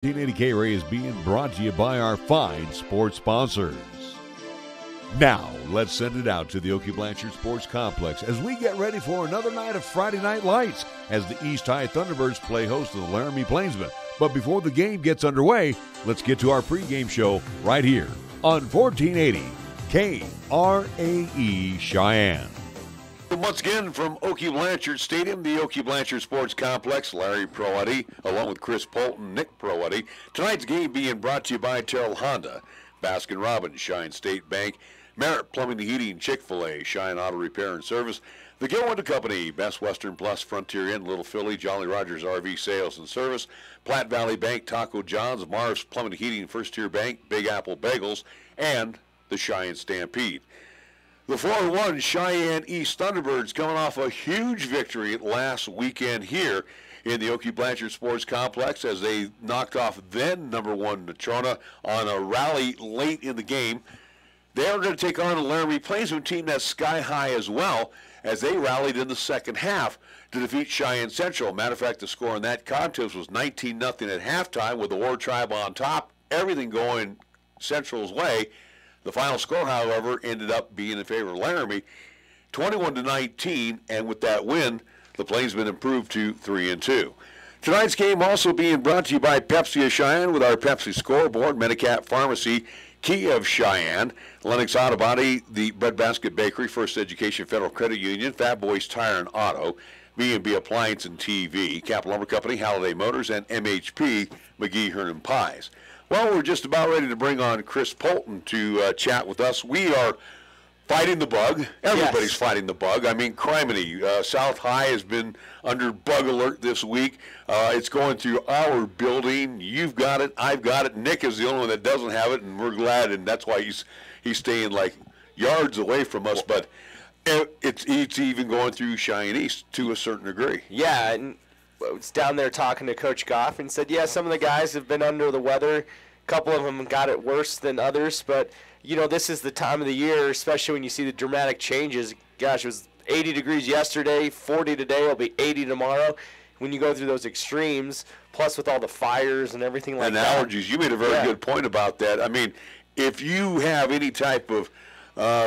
1480 KRAE is being brought to you by our fine sports sponsors. Now, let's send it out to the Okie Blanchard Sports Complex as we get ready for another night of Friday Night Lights as the East High Thunderbirds play host to the Laramie Plainsmen. But before the game gets underway, let's get to our pregame show right here on 1480 KRAE Cheyenne. Once again from Okie Blanchard Stadium, the Okie Blanchard Sports Complex, Larry Proetti, along with Chris Polton, Nick Proetti. Tonight's game being brought to you by Terrell Honda, Baskin-Robbins, Cheyenne State Bank, Merritt Plumbing and Heating, Chick-fil-A, Cheyenne Auto Repair and Service, the Gilwinter Company, Best Western Plus, Frontier Inn, Little Philly, Jolly Rogers RV Sales and Service, Platte Valley Bank, Taco John's, Marv's Plumbing and Heating, First Tier Bank, Big Apple Bagels, and the Cheyenne Stampede. The 4-1 Cheyenne East Thunderbirds coming off a huge victory last weekend here in the Okie Blanchard Sports Complex as they knocked off then number one Natrona on a rally late in the game. They are going to take on a Laramie Plainsmen team that's sky high as well as they rallied in the second half to defeat Cheyenne Central. Matter of fact, the score in that contest was 19-0 at halftime with the War Tribe on top, everything going Central's way. The final score, however, ended up being in favor of Laramie, 21-19, and with that win, the Plainsmen improved to 3-2. Tonight's game also being brought to you by Pepsi of Cheyenne with our Pepsi scoreboard, Medicat Pharmacy, Key of Cheyenne, Lennox Auto Body, the Breadbasket Bakery, First Education Federal Credit Union, Fat Boys Tire and Auto, B&B Appliance and TV, Capital Lumber Company, Halliday Motors, and MHP, McGee Hernan Pies. Well, we're just about ready to bring on Chris Polton to chat with us. We are fighting the bug. Everybody's fighting the bug. I mean, criminy. South High has been under bug alert this week. It's going through our building. You've got it. I've got it. Nick is the only one that doesn't have it, and we're glad, and that's why he's staying like yards away from us. But it's even going through Cheyenne East to a certain degree. Yeah, and I was down there talking to Coach Goff and said, yeah, some of the guys have been under the weather. A couple of them got it worse than others, but, you know, this is the time of the year, especially when you see the dramatic changes. Gosh, it was 80 degrees yesterday, 40 today, it'll be 80 tomorrow. When you go through those extremes, plus with all the fires and everything like that. And allergies, you made a very good point about that. I mean, if you have any type of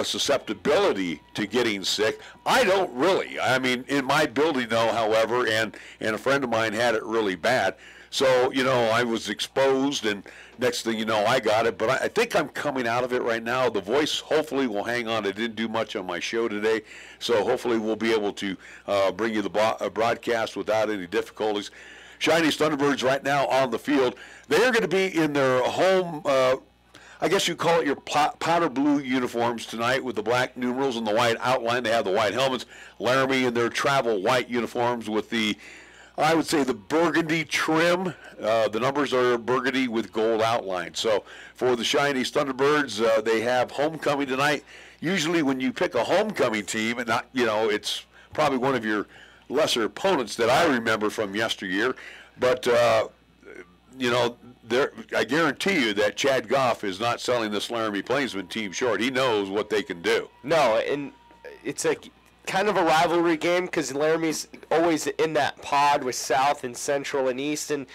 susceptibility to getting sick, I don't really. I mean, in my building, though, however, and a friend of mine had it really bad. So, you know, I was exposed, and next thing you know, I got it. But I think I'm coming out of it right now. The voice hopefully will hang on. I didn't do much on my show today, so hopefully we'll be able to bring you the broadcast without any difficulties. Cheyenne East Thunderbirds right now on the field. They are going to be in their home I guess you call it your powder blue uniforms tonight with the black numerals and the white outline. They have the white helmets. Laramie in their travel white uniforms with the, I would say, the burgundy trim. The numbers are burgundy with gold outline. So for the Cheyenne East Thunderbirds, they have homecoming tonight. Usually when you pick a homecoming team, and not, you know, it's probably one of your lesser opponents that I remember from yesteryear. But, you know, I guarantee you that Chad Goff is not selling this Laramie Plainsman team short. He knows what they can do. No, and it's a kind of a rivalry game because Laramie's always in that pod with South and Central and East. And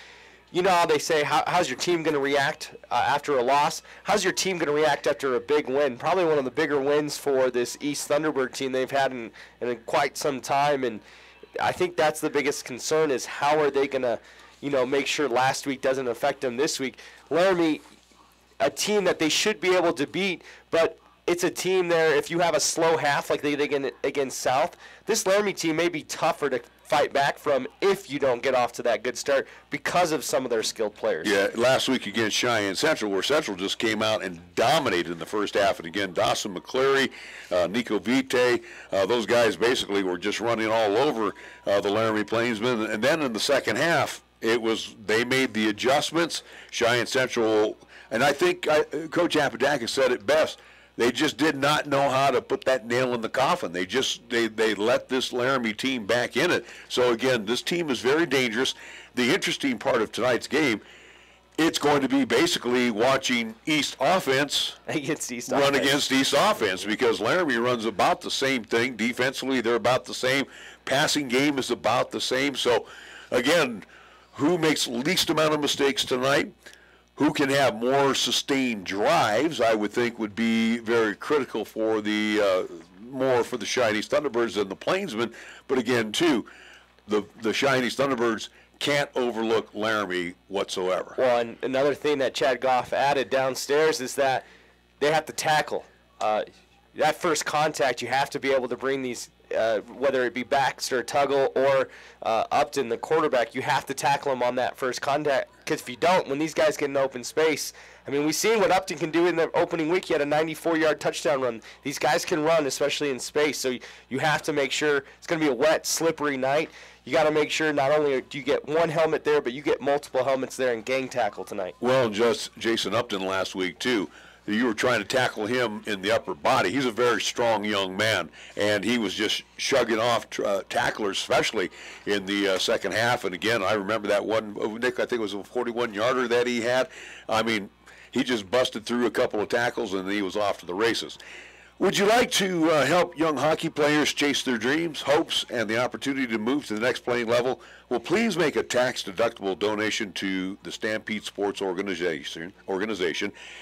you know how they say, how's your team going to react after a loss? How's your team going to react after a big win? Probably one of the bigger wins for this East Thunderbird team they've had in quite some time. And I think that's the biggest concern is how are they going to, you know, make sure last week doesn't affect them this week. Laramie, a team that they should be able to beat, but it's a team there, if you have a slow half like they did against South, this Laramie team may be tougher to fight back from if you don't get off to that good start because of some of their skilled players. Yeah, last week against Cheyenne Central, where Central just came out and dominated in the first half. And again, Dawson McCleary, Nico Vite, those guys basically were just running all over the Laramie Plainsmen. And then in the second half, they made the adjustments. Cheyenne Central, and I think Coach Apodaca said it best. They just did not know how to put that nail in the coffin. They let this Laramie team back in it. So again, this team is very dangerous. The interesting part of tonight's game, it's going to be basically watching East offense against East offense because Laramie runs about the same thing. Defensively, they're about the same. Passing game is about the same. So again, who makes least amount of mistakes tonight, who can have more sustained drives, I would think would be very critical for the more for the Cheyenne Thunderbirds than the Plainsmen. But again, too, the Cheyenne Thunderbirds can't overlook Laramie whatsoever. Well, and another thing that Chad Goff added downstairs is that they have to tackle. That first contact, you have to be able to bring these, whether it be Baxter, Tuggle, or Upton, the quarterback, you have to tackle them on that first contact. Because if you don't, when these guys get in open space, I mean, we've seen what Upton can do in the opening week. He had a 94-yard touchdown run. These guys can run, especially in space. So you have to make sure it's going to be a wet, slippery night. You got to make sure not only do you get one helmet there, but you get multiple helmets there and gang tackle tonight. Well, just Jason Upton last week, too. You were trying to tackle him in the upper body. He's a very strong young man, and he was just shugging off tacklers, especially in the second half. And again, I remember that one, Nick, I think it was a 41-yarder that he had. I mean, he just busted through a couple of tackles, and he was off to the races. Would you like to help young hockey players chase their dreams, hopes, and the opportunity to move to the next playing level? Well, please make a tax-deductible donation to the Stampede Sports Organization,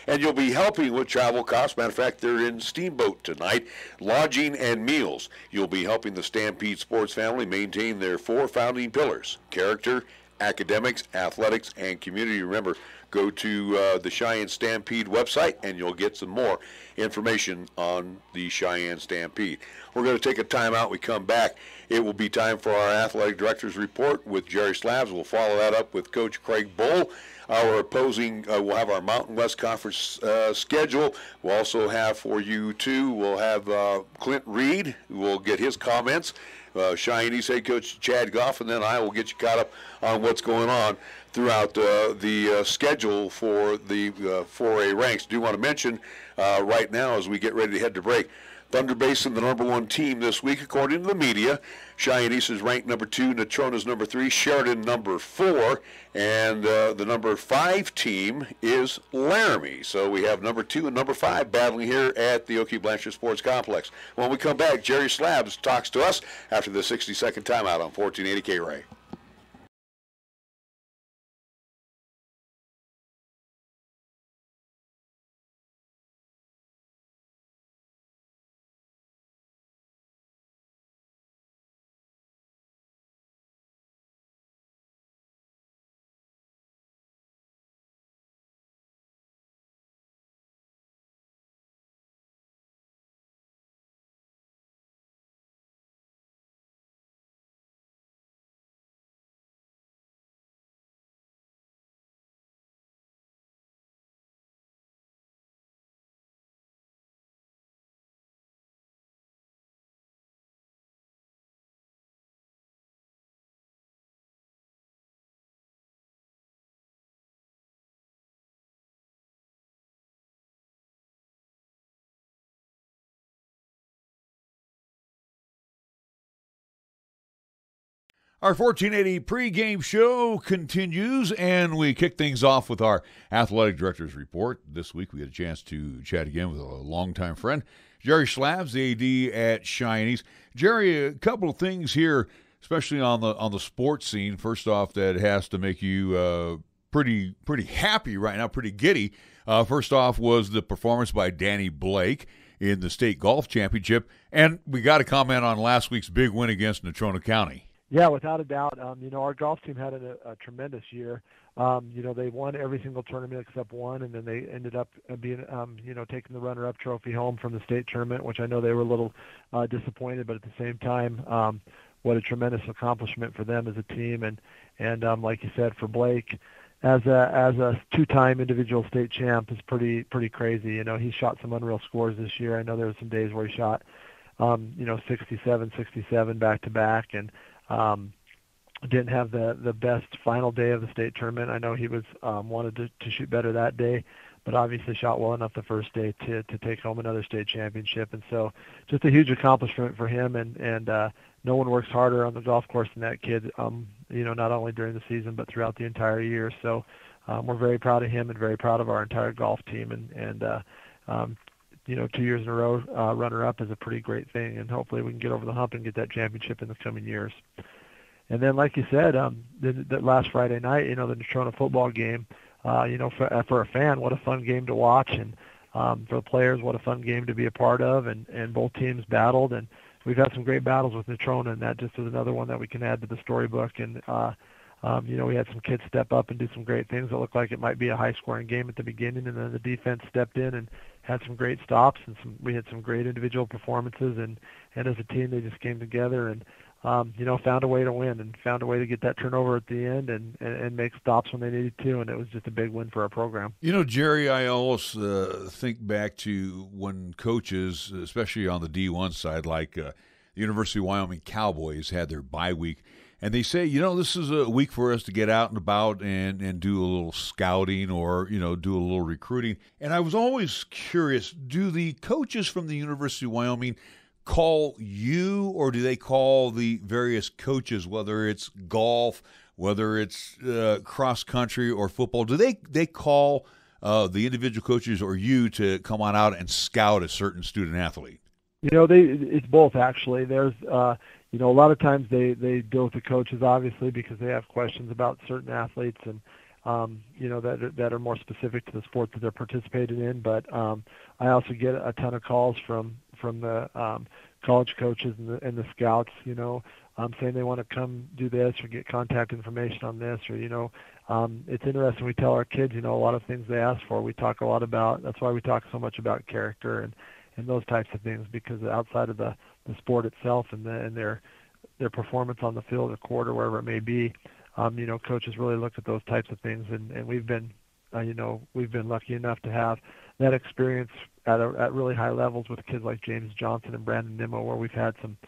and you'll be helping with travel costs. Matter of fact, they're in Steamboat tonight, lodging and meals. You'll be helping the Stampede Sports family maintain their 4 founding pillars: character, academics, athletics, and community. Remember, go to the Cheyenne Stampede website, and you'll get some more information on the Cheyenne Stampede. We're going to take a time out. We come back. It will be time for our athletic director's report with Jerry Slabs. We'll follow that up with Coach Craig Bull. Our opposing, we'll have our Mountain West Conference schedule. We'll also have for you, too, we'll have Clint Reed, who will get his comments. Cheyenne's head coach Chad Goff, and then I will get you caught up on what's going on throughout the schedule for the 4A ranks. Do want to mention right now as we get ready to head to break, Thunder Basin, the #1 team this week, according to the media. Cheyenne East is ranked #2, Natrona's #3, Sheridan #4, and the #5 team is Laramie. So we have #2 and #5 battling here at the Okie Blanchard Sports Complex. When we come back, Jerry Slabs talks to us after the 60-second timeout on 1480 KRAE. Our 1480 pregame show continues, and we kick things off with our athletic director's report. This week we had a chance to chat again with a longtime friend, Jerry Slabs, the AD at Cheyenne. Jerry, a couple of things here, especially on the sports scene. First off, that has to make you pretty happy right now, pretty giddy. First off was the performance by Danny Blake in the state golf championship, and we got to comment on last week's big win against Natrona County. Yeah, without a doubt. Our golf team had a tremendous year. They won every single tournament except one, and then they ended up being, taking the runner-up trophy home from the state tournament, which I know they were a little disappointed, but at the same time, what a tremendous accomplishment for them as a team. And like you said, for Blake, as a two-time individual state champ, is pretty crazy. He shot some unreal scores this year. I know there were some days where he shot, 67 back-to-back, and didn't have the best final day of the state tournament. I know he was wanted to shoot better that day, but obviously shot well enough the first day to take home another state championship. And so just a huge accomplishment for him, and no one works harder on the golf course than that kid, not only during the season but throughout the entire year. So we're very proud of him and very proud of our entire golf team, and 2 years in a row runner-up is a pretty great thing, and hopefully we can get over the hump and get that championship in the coming years. And then, like you said, the last Friday night, the Natrona football game, for a fan, what a fun game to watch, and for the players, what a fun game to be a part of, and both teams battled, and we've had some great battles with Natrona, and that just is another one that we can add to the storybook. And we had some kids step up and do some great things that looked like it might be a high-scoring game at the beginning, and then the defense stepped in and had some great stops, and we had some great individual performances, and as a team they just came together and found a way to win and found a way to get that turnover at the end and make stops when they needed to, and it was just a big win for our program. Jerry, I always think back to when coaches, especially on the D1 side, like the University of Wyoming Cowboys had their bye week, and they say, this is a week for us to get out and about and do a little scouting or, do a little recruiting. And I was always curious, do the coaches from the University of Wyoming call you, or do they call the various coaches, whether it's golf, whether it's cross country or football? Do they call the individual coaches or you to come on out and scout a certain student athlete? It's both, actually. There's a lot of times they deal with the coaches, obviously, because they have questions about certain athletes and that are more specific to the sport that they're participating in. But I also get a ton of calls from the college coaches and the scouts, saying they want to come do this or get contact information on this, or it's interesting. We tell our kids, a lot of things they ask for. We talk a lot about. That's why we talk so much about character and those types of things, because outside of the sport itself and their performance on the field or court or wherever it may be, coaches really look at those types of things, and we've been lucky enough to have that experience at really high levels with kids like James Johnson and Brandon Nimmo, where we've had some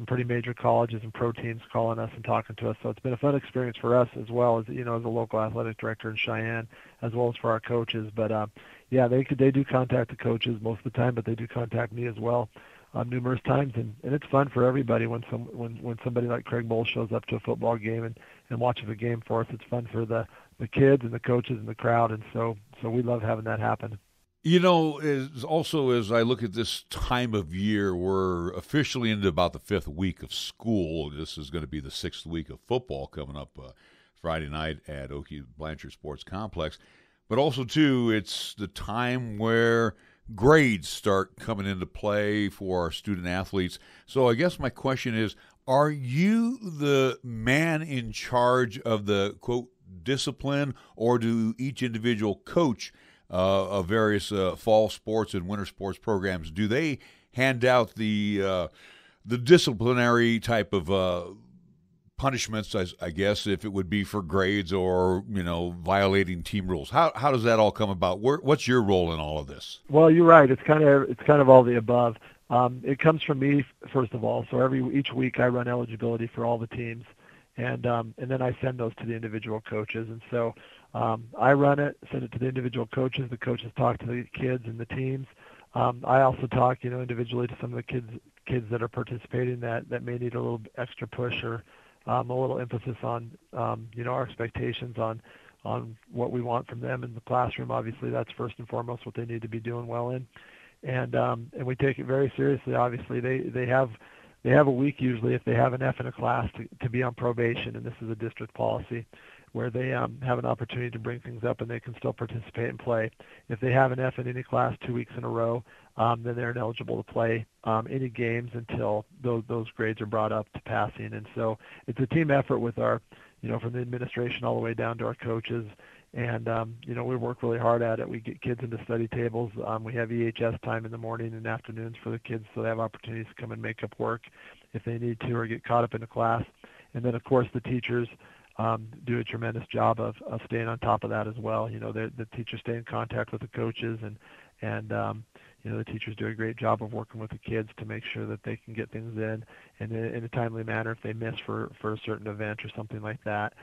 pretty major colleges and pro teams calling us and talking to us. So it's been a fun experience for us, as well as as a local athletic director in Cheyenne, as well as for our coaches. But they do contact the coaches most of the time, but they do contact me as well numerous times, and it's fun for everybody when somebody like Craig Bowl shows up to a football game and watches a game for us. It's fun for the kids and the coaches and the crowd, and so we love having that happen. As I look at this time of year, we're officially into about the 5th week of school. This is going to be the 6th week of football coming up Friday night at Okie Blanchard Sports Complex. But also, too, it's the time where grades start coming into play for our student athletes. So I guess my question is, are you the man in charge of the, quote, discipline, or do each individual coach of various fall sports and winter sports programs, do they hand out the disciplinary type of punishments, I guess, if it would be for grades or violating team rules? How does that all come about? What's your role in all of this? Well, you're right. It's kind of all the above. It comes from me, first of all. So each week I run eligibility for all the teams, and then I send those to the individual coaches. And so I run it, send it to the individual coaches. The coaches talk to the kids and the teams. I also talk, individually to some of the kids that are participating that may need a little extra push or a little emphasis on, our expectations on what we want from them in the classroom. Obviously, that's first and foremost what they need to be doing well in, and we take it very seriously. Obviously, they have a week usually if they have an F in a class to be on probation, and this is a district policy where they have an opportunity to bring things up and they can still participate and play. If they have an F in any class 2 weeks in a row, then they're ineligible to play any games until those grades are brought up to passing. And so it's a team effort with our, from the administration all the way down to our coaches. And, we work really hard at it. We get kids into study tables. We have EHS time in the morning and afternoons for the kids, so they have opportunities to come and make up work if they need to or get caught up in a class. And then, of course, the teachers do a tremendous job of staying on top of that as well. The teachers stay in contact with the coaches, and the teachers do a great job of working with the kids to make sure that they can get things in a timely manner. If they miss for a certain event or something like that,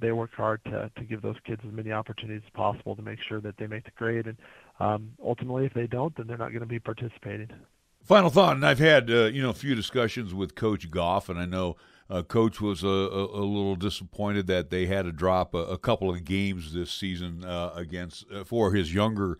they work hard to give those kids as many opportunities as possible to make sure that they make the grade. And ultimately, if they don't, then they're not going to be participating. Final thought, and I've had a few discussions with Coach Goff, and I know Coach was a little disappointed that they had to drop a couple of games this season for his younger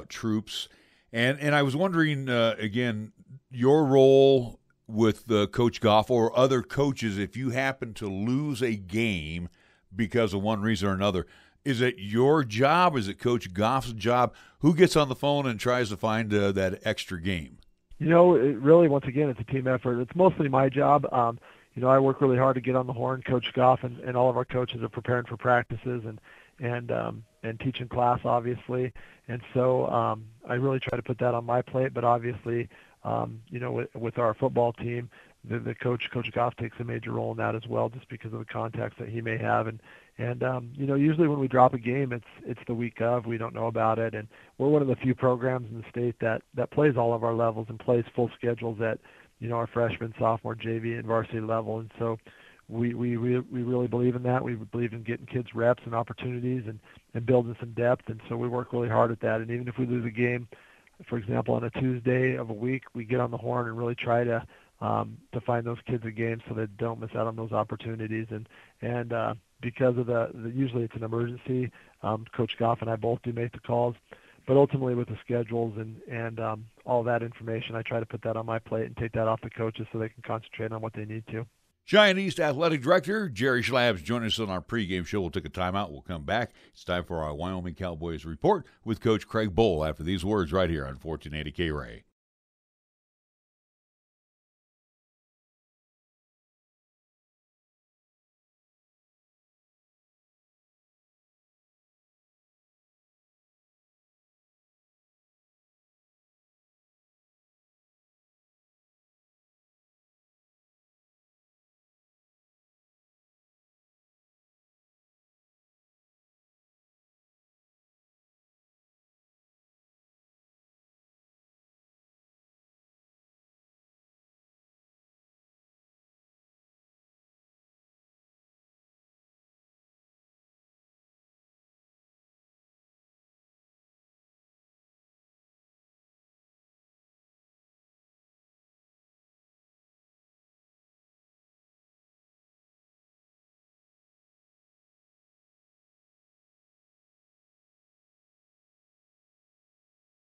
troops. And I was wondering, again, your role with Coach Goff or other coaches if you happen to lose a game because of one reason or another? Is it your job? Is it Coach Goff's job? Who gets on the phone and tries to find that extra game? It really, once again, it's a team effort. It's mostly my job. I work really hard to get on the horn. Coach Goff and all of our coaches are preparing for practices and teaching class, obviously. And so I really try to put that on my plate. But obviously, with our football team, the Coach Goff takes a major role in that as well, just because of the contacts that he may have. And usually when we drop a game, it's the week of. We don't know about it, and we're one of the few programs in the state that plays all of our levels and plays full schedules at our freshman, sophomore, JV, and varsity level. And so we really believe in that. We believe in getting kids reps and opportunities and building some depth. And so we work really hard at that. And even if we lose a game, for example, on a Tuesday of a week, we get on the horn and really try to find those kids a game so they don't miss out on those opportunities. And because of usually it's an emergency, Coach Goff and I both do make the calls. But ultimately with the schedules and all that information, I try to put that on my plate and take that off the coaches so they can concentrate on what they need to. Cheyenne East Athletic Director Jerry Schlabs joining us on our pregame show. We'll take a timeout. We'll come back. It's time for our Wyoming Cowboys report with Coach Craig Bohl after these words right here on 1480 KRAE.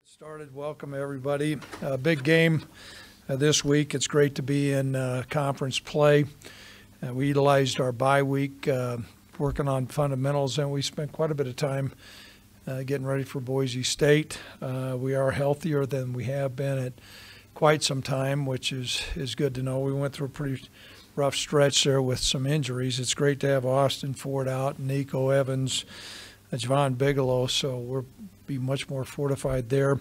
Started. Welcome, everybody. Big game this week. It's great to be in conference play. We utilized our bye week working on fundamentals, and we spent quite a bit of time getting ready for Boise State. We are healthier than we have been at quite some time, which is good to know. We went through a pretty rough stretch there with some injuries. It's great to have Austin Ford out, Nico Evans, Javon Bigelow, so we're be much more fortified there.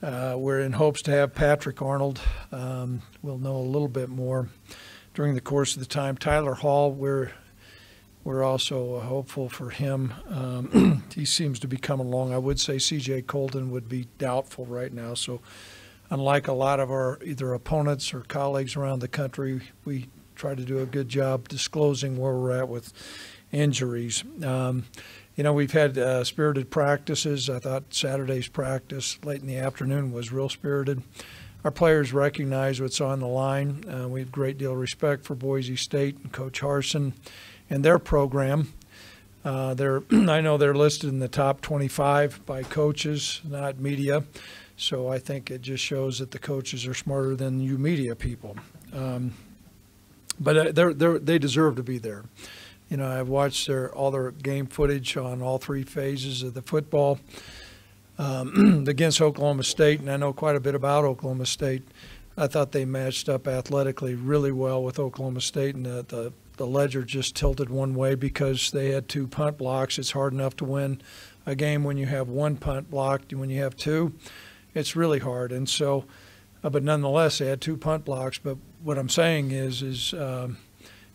We're in hopes to have Patrick Arnold. We'll know a little bit more during the course of the time. Tyler Hall, we're also hopeful for him. He seems to be coming along. I would say C.J. Colton would be doubtful right now. So unlike a lot of our either opponents or colleagues around the country, we try to do a good job disclosing where we're at with injuries. We've had spirited practices. I thought Saturday's practice late in the afternoon was real spirited. Our players recognize what's on the line. We have a great deal of respect for Boise State and Coach Harsin and their program. I know they're listed in the top 25 by coaches, not media. So I think it just shows that the coaches are smarter than you media people. But they deserve to be there. I've watched all their game footage on all three phases of the football against Oklahoma State, and I know quite a bit about Oklahoma State. I thought they matched up athletically really well with Oklahoma State, and the ledger just tilted one way because they had two punt blocks. It's hard enough to win a game when you have one punt blocked, and when you have two, it's really hard. And so, but nonetheless, they had two punt blocks. But what I'm saying is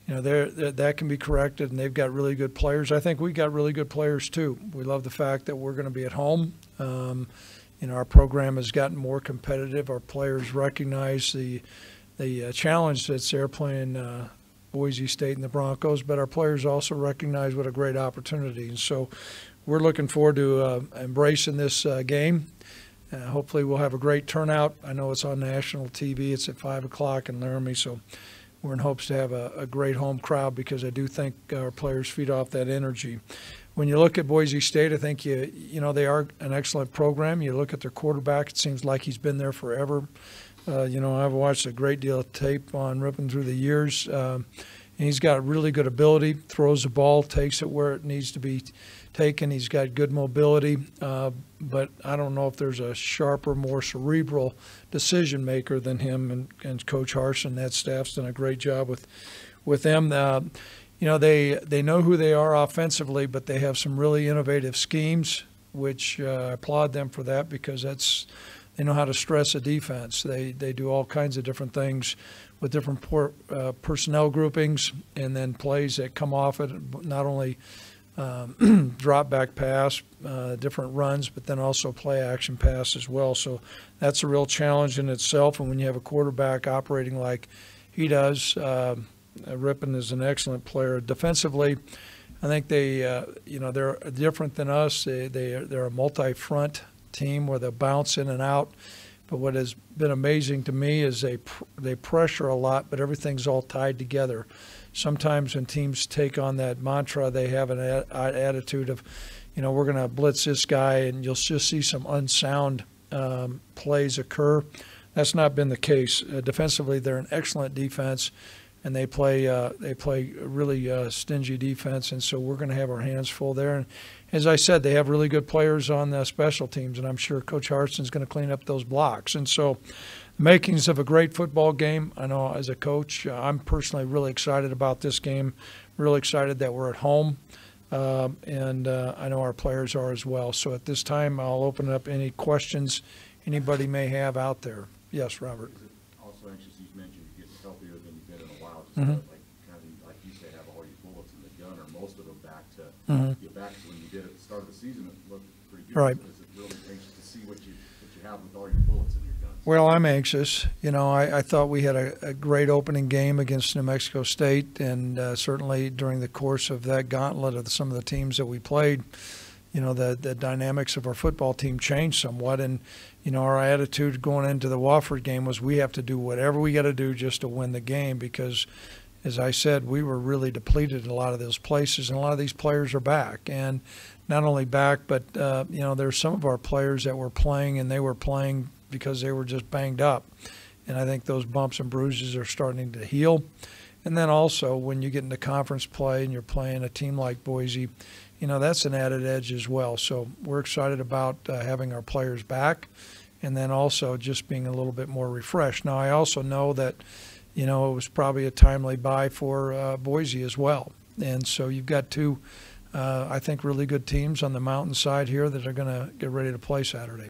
that can be corrected, and they've got really good players. I think we got really good players too. We love the fact that we're going to be at home. Our program has gotten more competitive. Our players recognize the challenge that's there playing Boise State and the Broncos, but our players also recognize what a great opportunity. And so we're looking forward to embracing this game. Hopefully we'll have a great turnout. I know it's on national TV. It's at 5 o'clock in Laramie, so we're in hopes to have a great home crowd because I do think our players feed off that energy. When you look at Boise State, I think they are an excellent program. You look at their quarterback; it seems like he's been there forever. I've watched a great deal of tape on Ripon through the years. And he's got really good ability, throws the ball, takes it where it needs to be taken. He's got good mobility, but I don't know if there's a sharper, more cerebral decision maker than him. And Coach Harsin, that staff's done a great job with them. They know who they are offensively, but they have some really innovative schemes, which I applaud them for that, because they know how to stress a defense. They do all kinds of different things with different personnel groupings, and then plays that come off it, not only drop back pass, different runs, but then also play action pass as well. So that's a real challenge in itself. And when you have a quarterback operating like he does, Ripon is an excellent player. Defensively, I think they're different than us. They're a multi-front team where they bounce in and out. But what has been amazing to me is they pressure a lot, but everything's all tied together. Sometimes when teams take on that mantra, they have an attitude of, we're going to blitz this guy, and you'll just see some unsound plays occur. That's not been the case. Defensively, they're an excellent defense, and they play really stingy defense, and so we're going to have our hands full there. And as I said, they have really good players on the special teams, and I'm sure Coach Hartson going to clean up those blocks. And so the makings of a great football game. I know as a coach, I'm personally really excited about this game, really excited that we're at home, and I know our players are as well. So at this time, I'll open up any questions anybody may have out there. Yes, Robert. Is it also anxious, you mentioned you're getting healthier than you've been in a while, just like you say, have all your bullets in the gun, or most of them back to get back to when you did at the start of the season. It looked pretty good. Right. Is it really anxious to see what you have with all your bullets in your guns? Well, I'm anxious. I thought we had a great opening game against New Mexico State, and certainly during the course of that gauntlet of some of the teams that we played, the dynamics of our football team changed somewhat. And, our attitude going into the Wofford game was we have to do whatever we got to do just to win the game, because, as I said, we were really depleted in a lot of those places, and a lot of these players are back. And not only back, but, there's some of our players that were playing, and they were playing because they were just banged up. And I think those bumps and bruises are starting to heal. And then also when you get into conference play and you're playing a team like Boise, that's an added edge as well. So we're excited about having our players back, and then also just being a little bit more refreshed. Now, I also know that, it was probably a timely buy for Boise as well. And so you've got two, I think, really good teams on the mountainside here that are going to get ready to play Saturday.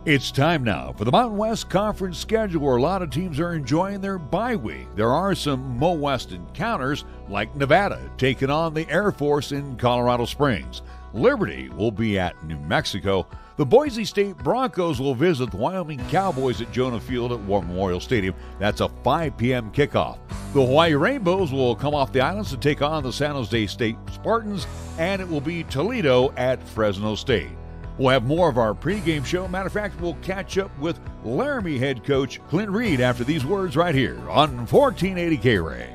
It's time now for the Mountain West Conference schedule, where a lot of teams are enjoying their bye week. There are some Mo West encounters, like Nevada taking on the Air Force in Colorado Springs. Liberty will be at New Mexico. The Boise State Broncos will visit the Wyoming Cowboys at Jonah Field at War Memorial Stadium. That's a 5 p.m. kickoff. The Hawaii Rainbows will come off the islands to take on the San Jose State Spartans, and it will be Toledo at Fresno State. We'll have more of our pregame show. Matter of fact, we'll catch up with Laramie head coach Clint Reed after these words right here on 1480 KRAE.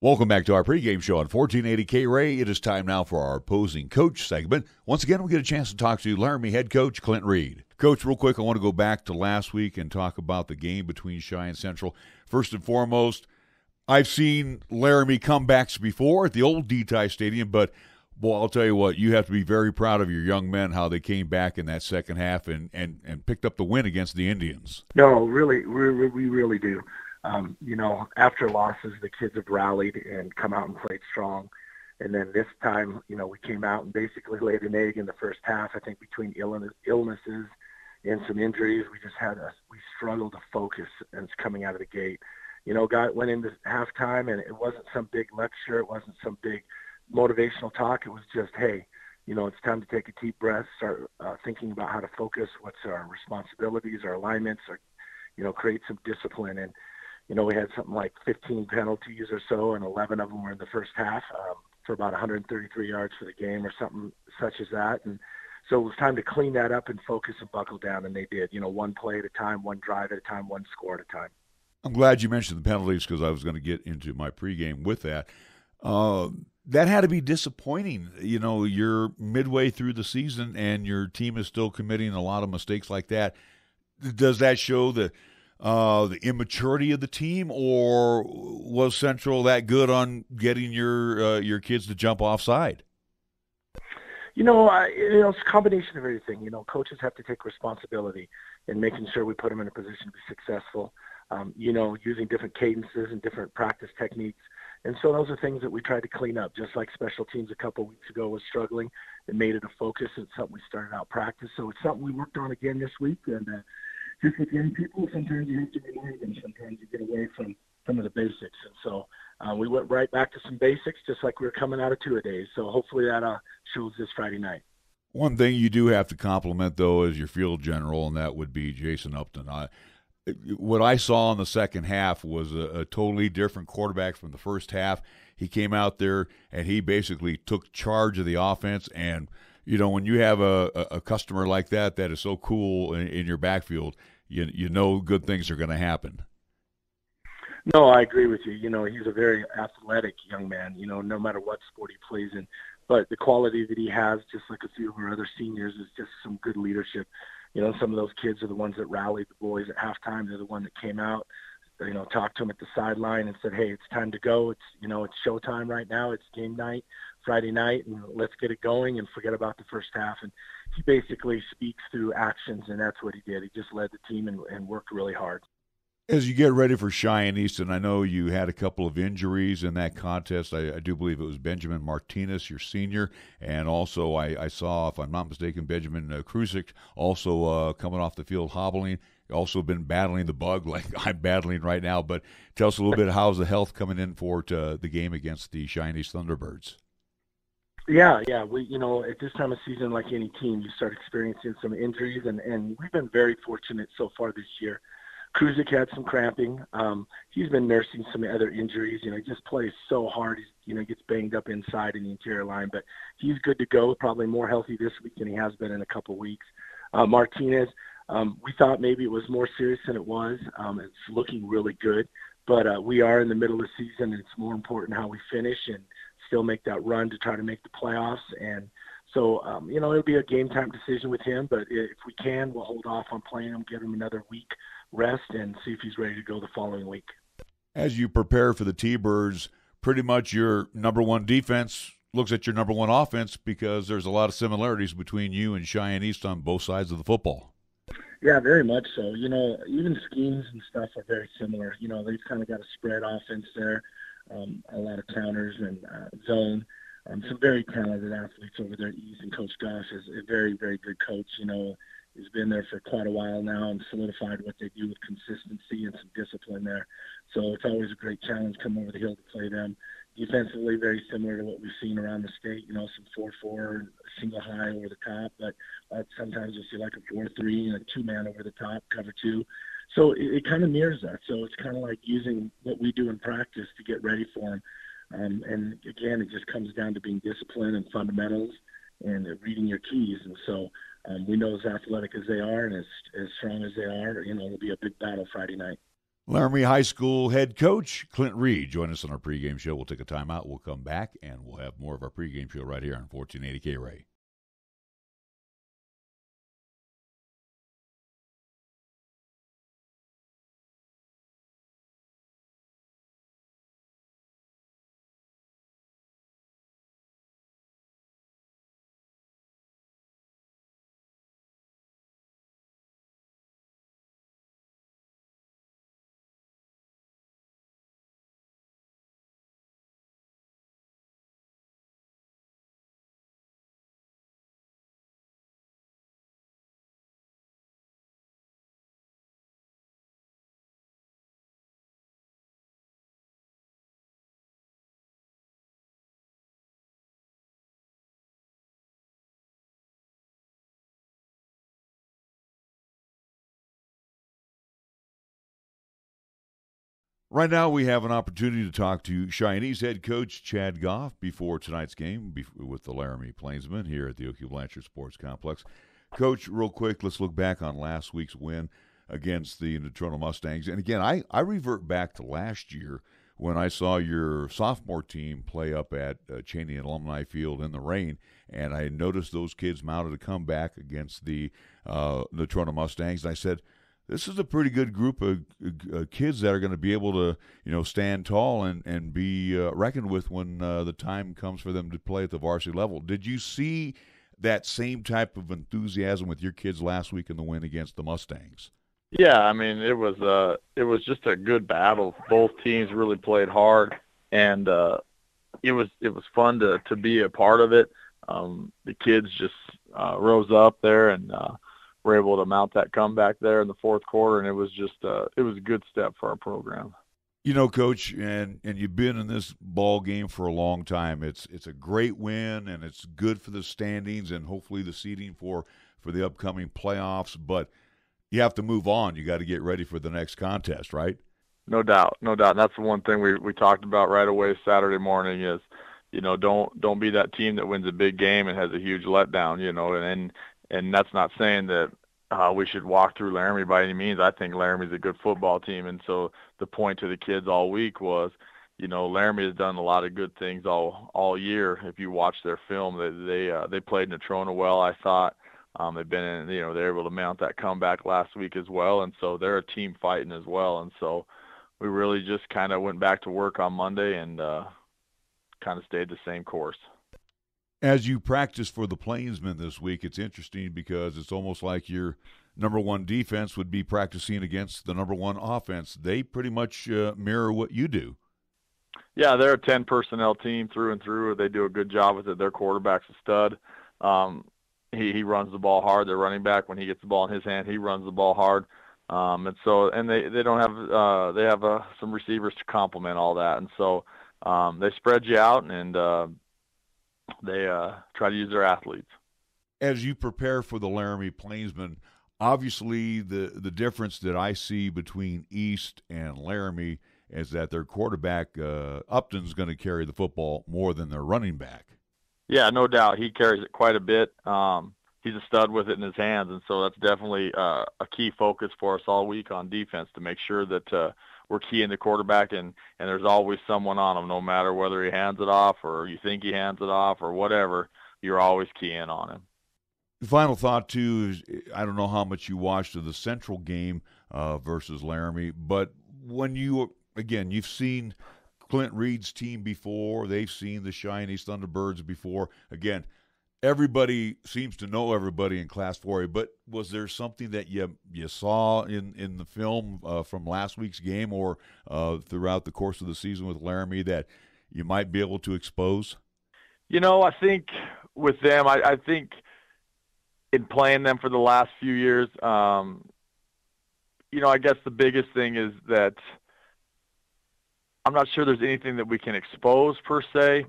Welcome back to our pregame show on 1480 KRAE. It is time now for our opposing coach segment. Once again, we get a chance to talk to Laramie head coach Clint Reed. Coach, real quick, I want to go back to last week and talk about the game between Cheyenne Central. First and foremost, I've seen Laramie comebacks before at the old D-Ty Stadium, but boy, I'll tell you what, you have to be very proud of your young men, how they came back in that second half and picked up the win against the Indians. No, really, we really do. After losses, the kids have rallied and come out and played strong. And then this time, we came out and basically laid an egg in the first half. I think between illnesses and some injuries, we struggled to focus and it's coming out of the gate. Went into halftime and it wasn't some big lecture. It wasn't some big motivational talk. It was just, hey, it's time to take a deep breath, start thinking about how to focus, what's our responsibilities, our alignments, create some discipline. And, we had something like 15 penalties or so, and 11 of them were in the first half for about 133 yards for the game or something such as that. And so it was time to clean that up and focus and buckle down, and they did. One play at a time, one drive at a time, one score at a time. I'm glad you mentioned the penalties because I was going to get into my pregame with that. That had to be disappointing. You're midway through the season and your team is still committing a lot of mistakes like that. Does that show the immaturity of the team, or was Central that good on getting your kids to jump offside? It's a combination of everything. Coaches have to take responsibility in making sure we put them in a position to be successful. Using different cadences and different practice techniques. And so those are things that we tried to clean up, just like special teams a couple of weeks ago was struggling. It made it a focus. It's something we started out practice. So it's something we worked on again this week. And just with young people, sometimes you have to remind them. Sometimes you get away from some of the basics. And so we went right back to some basics, just like we were coming out of two-a-days. So hopefully that shows this Friday night. One thing you do have to compliment, though, is your field general, and that would be Jason Upton. What I saw in the second half was a totally different quarterback from the first half. He came out there, and he basically took charge of the offense. And, when you have a customer like that is so cool in your backfield, you know good things are going to happen. No, I agree with you. He's a very athletic young man, no matter what sport he plays in. But the quality that he has, just like a few of our other seniors, is just some good leadership. Some of those kids are the ones that rallied the boys at halftime. They're the one that came out, talked to them at the sideline and said, hey, it's time to go. It's showtime right now. It's game night, Friday night, and let's get it going and forget about the first half. And he basically speaks through actions, and that's what he did. He just led the team and worked really hard. As you get ready for Cheyenne Easton, I know you had a couple of injuries in that contest. I do believe it was Benjamin Martinez, your senior, and also I saw, if I'm not mistaken, Benjamin Kruzik also coming off the field hobbling. Also been battling the bug like I'm battling right now. But tell us a little bit, how's the health coming in for the game against the Cheyenne East Thunderbirds? Yeah. We, at this time of season, like any team, you start experiencing some injuries, and we've been very fortunate so far this year. Kruzik had some cramping. He's been nursing some other injuries. He just plays so hard. He gets banged up inside in the interior line, but he's good to go. Probably more healthy this week than he has been in a couple weeks. Martinez, we thought maybe it was more serious than it was. It's looking really good, but we are in the middle of the season, and it's more important how we finish and still make that run to try to make the playoffs. And so, it'll be a game time decision with him, but if we can, we'll hold off on playing him, give him another week rest, and see if he's ready to go the following week. As you prepare for the T-Birds, pretty much your number one defense looks at your number one offense because there's a lot of similarities between you and Cheyenne East on both sides of the football. Yeah, very much so. Even schemes and stuff are very similar. They've kind of got a spread offense there, a lot of counters and zone. Some very talented athletes over there at East, and Coach Goff is a very, very good coach. He's been there for quite a while now and solidified what they do with consistency and some discipline there. So it's always a great challenge coming over the hill to play them. Defensively, very similar to what we've seen around the state, some 4-4, single high over the top, but sometimes you'll see like a 4-3 and a two-man over the top, cover two. So it kind of mirrors that. So it's kind of like using what we do in practice to get ready for them. And again, it just comes down to being disciplined and fundamentals and reading your keys. And so we know as athletic as they are and as strong as they are, it'll be a big battle Friday night. Laramie High School head coach Clint Reed join us on our pregame show. We'll take a timeout. We'll come back, and we'll have more of our pregame show right here on 1480 KRAE. Right now, we have an opportunity to talk to Cheyenne's head coach Chad Goff before tonight's game with the Laramie Plainsmen here at the Oakey Blanchard Sports Complex. Coach, real quick, let's look back on last week's win against the Natrona Mustangs. And again, I revert back to last year when I saw your sophomore team play up at Cheyenne Alumni Field in the rain, and I noticed those kids mounted a comeback against the Natrona Mustangs. And I said, this is a pretty good group of kids that are going to be able to, stand tall and be reckoned with when the time comes for them to play at the varsity level. Did you see that same type of enthusiasm with your kids last week in the win against the Mustangs? Yeah, I mean, it was just a good battle. Both teams really played hard, and it was fun to be a part of it. The kids just rose up there and were able to mount that comeback there in the fourth quarter, and it was a good step for our program. Coach, and you've been in this ball game for a long time. It's a great win, and it's good for the standings and hopefully the seeding for the upcoming playoffs. But you have to move on. You got to get ready for the next contest, right? No doubt. And that's the one thing we talked about right away Saturday morning is, don't be that team that wins a big game and has a huge letdown, and that's not saying that we should walk through Laramie by any means. I think Laramie's a good football team, and so the point to the kids all week was, Laramie has done a lot of good things all year. If you watch their film, they played Natrona well, I thought. They've been in, they're able to mount that comeback last week as well, and so they're a team fighting as well. And so we really just kind of went back to work on Monday and kind of stayed the same course. As you practice for the Plainsmen this week, it's interesting because it's almost like your number one defense would be practicing against the number one offense. They pretty much mirror what you do. Yeah, they're a 10-personnel team through and through. They do a good job with it. Their quarterback's a stud. He runs the ball hard. Their running back, when he gets the ball in his hand, he runs the ball hard. And they don't have they have some receivers to complement all that. And so they spread you out and they try to use their athletes. As you prepare for the Laramie Plainsmen, obviously the difference that I see between East and Laramie is that their quarterback, Upton's going to carry the football more than their running back. Yeah, no doubt. He carries it quite a bit. He's a stud with it in his hands, and so that's definitely a key focus for us all week on defense to make sure that we're keying the quarterback, and there's always someone on him, no matter whether he hands it off or you think he hands it off or whatever, you're always keying on him. The final thought, too, is I don't know how much you watched of the Central game versus Laramie, but when you've seen Clint Reed's team before, they've seen the Cheyenne Thunderbirds before. Again, everybody seems to know everybody in Class 4A, but was there something that you saw in the film from last week's game or throughout the course of the season with Laramie that you might be able to expose? I think with them, I think in playing them for the last few years, I guess the biggest thing is that I'm not sure there's anything that we can expose per se.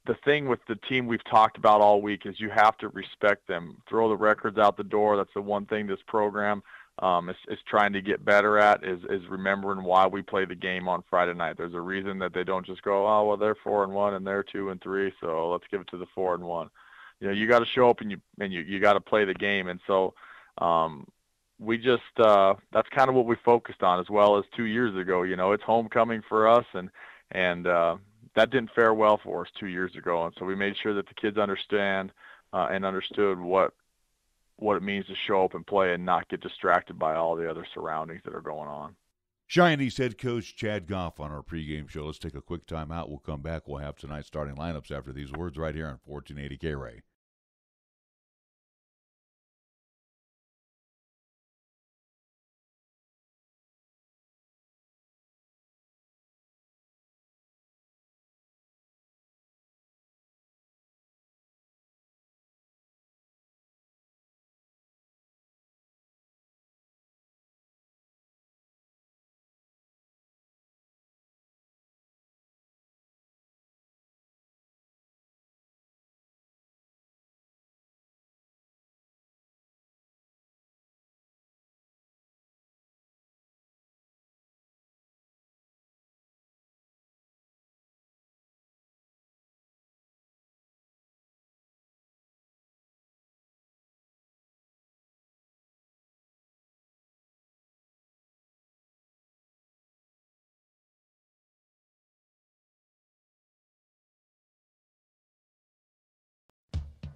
The thing with the team we've talked about all week is you have to respect them. Throw the records out the door. That's the one thing this program is trying to get better at is remembering why we play the game on Friday night. There's a reason that they don't just go, oh, well, they're 4-1 and they're 2-3, so let's give it to the 4-1. You got to show up and you got to play the game. And so we just that's kind of what we focused on, as well as 2 years ago. You know, it's homecoming for us, and that didn't fare well for us 2 years ago, and so we made sure that the kids understand and understood what it means to show up and play and not get distracted by all the other surroundings that are going on. Cheyenne East head coach Chad Goff on our pregame show. Let's take a quick time out. We'll come back. We'll have tonight's starting lineups after these words right here on 1480 KRAE.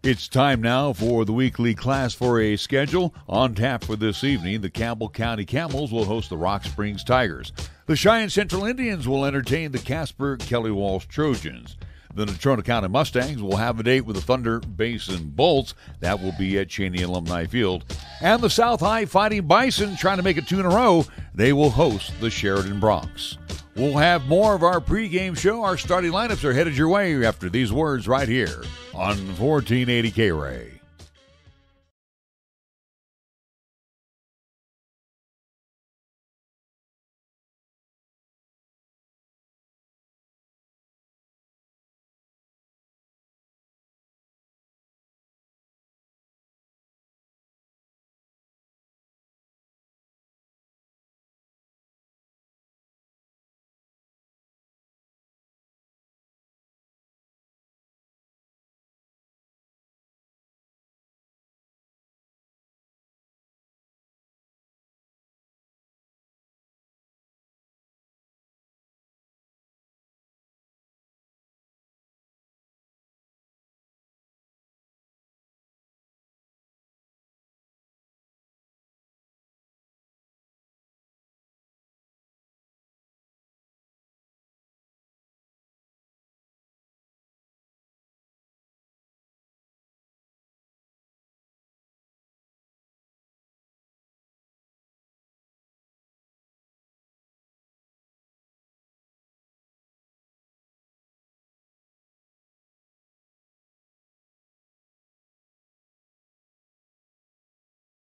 It's time now for the weekly Class 4A schedule. On tap for this evening, the Campbell County Camels will host the Rock Springs Tigers. The Cheyenne Central Indians will entertain the Casper Kelly Walsh Trojans. The Natrona County Mustangs will have a date with the Thunder Basin Bolts. That will be at Cheney Alumni Field. And the South High Fighting Bison, trying to make it 2 in a row, they will host the Sheridan Bronx. We'll have more of our pregame show. Our starting lineups are headed your way after these words right here on 1480 KRAE.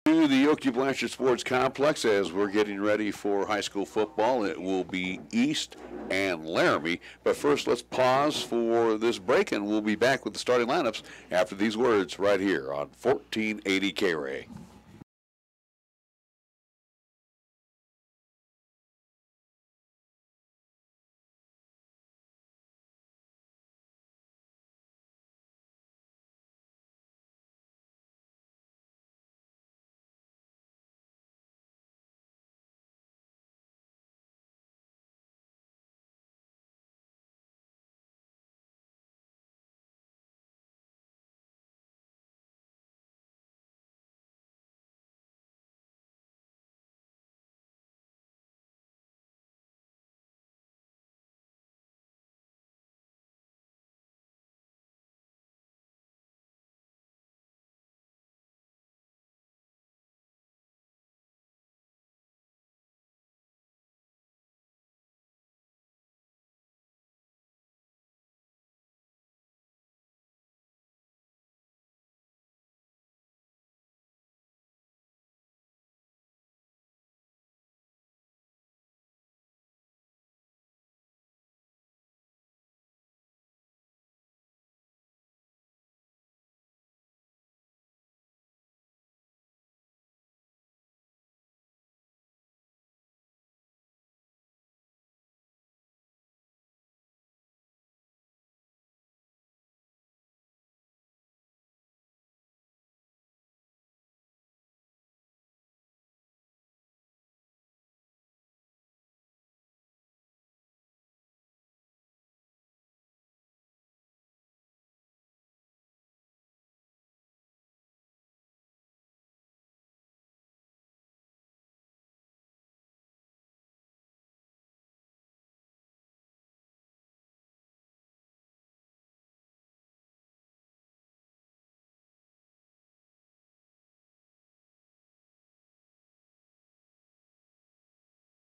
To the Okie Blanchard Sports Complex as we're getting ready for high school football. It will be East and Laramie. But first, let's pause for this break, and we'll be back with the starting lineups after these words right here on 1480 KRAE.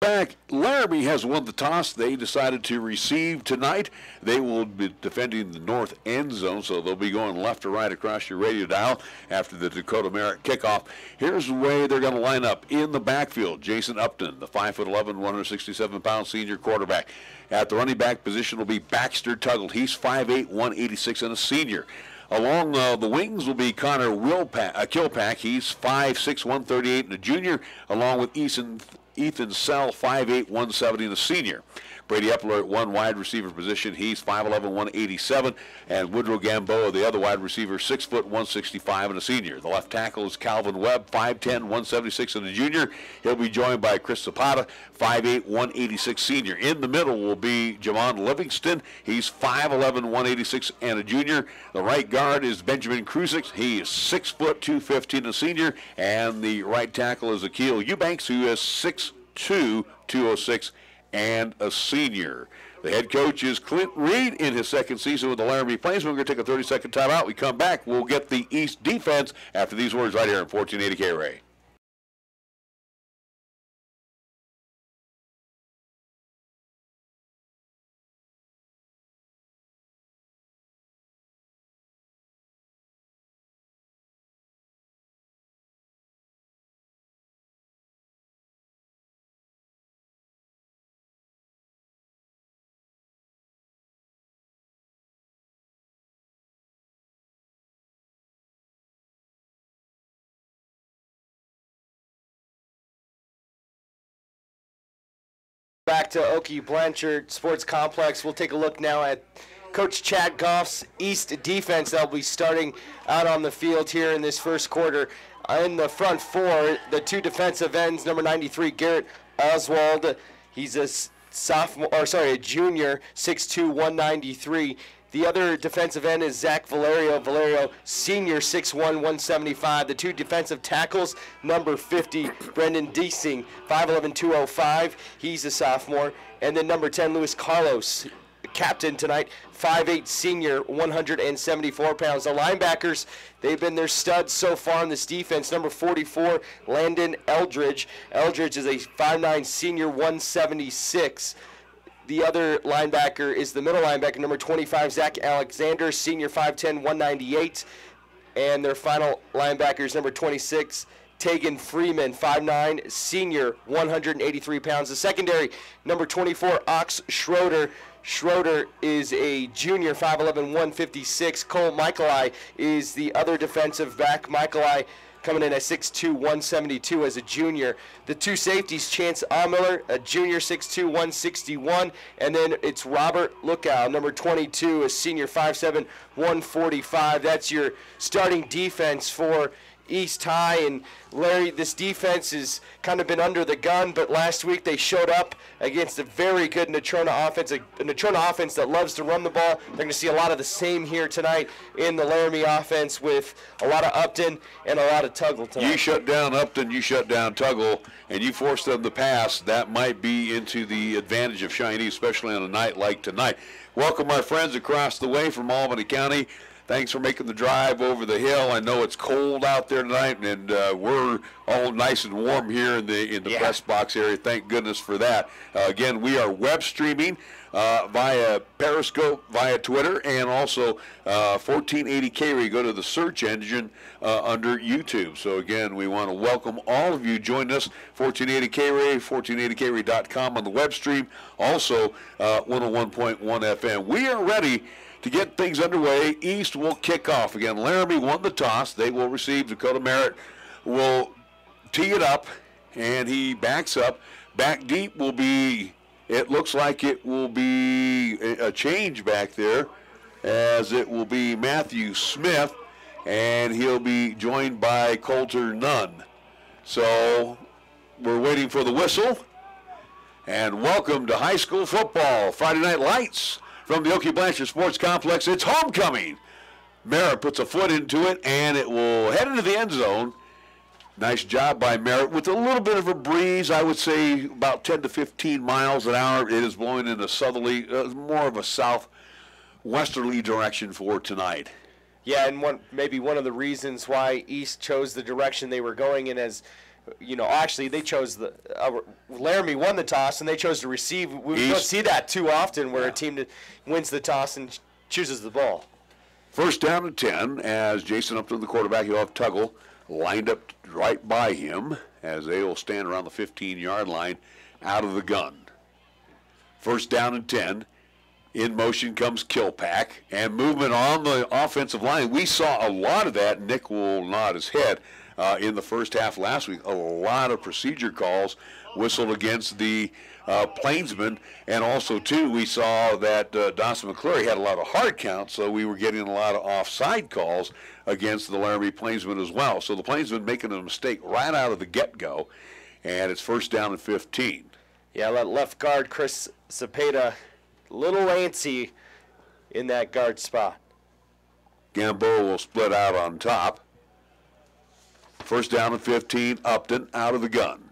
back. Laramie has won the toss. They decided to receive tonight. They will be defending the north end zone, so they'll be going left or right across your radio dial after the Dakota Merit kickoff. Here's the way they're going to line up. In the backfield, Jason Upton, the 5'11", 167-pound senior quarterback. At the running back position will be Baxter Tuggle. He's 5'8", 186, and a senior. Along the wings will be Connor Kilpack. He's 5'6", 138, and a junior, along with Ethan Sell, 5'8", 170, and a senior. Brady Epler at one wide receiver position. He's 5'11", 187, and Woodrow Gamboa, the other wide receiver, 6 foot, 165, and a senior. The left tackle is Calvin Webb, 5'10", 176, and a junior. He'll be joined by Chris Zapata, 5'8", 186, senior. In the middle will be Javon Livingston. He's 5'11", 186, and a junior. The right guard is Benjamin Krusik. He is 6 foot, 215, a senior. And the right tackle is Akil Eubanks, who is 6'2", 206, and a senior. The head coach is Clint Reed in his second season with the Laramie Plains. We're going to take a 30-second timeout. We come back. We'll get the East defense after these words right here on 1480 KRAE. Back to Okie Blanchard Sports Complex. We'll take a look now at Coach Chad Goff's East defense. They'll be starting out on the field here in this first quarter. In the front four, the two defensive ends, number 93, Garrett Oswald. He's a junior, 6'2", 193. The other defensive end is Zach Valerio, senior, 6'1", 175. The two defensive tackles, number 50, Brendan Deasing, 5'11", 205. He's a sophomore. And then number 10, Luis Carlos, captain tonight, 5'8", senior, 174 pounds. The linebackers, they've been their studs so far in this defense. Number 44, Landon Eldridge. Eldridge is a 5'9", senior, 176. The other linebacker is the middle linebacker, number 25, Zach Alexander, senior, 5'10", 198. And their final linebacker is number 26, Tegan Freeman, 5'9", senior, 183 pounds. The secondary, number 24, Ox Schroeder. Schroeder is a junior, 5'11", 156. Cole Michaeli is the other defensive back. Michaeli coming in at 6'2", 172 as a junior. The two safeties, Chance Amiller, a junior, 6'2", 161. And then it's Robert Lookout, number 22, a senior, 5'7", 145. That's your starting defense for East High. And Larry, this defense has kind of been under the gun, but last week they showed up against a very good Natrona offense, a Natrona offense that loves to run the ball. They're going to see a lot of the same here tonight in the Laramie offense with a lot of Upton and a lot of Tuggle tonight. You shut down Upton, you shut down Tuggle, and you force them to pass. That might be into the advantage of Cheyenne, especially on a night like tonight. Welcome, my friends across the way from Albany County. Thanks for making the drive over the hill. I know it's cold out there tonight, and we're all nice and warm here in the press box area. Thank goodness for that. Again, we are web streaming via Periscope, via Twitter, and also 1480 KRAE. Go to the search engine under YouTube. So again, we want to welcome all of you. Join us, 1480 KRAE, 1480KRAE.com on the web stream. Also, 101.1 FM. We are ready to get things underway. East will kick off. Again, Laramie won the toss. They will receive. Dakota Merit will tee it up, and he backs up. Back deep will be, it looks like it will be a change back there, as it will be Matthew Smith, and he'll be joined by Coulter Nunn. So we're waiting for the whistle. And welcome to high school football, Friday Night Lights. From the Okie Blanchard Sports Complex, it's homecoming. Merritt puts a foot into it, and it will head into the end zone. Nice job by Merritt with a little bit of a breeze. I would say about 10 to 15 miles an hour. It is blowing in a southerly, more of a southwesterly direction for tonight. Yeah, and maybe one of the reasons why East chose the direction they were going in, as Actually they chose Laramie won the toss and they chose to receive. We don't see that too often where a team wins the toss and chooses the ball. First down and 10 as Jason Upton, the quarterback. He'll have Tuggle lined up right by him as they will stand around the 15-yard line out of the gun. First down and 10. In motion comes Kilpack, and movement on the offensive line. We saw a lot of that. Nick will nod his head in the first half last week. A lot of procedure calls whistled against the Plainsmen, and also, too, we saw that Dawson McCleary had a lot of hard counts, so we were getting a lot of offside calls against the Laramie Plainsmen as well. So the Plainsmen making a mistake right out of the get-go, and it's first down and 15. Yeah, left guard Chris Cepeda, little antsy in that guard spot. Gamboa will split out on top. First down and 15, Upton out of the gun.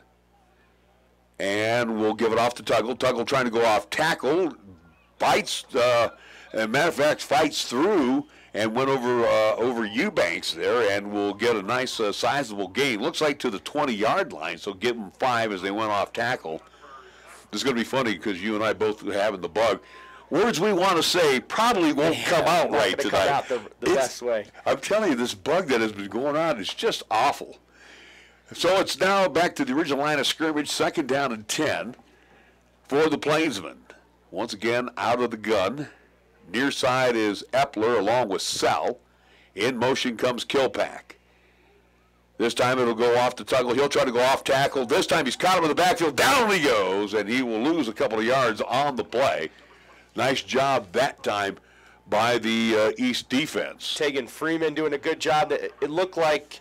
And we'll give it off to Tuggle. Tuggle trying to go off tackle, bites, matter of fact, fights through and went over Eubanks there, and will get a nice sizable gain. Looks like to the 20-yard line, so give them 5 as they went off tackle. This is going to be funny because you and I both having the bug. Words we want to say probably won't come out right tonight. Come out the best way. I'm telling you, this bug that has been going on is just awful. So it's now back to the original line of scrimmage, second down and 10 for the Plainsmen. Once again, out of the gun. Near side is Epler along with Sell. In motion comes Kilpack. This time it'll go off to Tuggle. He'll try to go off tackle. This time he's caught him in the backfield. Down he goes, and he will lose a couple of yards on the play. Nice job that time by the East defense. Tegan Freeman doing a good job. It looked like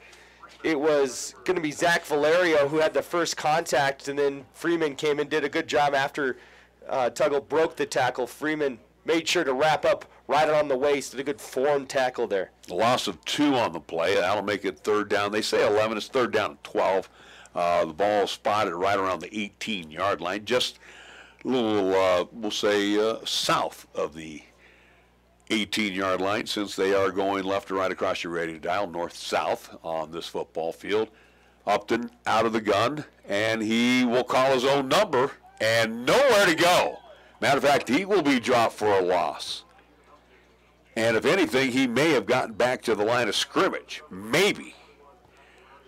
it was going to be Zach Valerio who had the first contact, and then Freeman came and did a good job after Tuggle broke the tackle. Freeman made sure to wrap up right on the waist. Did a good form tackle there. The loss of 2 on the play. That'll make it third down. They say 11. It's third down at 12. The ball spotted right around the 18-yard line, just a little, we'll say, south of the 18-yard line, since they are going left to right across your radio dial, north-south on this football field. Upton out of the gun, and he will call his own number, and nowhere to go. Matter of fact, he will be dropped for a loss. And if anything, he may have gotten back to the line of scrimmage. Maybe.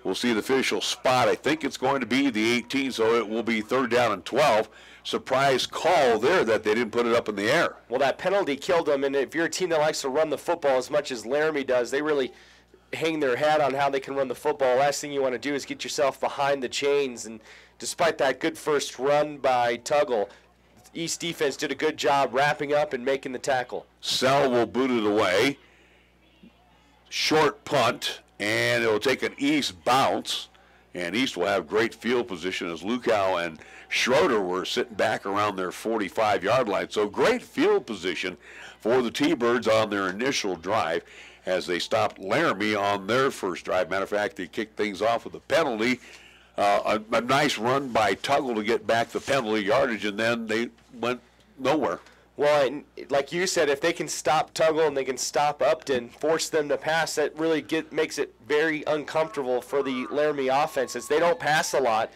We'll see the official spot. I think it's going to be the 18, so it will be third down and 12. Surprise call there that they didn't put it up in the air. Well, that penalty killed them, and if you're a team that likes to run the football as much as Laramie does, they really hang their hat on how they can run the football. Last thing you want to do is get yourself behind the chains, and despite that good first run by Tuggle, East defense did a good job wrapping up and making the tackle. Sell will boot it away. Short punt, and it will take an East bounce, and East will have great field position as Lukow and Schroeder were sitting back around their 45-yard line. So great field position for the T-Birds on their initial drive as they stopped Laramie on their first drive. Matter of fact, they kicked things off with a penalty. A nice run by Tuggle to get back the penalty yardage, and then they went nowhere. Well, and like you said, if they can stop Tuggle and they can stop Upton, force them to pass, that really makes it very uncomfortable for the Laramie offense, as they don't pass a lot.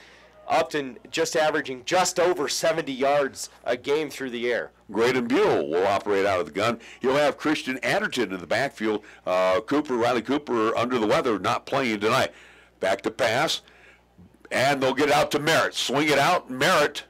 Upton just averaging just over 70 yards a game through the air. Graydon Buell will operate out of the gun. He'll have Christian Anderton in the backfield. Riley Cooper, under the weather, not playing tonight. Back to pass, and they'll get out to Merritt. Swing it out. Merritt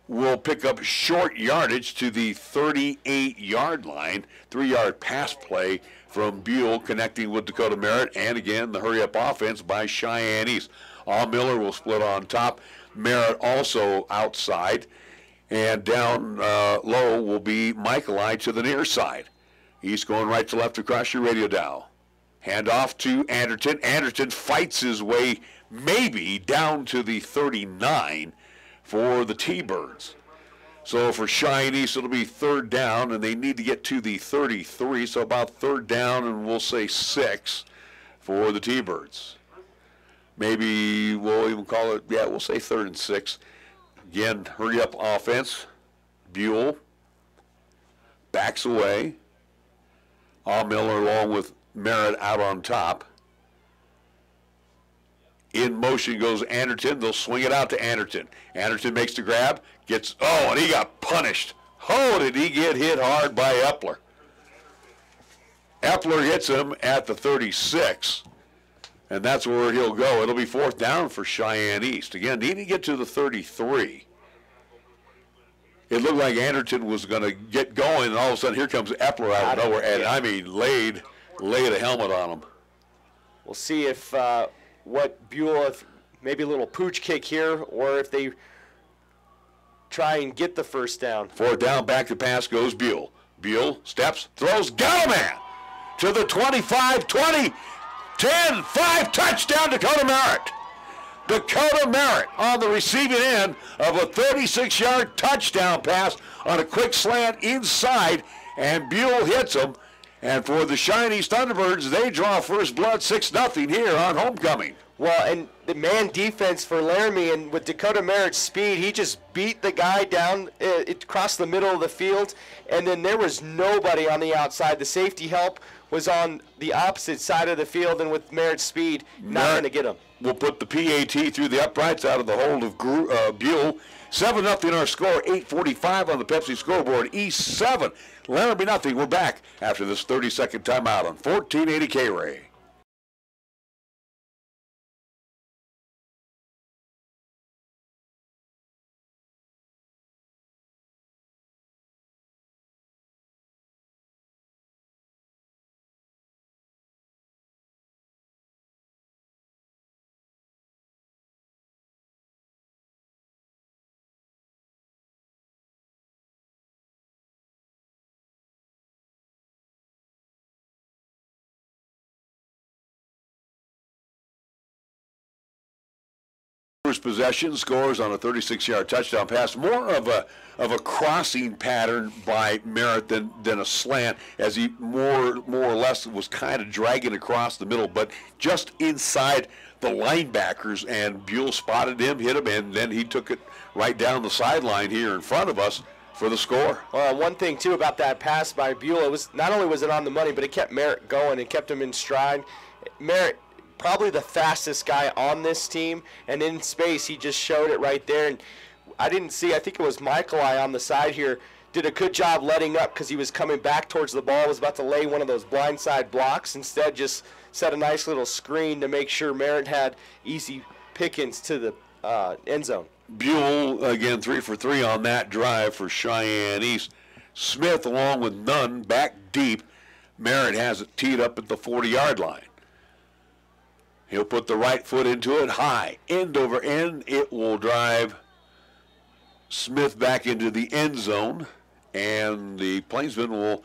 will pick up short yardage to the 38-yard line. 3-yard pass play from Buell connecting with Dakota Merritt, and again the hurry-up offense by Cheyenne East. Miller will split on top. Merritt also outside. And down low will be Michaeli to the near side. East going right to left across your radio dial. Hand off to Anderton. Anderton fights his way maybe down to the 39 for the T-Birds. So for Cheyenne East, it'll be third down, and they need to get to the 33, so about third down, and we'll say 6 for the T-Birds. Maybe we'll even call it, we'll say 3rd and 6. Again, hurry-up offense. Buell backs away. Miller along with Merritt out on top. In motion goes Anderton. They'll swing it out to Anderton. Anderton makes the grab. And he got punished. Oh, did he get hit hard by Epler. Epler hits him at the 36, and that's where he'll go. It'll be 4th down for Cheyenne East. Again, needing to get to the 33. It looked like Anderton was going to get going, and all of a sudden here comes Epler out of nowhere, and I mean laid a helmet on him. We'll see if what Buell, if maybe a little pooch kick here, or if they try and get the 1st down. 4th down, back to pass goes Buell. Buell steps, throws, got a man to the 25, 20, 10, 5, touchdown Dakota Merritt. Dakota Merritt on the receiving end of a 36-yard touchdown pass on a quick slant inside, and Buell hits him. And for the Cheyenne East Thunderbirds, they draw first blood 6-0 here on homecoming. Well, and the man defense for Laramie, and with Dakota Merritt's speed, he just beat the guy down across the middle of the field, and then there was nobody on the outside. The safety help was on the opposite side of the field, and with Merritt's speed, not going to get him. We'll put the PAT through the uprights out of the hold of Buell. 7-0 our score, 8:45 on the Pepsi scoreboard. East 7, Laramie nothing. We're back after this 30-second timeout on 1480 KRAE. Possession scores on a 36-yard touchdown pass. More of a crossing pattern by Merritt than a slant, as he more or less was kind of dragging across the middle, but just inside the linebackers, and Buell spotted him, hit him, and then he took it right down the sideline here in front of us for the score. One thing too about that pass by Buell, it was not only was it on the money, but it kept Merritt going and kept him in stride. Merritt, probably the fastest guy on this team, and in space he just showed it right there. And I think it was Michael on the side here, did a good job letting up because he was coming back towards the ball, was about to lay one of those blindside blocks. Instead, just set a nice little screen to make sure Merritt had easy pickings to the end zone. Buell, again, 3 for 3 on that drive for Cheyenne East. Smith, along with Nunn, back deep. Merritt has it teed up at the 40-yard line. He'll put the right foot into it high, end over end. It will drive Smith back into the end zone, and the Plainsmen will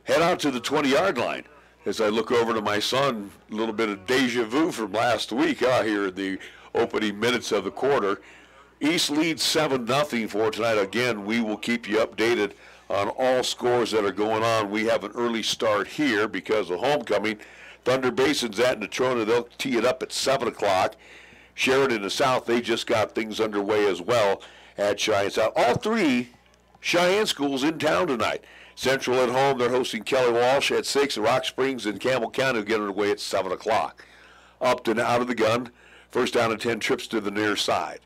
head out to the 20-yard line. As I look over to my son, a little bit of deja vu from last week here in the opening minutes of the quarter. East leads 7-0 for tonight. Again, we will keep you updated on all scores that are going on. We have an early start here because of homecoming. Thunder Basin's at Natrona. They'll tee it up at 7 o'clock. Sheridan and South, they just got things underway as well at Cheyenne South. All 3 Cheyenne schools in town tonight. Central at home, they're hosting Kelly Walsh at 6. Rock Springs and Campbell County will get underway at 7 o'clock. Upton out of the gun. First down and 10, trips to the near side.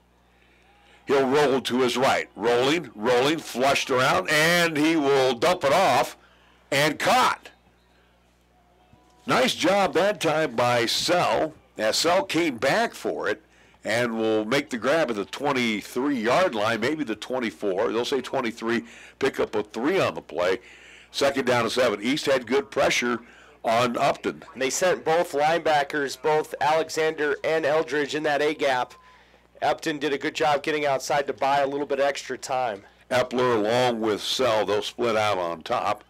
He'll roll to his right. Rolling, flushed around, and he will dump it off and caught. Nice job that time by Sell. As Sell came back for it and will make the grab at the 23-yard line, maybe the 24. They'll say 23, pick up a 3 on the play. Second down and 7. East had good pressure on Upton. And they sent both linebackers, both Alexander and Eldridge, in that A-gap. Upton did a good job getting outside to buy a little bit extra time. Epler along with Sell, they'll split out on top.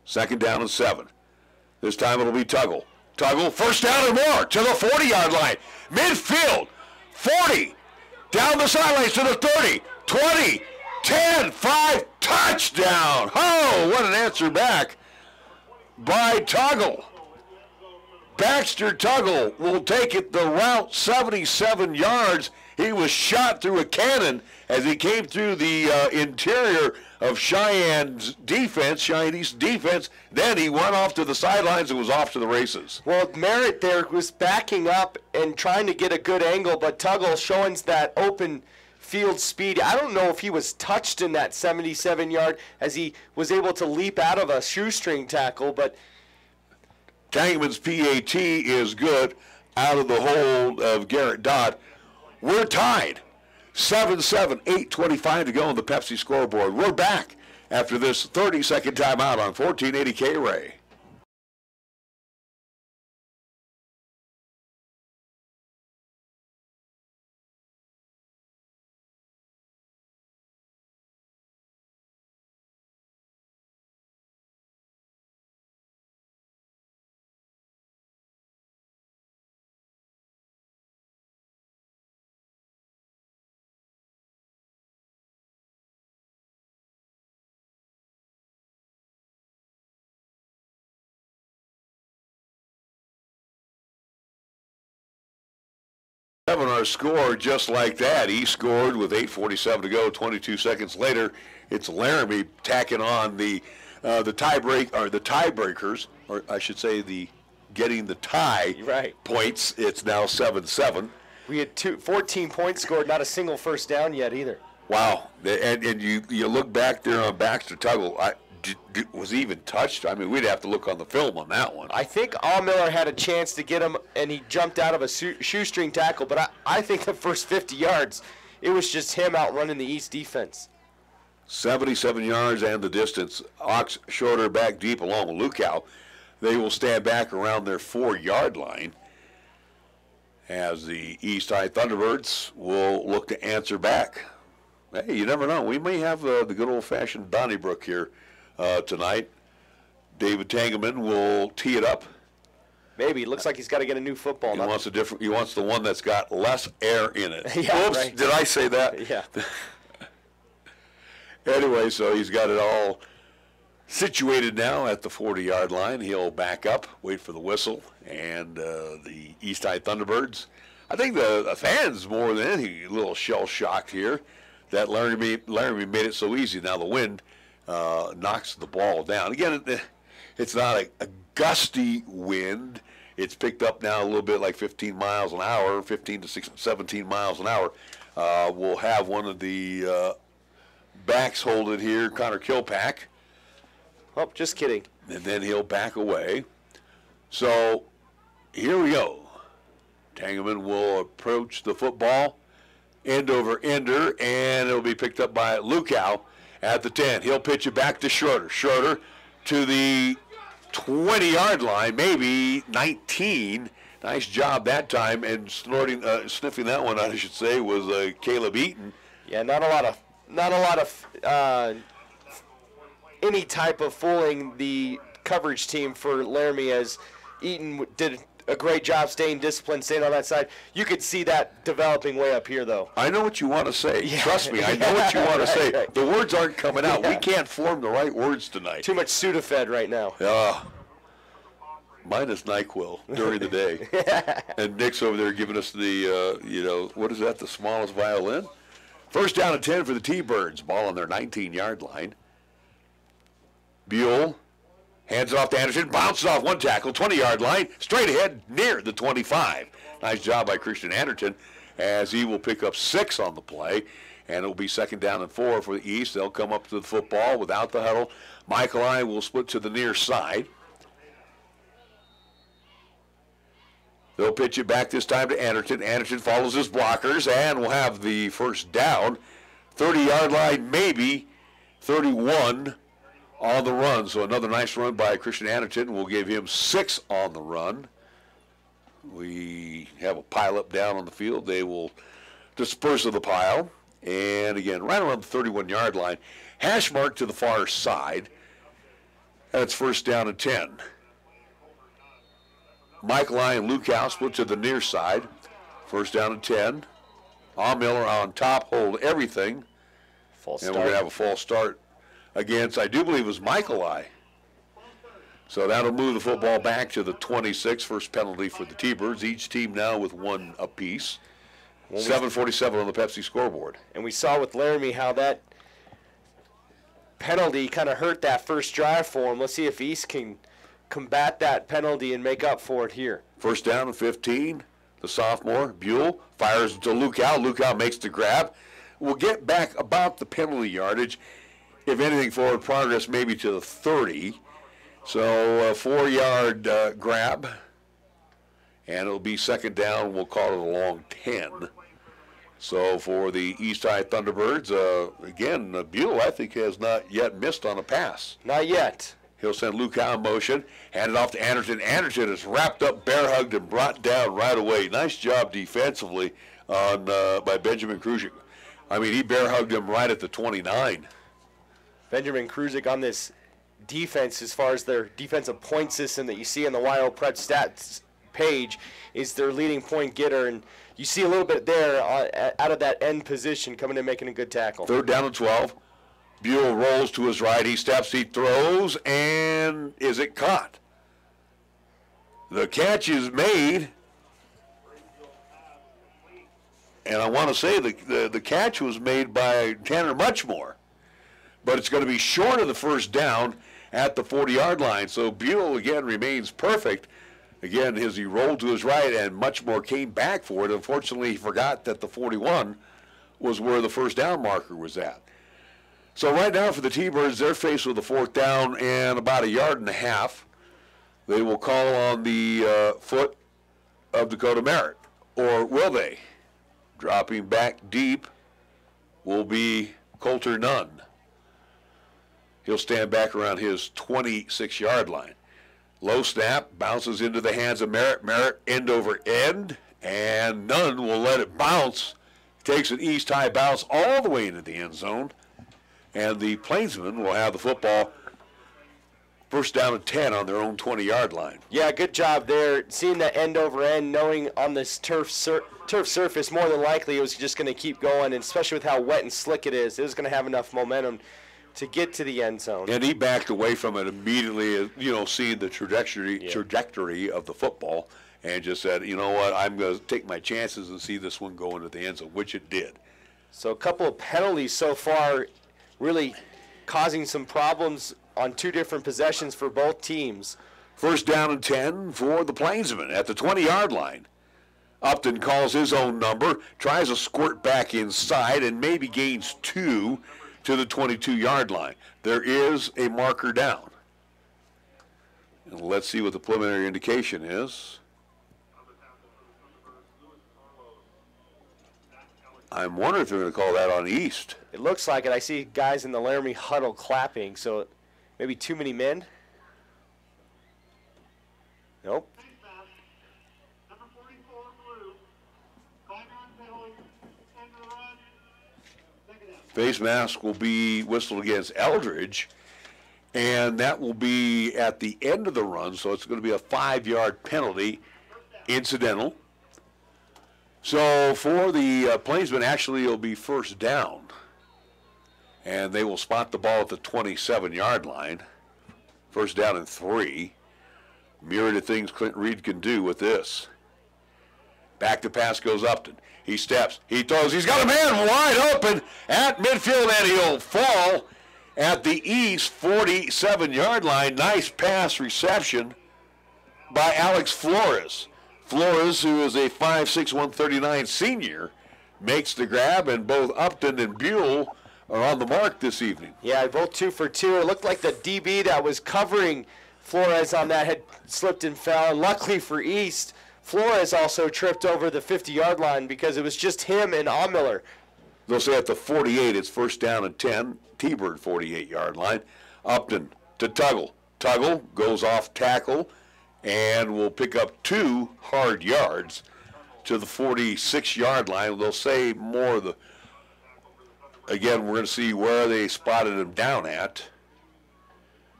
Second down and 7. This time it'll be Tuggle. Tuggle, first down and more to the 40-yard line. Midfield, 40. Down the sidelines to the 30, 20, 10, 5, touchdown. Oh, what an answer back by Tuggle. Baxter Tuggle will take it the route 77 yards. He was shot through a cannon as he came through the interior of Cheyenne's defense, Cheyenne East defense. Then he went off to the sidelines and was off to the races. Well, Merritt there was backing up and trying to get a good angle, but Tuggle showing that open field speed. I don't know if he was touched in that 77-yard as he was able to leap out of a shoestring tackle, but Tangeman's PAT is good out of the hold of Garrett Dodd. We're tied. 7-7, 8:25 to go on the Pepsi scoreboard. We're back after this 30-second timeout on 1480 KRAE. Our score just like that. He scored with 8:47 to go. 22 seconds later, it's Laramie tacking on the tiebreakers, or I should say getting the tie points. It's now 7-7. We had 14 points scored, not a single first down yet either. Wow. And you look back there on Baxter Tuggle. Was he even touched? I mean, we'd have to look on the film on that one. I think Miller had a chance to get him, and he jumped out of a shoestring tackle, but I think the first 50 yards, it was just him outrunning the East defense. 77 yards and the distance. Ox shorter back deep along with Lukow. They will stand back around their 4-yard line as the East High Thunderbirds will look to answer back. Hey, you never know. We may have the good old-fashioned Donnybrook here tonight. David Tangeman will tee it up. Maybe. It looks like he's got to get a new football. He wants he wants the one that's got less air in it. Yeah, Oops, right. Did I say that? Yeah. Anyway, so he's got it all situated now at the 40-yard line. He'll back up, wait for the whistle, and the East High Thunderbirds. I think the fans more than anything a little shell-shocked here that Laramie made it so easy. Now the wind knocks the ball down. Again, it's not a gusty wind. It's picked up now a little bit like 15 miles an hour, 15 to 17 miles an hour. We'll have one of the backs hold it here, Connor Kilpack. Oh, just kidding. And then he'll back away. So here we go. Tangeman will approach the football, end over ender, and it'll be picked up by Lukow at the 10. He'll pitch it back to Schroeder. Schroeder to the 20-yard line, maybe 19. Nice job that time, and sniffing that one out, I should say, was Caleb Eaton. Yeah, not a lot of any type of fooling the coverage team for Laramie, as Eaton did a great job staying disciplined, staying on that side. You could see that developing way up here, though. I know what you want to say. Yeah. Trust me, I know what you want to say. Right. The words aren't coming out. Yeah. We can't form the right words tonight. Too much Sudafed right now. Minus NyQuil during the day. And Nick's over there giving us the, what is that, the smallest violin? First down and 10 for the T-Birds. Ball on their 19-yard line. Buell hands it off to Anderson, bounces off one tackle, 20-yard line, straight ahead near the 25. Nice job by Christian Anderton, as he will pick up 6 on the play, and it will be 2nd down and 4 for the East. They'll come up to the football without the huddle. Michael I will split to the near side. They'll pitch it back this time to Anderton. Anderton follows his blockers and will have the first down. 30-yard line, maybe 31 on the run. So another nice run by Christian Anderton. We'll give him 6 on the run. We have a pile up down on the field. They will disperse of the pile. And again, right around the 31-yard line. Hash mark to the far side. That's first down and 10. Michael I and Lukow split to the near side. First down and 10. Miller on top, hold everything. False and start. We're going to have a false start against, I do believe it was Michael I. So that'll move the football back to the 26. First penalty for the T-Birds. Each team now with 1 apiece. 7:47 on the Pepsi scoreboard. And we saw with Laramie how that penalty kind of hurt that first drive for him. Let's see if East can combat that penalty and make up for it here. First down and 15. The sophomore, Buell, fires to Lukow. Lukow makes the grab. We'll get back about the penalty yardage. If anything, forward progress maybe to the 30. So a 4-yard grab. And it'll be second down. We'll call it a long 10. So for the East High Thunderbirds, again, Buell, I think, has not yet missed on a pass. Not yet. He'll send Lukow in motion, hand it off to Anderson. Anderson is wrapped up, bear-hugged, and brought down right away. Nice job defensively by Benjamin Kruzik. I mean, he bear-hugged him right at the 29. Benjamin Kruzik on this defense, as far as their defensive point system that you see on the YO Prep stats page, is their leading point getter. And you see a little bit there out of that end position coming in making a good tackle. Third down and 12. Buell rolls to his right. He steps, he throws, and is it caught? The catch is made. And I want to say the catch was made by Tanner Muchmore. But it's going to be short of the first down at the 40-yard line. So Buell, again, remains perfect. Again, as he rolled to his right, and Muchmore came back for it. Unfortunately, he forgot that the 41 was where the first down marker was at. So right now for the T-Birds, they're faced with a fourth down and about 1.5 yards. They will call on the foot of Dakota Merritt. Or will they? Dropping back deep will be Coulter Nunn. He'll stand back around his 26-yard line. Low snap, bounces into the hands of Merritt. Merritt end over end, and Nunn will let it bounce. Takes an East High bounce all the way into the end zone. And the Plainsmen will have the football first down and 10 on their own 20-yard line. Yeah, good job there. Seeing that end over end, knowing on this turf surface, more than likely it was just going to keep going, and especially with how wet and slick it was going to have enough momentum to get to the end zone. And he backed away from it immediately, seeing the trajectory of the football, and just said, you know what, I'm going to take my chances and see this one go into the end zone, which it did. So a couple of penalties so far, really causing some problems on two different possessions for both teams. First down and 10 for the Plainsmen at the 20-yard line. Upton calls his own number, tries a squirt back inside, and maybe gains 2 to the 22-yard line. There is a marker down. And let's see what the preliminary indication is. I'm wondering if they're going to call that on East. It looks like it. I see guys in the Laramie huddle clapping, so maybe too many men. Nope. Face mask will be whistled against Eldridge, and that will be at the end of the run, so it's going to be a 5-yard penalty, incidental. So for the Plainsmen, actually it'll be first down, and they will spot the ball at the 27-yard line. First down and 3. Myriad of things Clint Reed can do with this. Back to pass goes Upton. He steps, he throws, he's got a man wide open at midfield, and he'll fall at the East 47-yard line. Nice pass reception by Alex Flores. Flores, who is a 5'6", 139 senior, makes the grab, and both Upton and Buell are on the mark this evening. Yeah, both 2 for 2. It looked like the DB that was covering Flores on that had slipped and fell. And luckily for East, Flores also tripped over the 50-yard line because it was just him and Aumiller. They'll say at the 48, it's first down and 10. T-Bird 48-yard line. Upton to Tuggle. Tuggle goes off tackle and will pick up 2 hard yards to the 46-yard line. They'll say more of the, again, we're going to see where they spotted him down at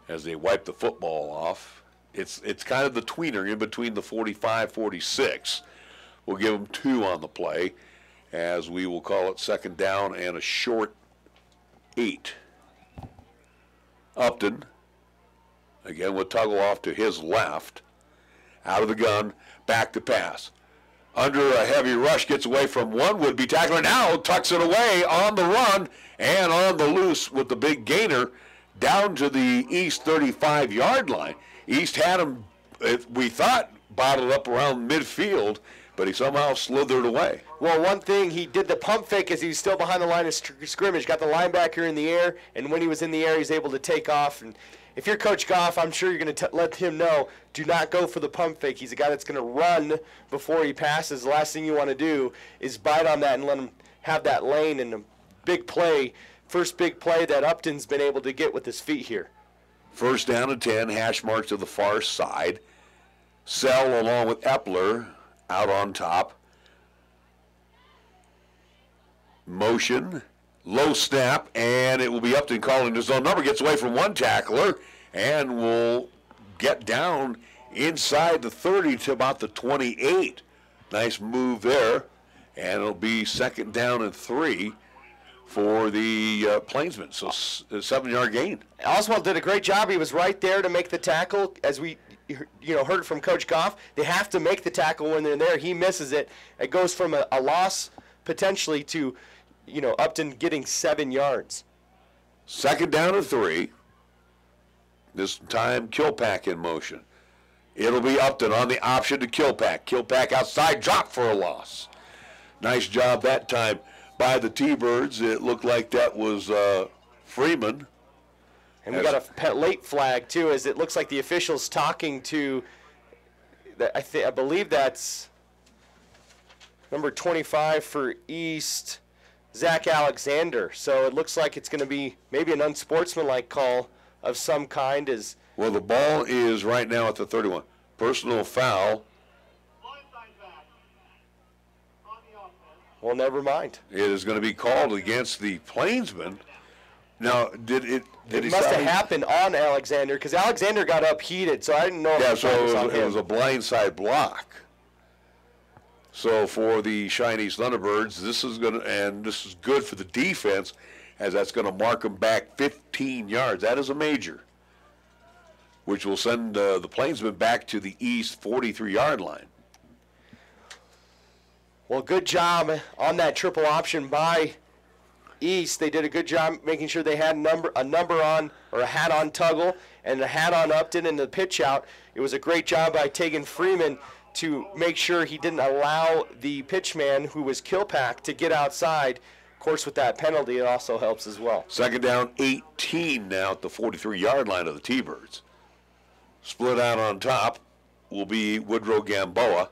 as they wipe the football off. It's kind of the tweener in between the 45, 46. We'll give them 2 on the play, as we will call it second down and a short 8. Upton, again with Tuggle off to his left, out of the gun, back to pass. Under a heavy rush, gets away from one would-be tackler, now tucks it away on the run and on the loose with the big gainer down to the East 35-yard line. East had him, we thought, bottled up around midfield, but he somehow slithered away. Well, one thing, he did the pump fake as he was still behind the line of scrimmage, got the linebacker in the air, and when he was in the air, he was able to take off. And if you're Coach Goff, I'm sure you're going to let him know, do not go for the pump fake. He's a guy that's going to run before he passes. The last thing you want to do is bite on that and let him have that lane and a big play, first big play that Upton's been able to get with his feet here. First down and 10, hash mark to the far side. Sell along with Epler out on top. Motion, low snap, and it will be Upton calling his own number. Gets away from one tackler and will get down inside the 30 to about the 28. Nice move there, and it'll be second down and 3 for the Plainsmen. So a 7-yard gain. Oswald did a great job. He was right there to make the tackle. As we heard from Coach Goff, they have to make the tackle when they're there. He misses it. It goes from a loss potentially to Upton getting 7 yards. Second down and 3. This time Kilpack in motion. It'll be Upton on the option to Kilpack. Kilpack outside, drop for a loss. Nice job that time by the T-Birds. It looked like that was Freeman. And we got a late flag, too, as it looks like the official's talking to, I believe that's number 25 for East, Zach Alexander. So it looks like it's going to be maybe an unsportsmanlike call of some kind. Well, the ball is right now at the 31. Personal foul. Well, never mind. It is going to be called against the Plainsmen. Now, did it must have happened on Alexander, because Alexander got up heated, so I didn't know if so it was on him. It was a blindside block. So for the Chinese Thunderbirds, this is good for the defense, as that's going to mark them back 15 yards. That is a major, which will send the Plainsmen back to the East 43-yard line. Well, good job on that triple option by East. They did a good job making sure they had a number on, or a hat on Tuggle and a hat on Upton in the pitch out. It was a great job by Tegan Freeman to make sure he didn't allow the pitchman, who was Kilpack, to get outside. Of course, with that penalty, it also helps as well. Second down, 18 now at the 43-yard line of the T-Birds. Split out on top will be Woodrow Gamboa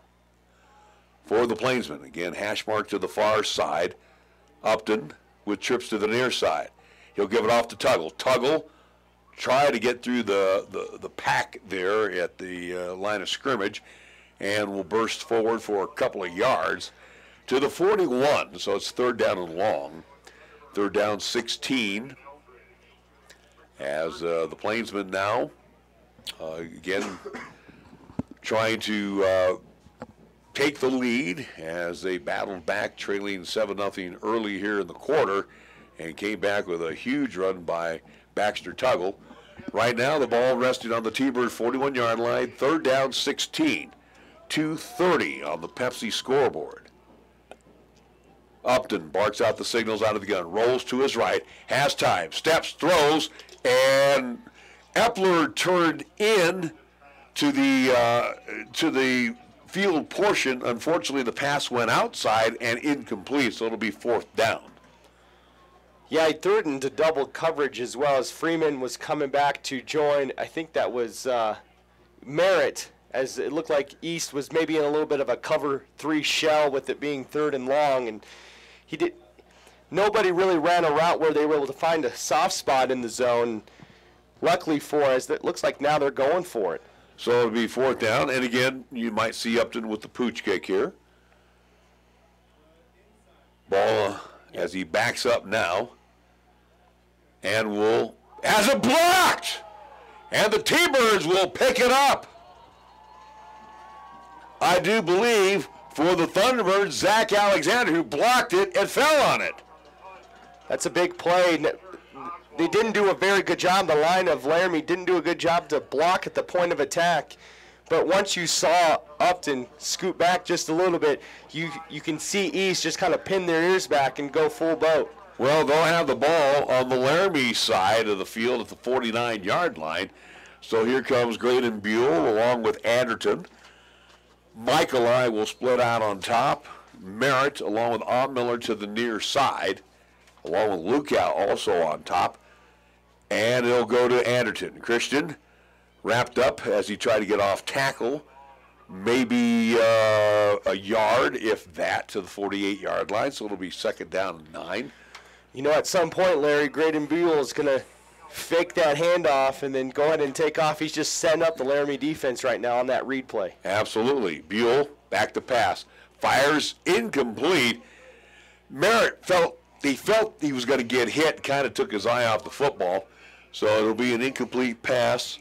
for the Plainsmen. Again, hash mark to the far side. Upton with trips to the near side. He'll give it off to Tuggle. Tuggle try to get through the pack there at the line of scrimmage, and will burst forward for a couple of yards to the 41. So it's third down and long. Third down 16. As the Plainsmen now, again, trying to take the lead as they battled back, trailing 7-0 early here in the quarter, and came back with a huge run by Baxter Tuggle. Right now, the ball resting on the T-Bird 41-yard line. Third down, 16. 2:30 on the Pepsi scoreboard. Upton barks out the signals out of the gun, rolls to his right, has time, steps, throws, and Epler turned in to the field portion. Unfortunately, the pass went outside and incomplete, so it'll be fourth down. Yeah, he threw it into double coverage as well, as Freeman was coming back to join. I think that was Merritt, as it looked like East was maybe in a little bit of a cover 3 shell with it being third and long, and nobody really ran a route where they were able to find a soft spot in the zone. Luckily for us, it looks like now they're going for it. So it'll be fourth down, and again, you might see Upton with the pooch kick here. Ball as he backs up now, and has it blocked, and the T-Birds will pick it up. I do believe for the Thunderbirds, Zach Alexander, who blocked it and fell on it. That's a big play. They didn't do a very good job. The line of Laramie didn't do a good job to block at the point of attack. But once you saw Upton scoot back just a little bit, you can see East just kind of pin their ears back and go full boat. Well, they'll have the ball on the Laramie side of the field at the 49-yard line. So here comes Graydon Buell along with Anderton. Michaeli will split out on top. Merritt along with Miller to the near side, along with Lukow also on top. And it'll go to Anderton. Christian wrapped up as he tried to get off tackle. Maybe a yard, if that, to the 48-yard line. So it'll be second down and 9. You know, at some point, Larry, Graydon Buell is going to fake that handoff and then go ahead and take off. He's just setting up the Laramie defense right now on that read play. Absolutely. Buell back to pass. Fires incomplete. Merritt felt he was going to get hit, kind of took his eye off the football. So it'll be an incomplete pass.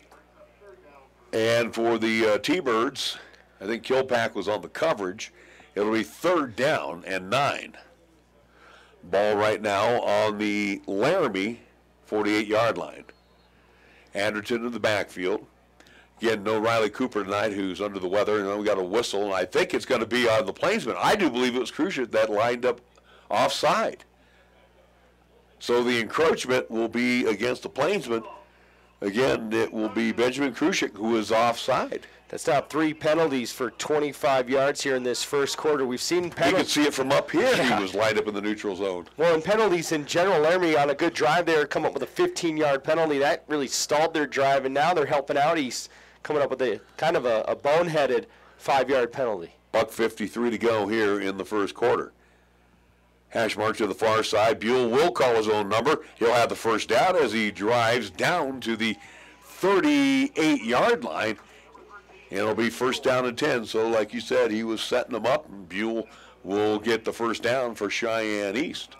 And for the T-Birds, I think Kilpack was on the coverage. It'll be third down and 9. Ball right now on the Laramie 48-yard line. Anderton in the backfield. Again, no Riley Cooper tonight, who's under the weather, and then we got a whistle, and I think it's going to be on the Plainsman. I do believe it was Cruciate that lined up offside. So the encroachment will be against the Plainsman. Again, it will be Benjamin Cruciate who is offside. That's now 3 penalties for 25 yards here in this first quarter. We've seen You penalties. could see it from up here. Yeah. He was lined up in the neutral zone. Well, in penalties in general, Laramie on a good drive there come up with a 15-yard penalty. That really stalled their drive, and now they're helping out East, coming up with a kind of a boneheaded 5-yard penalty. $1:53 to go here in the first quarter. Hash mark to the far side. Buell will call his own number. He'll have the first down as he drives down to the 38-yard line. And it'll be first down and 10. So like you said, he was setting them up, and Buell will get the first down for Cheyenne East.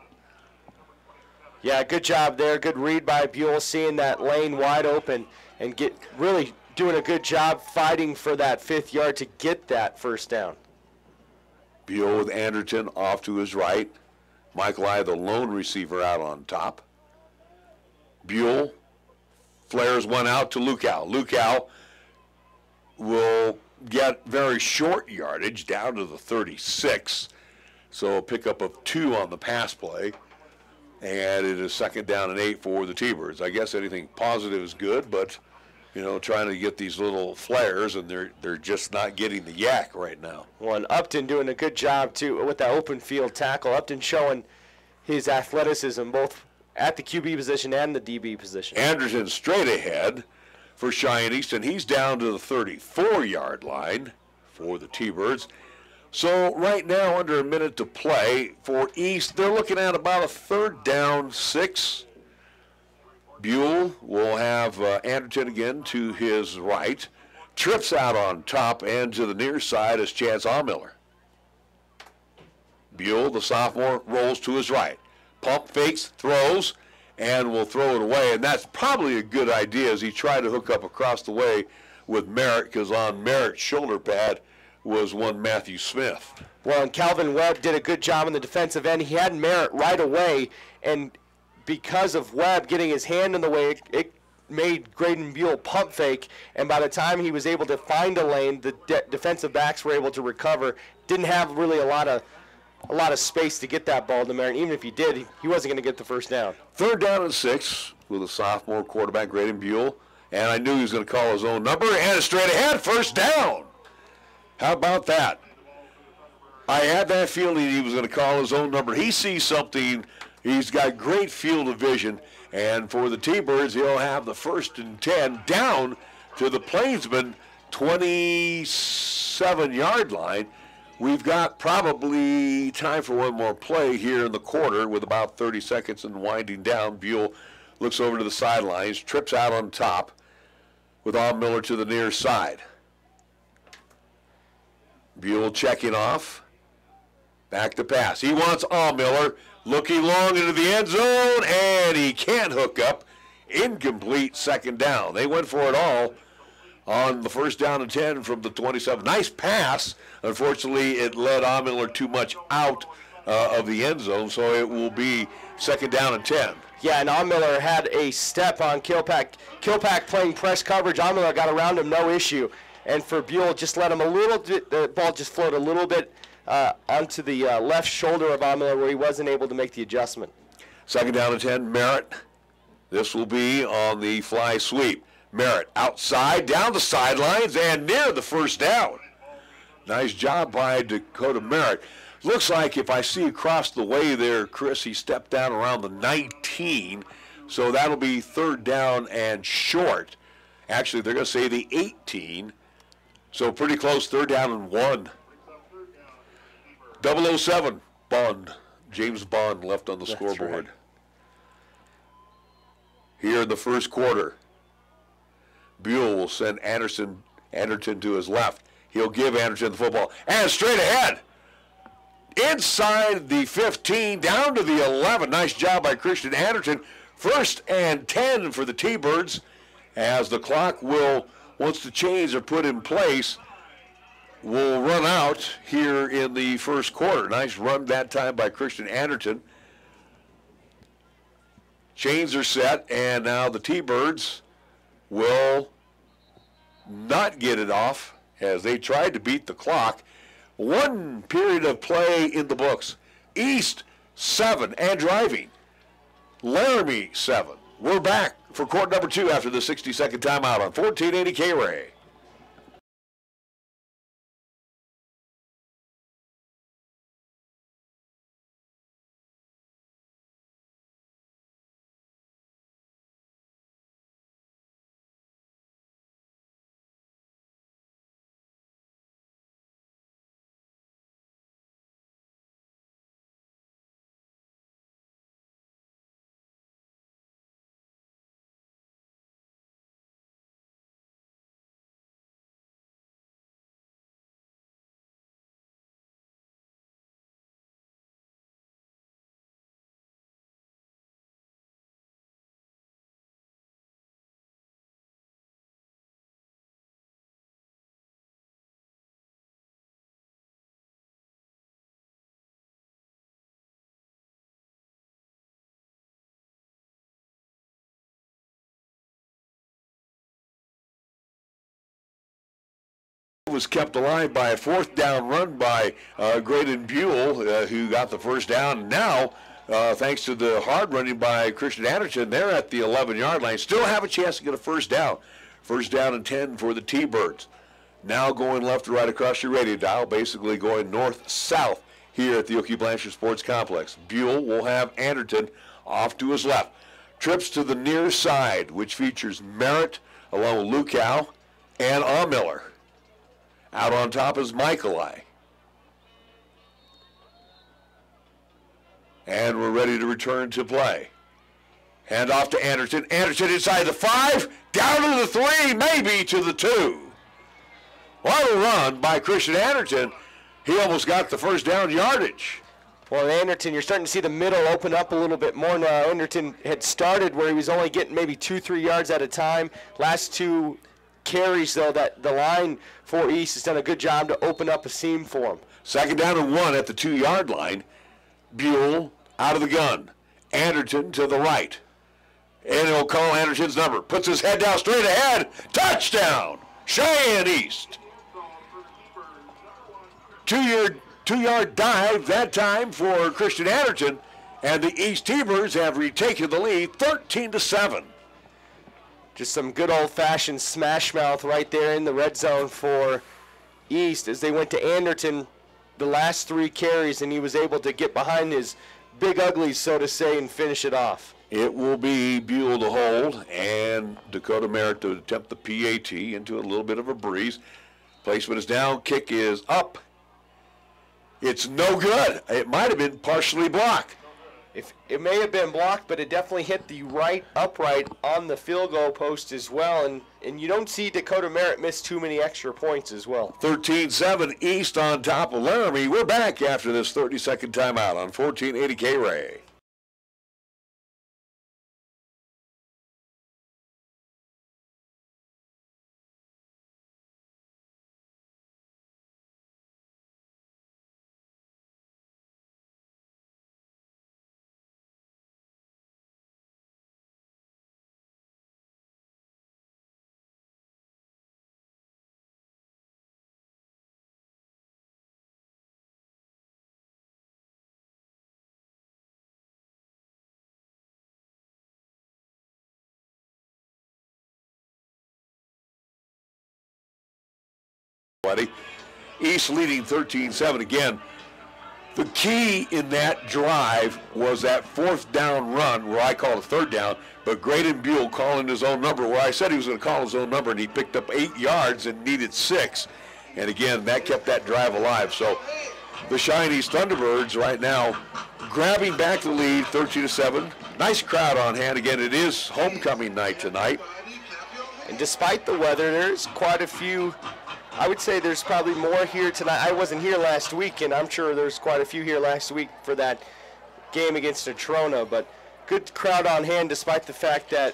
Yeah, good job there. Good read by Buell, seeing that lane wide open and really doing a good job fighting for that 5th yard to get that first down. Buell with Anderton off to his right. Michaeli, the lone receiver, out on top. Buell flares one out to Lukow. Lukow will get very short yardage down to the 36. So a pickup of 2 on the pass play. And it is second down and 8 for the T-Birds. I guess anything positive is good, but, you know, trying to get these little flares, and they're just not getting the yak right now. Well, and Upton doing a good job, too, with that open field tackle. Upton showing his athleticism both at the QB position and the DB position. Anderson straight ahead for Cheyenne East, and he's down to the 34-yard line for the T-Birds. So right now, under a minute to play for East, they're looking at about a third down 6. Buell will have Anderton again to his right. Trips out on top, and to the near side is Chance Allmiller. Buell, the sophomore, rolls to his right. Pump fakes, throws, and will throw it away. And that's probably a good idea as he tried to hook up across the way with Merritt, because on Merritt's shoulder pad was one Matthew Smith. Well, and Calvin Webb did a good job on the defensive end. He had Merritt right away, and because of Webb getting his hand in the way, it made Graydon Buell pump fake, and by the time he was able to find a lane, the defensive backs were able to recover. Didn't have really a lot of space to get that ball to Merritt. Even if he did, he wasn't going to get the first down. Third down and 6 with a sophomore quarterback, Graydon Buell, and I knew he was going to call his own number, and it's straight ahead, first down. How about that? I had that feeling he was going to call his own number. He sees something. He's got great field of vision. And for the T-Birds, he'll have the first and 10 down to the Plainsman 27-yard line. We've got probably time for one more play here in the quarter with about 30 seconds and winding down. Buell looks over to the sidelines, trips out on top with Miller to the near side. Buell checking off. Back to pass. He wants Miller looking long into the end zone, and he can't hook up. Incomplete, second down. They went for it all on the first down and 10 from the 27. Nice pass. Unfortunately, it led Miller too much out of the end zone, so it will be second down and 10. Yeah, and Miller had a step on Kilpack. Kilpack playing press coverage. Miller got around him, no issue. And for Buell, just let him a little bit, the ball just floated a little bit onto the left shoulder of Miller where he wasn't able to make the adjustment. Second down and 10, Merritt. This will be on the fly sweep. Merritt outside, down the sidelines, and near the first down. Nice job by Dakota Merritt. Looks like if I see across the way there, Chris, he stepped down around the 19, so that'll be third down and short. Actually, they're going to say the 18, so pretty close, third down and 1. 007, Bond. James Bond left on the scoreboard. Right. Here in the first quarter, Buell will send Anderton to his left. He'll give Anderton the football. And straight ahead. Inside the 15, down to the 11. Nice job by Christian Anderton. First and 10 for the T-Birds as the clock will, once the chains are put in place, will run out here in the first quarter. Nice run that time by Christian Anderton. Chains are set, and now the T-Birds will not get it off as they tried to beat the clock. One period of play in the books. East 7 and driving. Laramie 7. We're back for quarter number 2 after the 60-second timeout on 1480 KRAE. Was kept alive by a fourth down run by Graydon Buell, who got the first down. Now, thanks to the hard running by Christian Anderton, they're at the 11-yard line. Still have a chance to get a first down. First down and 10 for the T-Birds. Now going left to right across your radio dial, basically going north-south here at the Okie Blanchard Sports Complex. Buell will have Anderton off to his left. Trips to the near side, which features Merritt along with Lukow and Miller. Out on top is Michaeli. And we're ready to return to play. Hand off to Anderton. Anderton inside the 5, down to the 3, maybe to the 2. What a run by Christian Anderton. He almost got the first down yardage. Well, Anderton, you're starting to see the middle open up a little bit more now. Anderton had started where he was only getting maybe 2-3 yards at a time. Last 2 carries, though, that the line for East has done a good job to open up a seam for him. Second down and 1 at the 2-yard line. Buell out of the gun. Anderton to the right. And he'll call Anderton's number. Puts his head down straight ahead. Touchdown! Cheyenne East. 2-yard dive that time for Christian Anderton. And the East T-Birds have retaken the lead 13-7. Just some good old-fashioned smash mouth right there in the red zone for East as they went to Anderton the last 3 carries, and he was able to get behind his big uglies, so to say, and finish it off. It will be Buell to hold and Dakota Merritt to attempt the PAT into a little bit of a breeze. Placement is down, kick is up. It's no good. It might have been partially blocked. It may have been blocked, but it definitely hit the right upright on the field goal post as well. And you don't see Dakota Merritt miss too many extra points as well. 13-7 East on top of Laramie. We're back after this 30-second timeout on 1480 KRAE. East leading 13-7 again. The key in that drive was that fourth down run, where I call it third down, but Graydon Buell calling his own number, where I said he was going to call his own number, and he picked up 8 yards and needed 6. And again, that kept that drive alive. So the Cheyenne East Thunderbirds right now grabbing back the lead, 13-7. Nice crowd on hand. Again, it is homecoming night tonight. And despite the weather, there's quite a few. I would say there's probably more here tonight. I wasn't here last week, and I'm sure there's quite a few here last week for that game against Natrona. But good crowd on hand, despite the fact that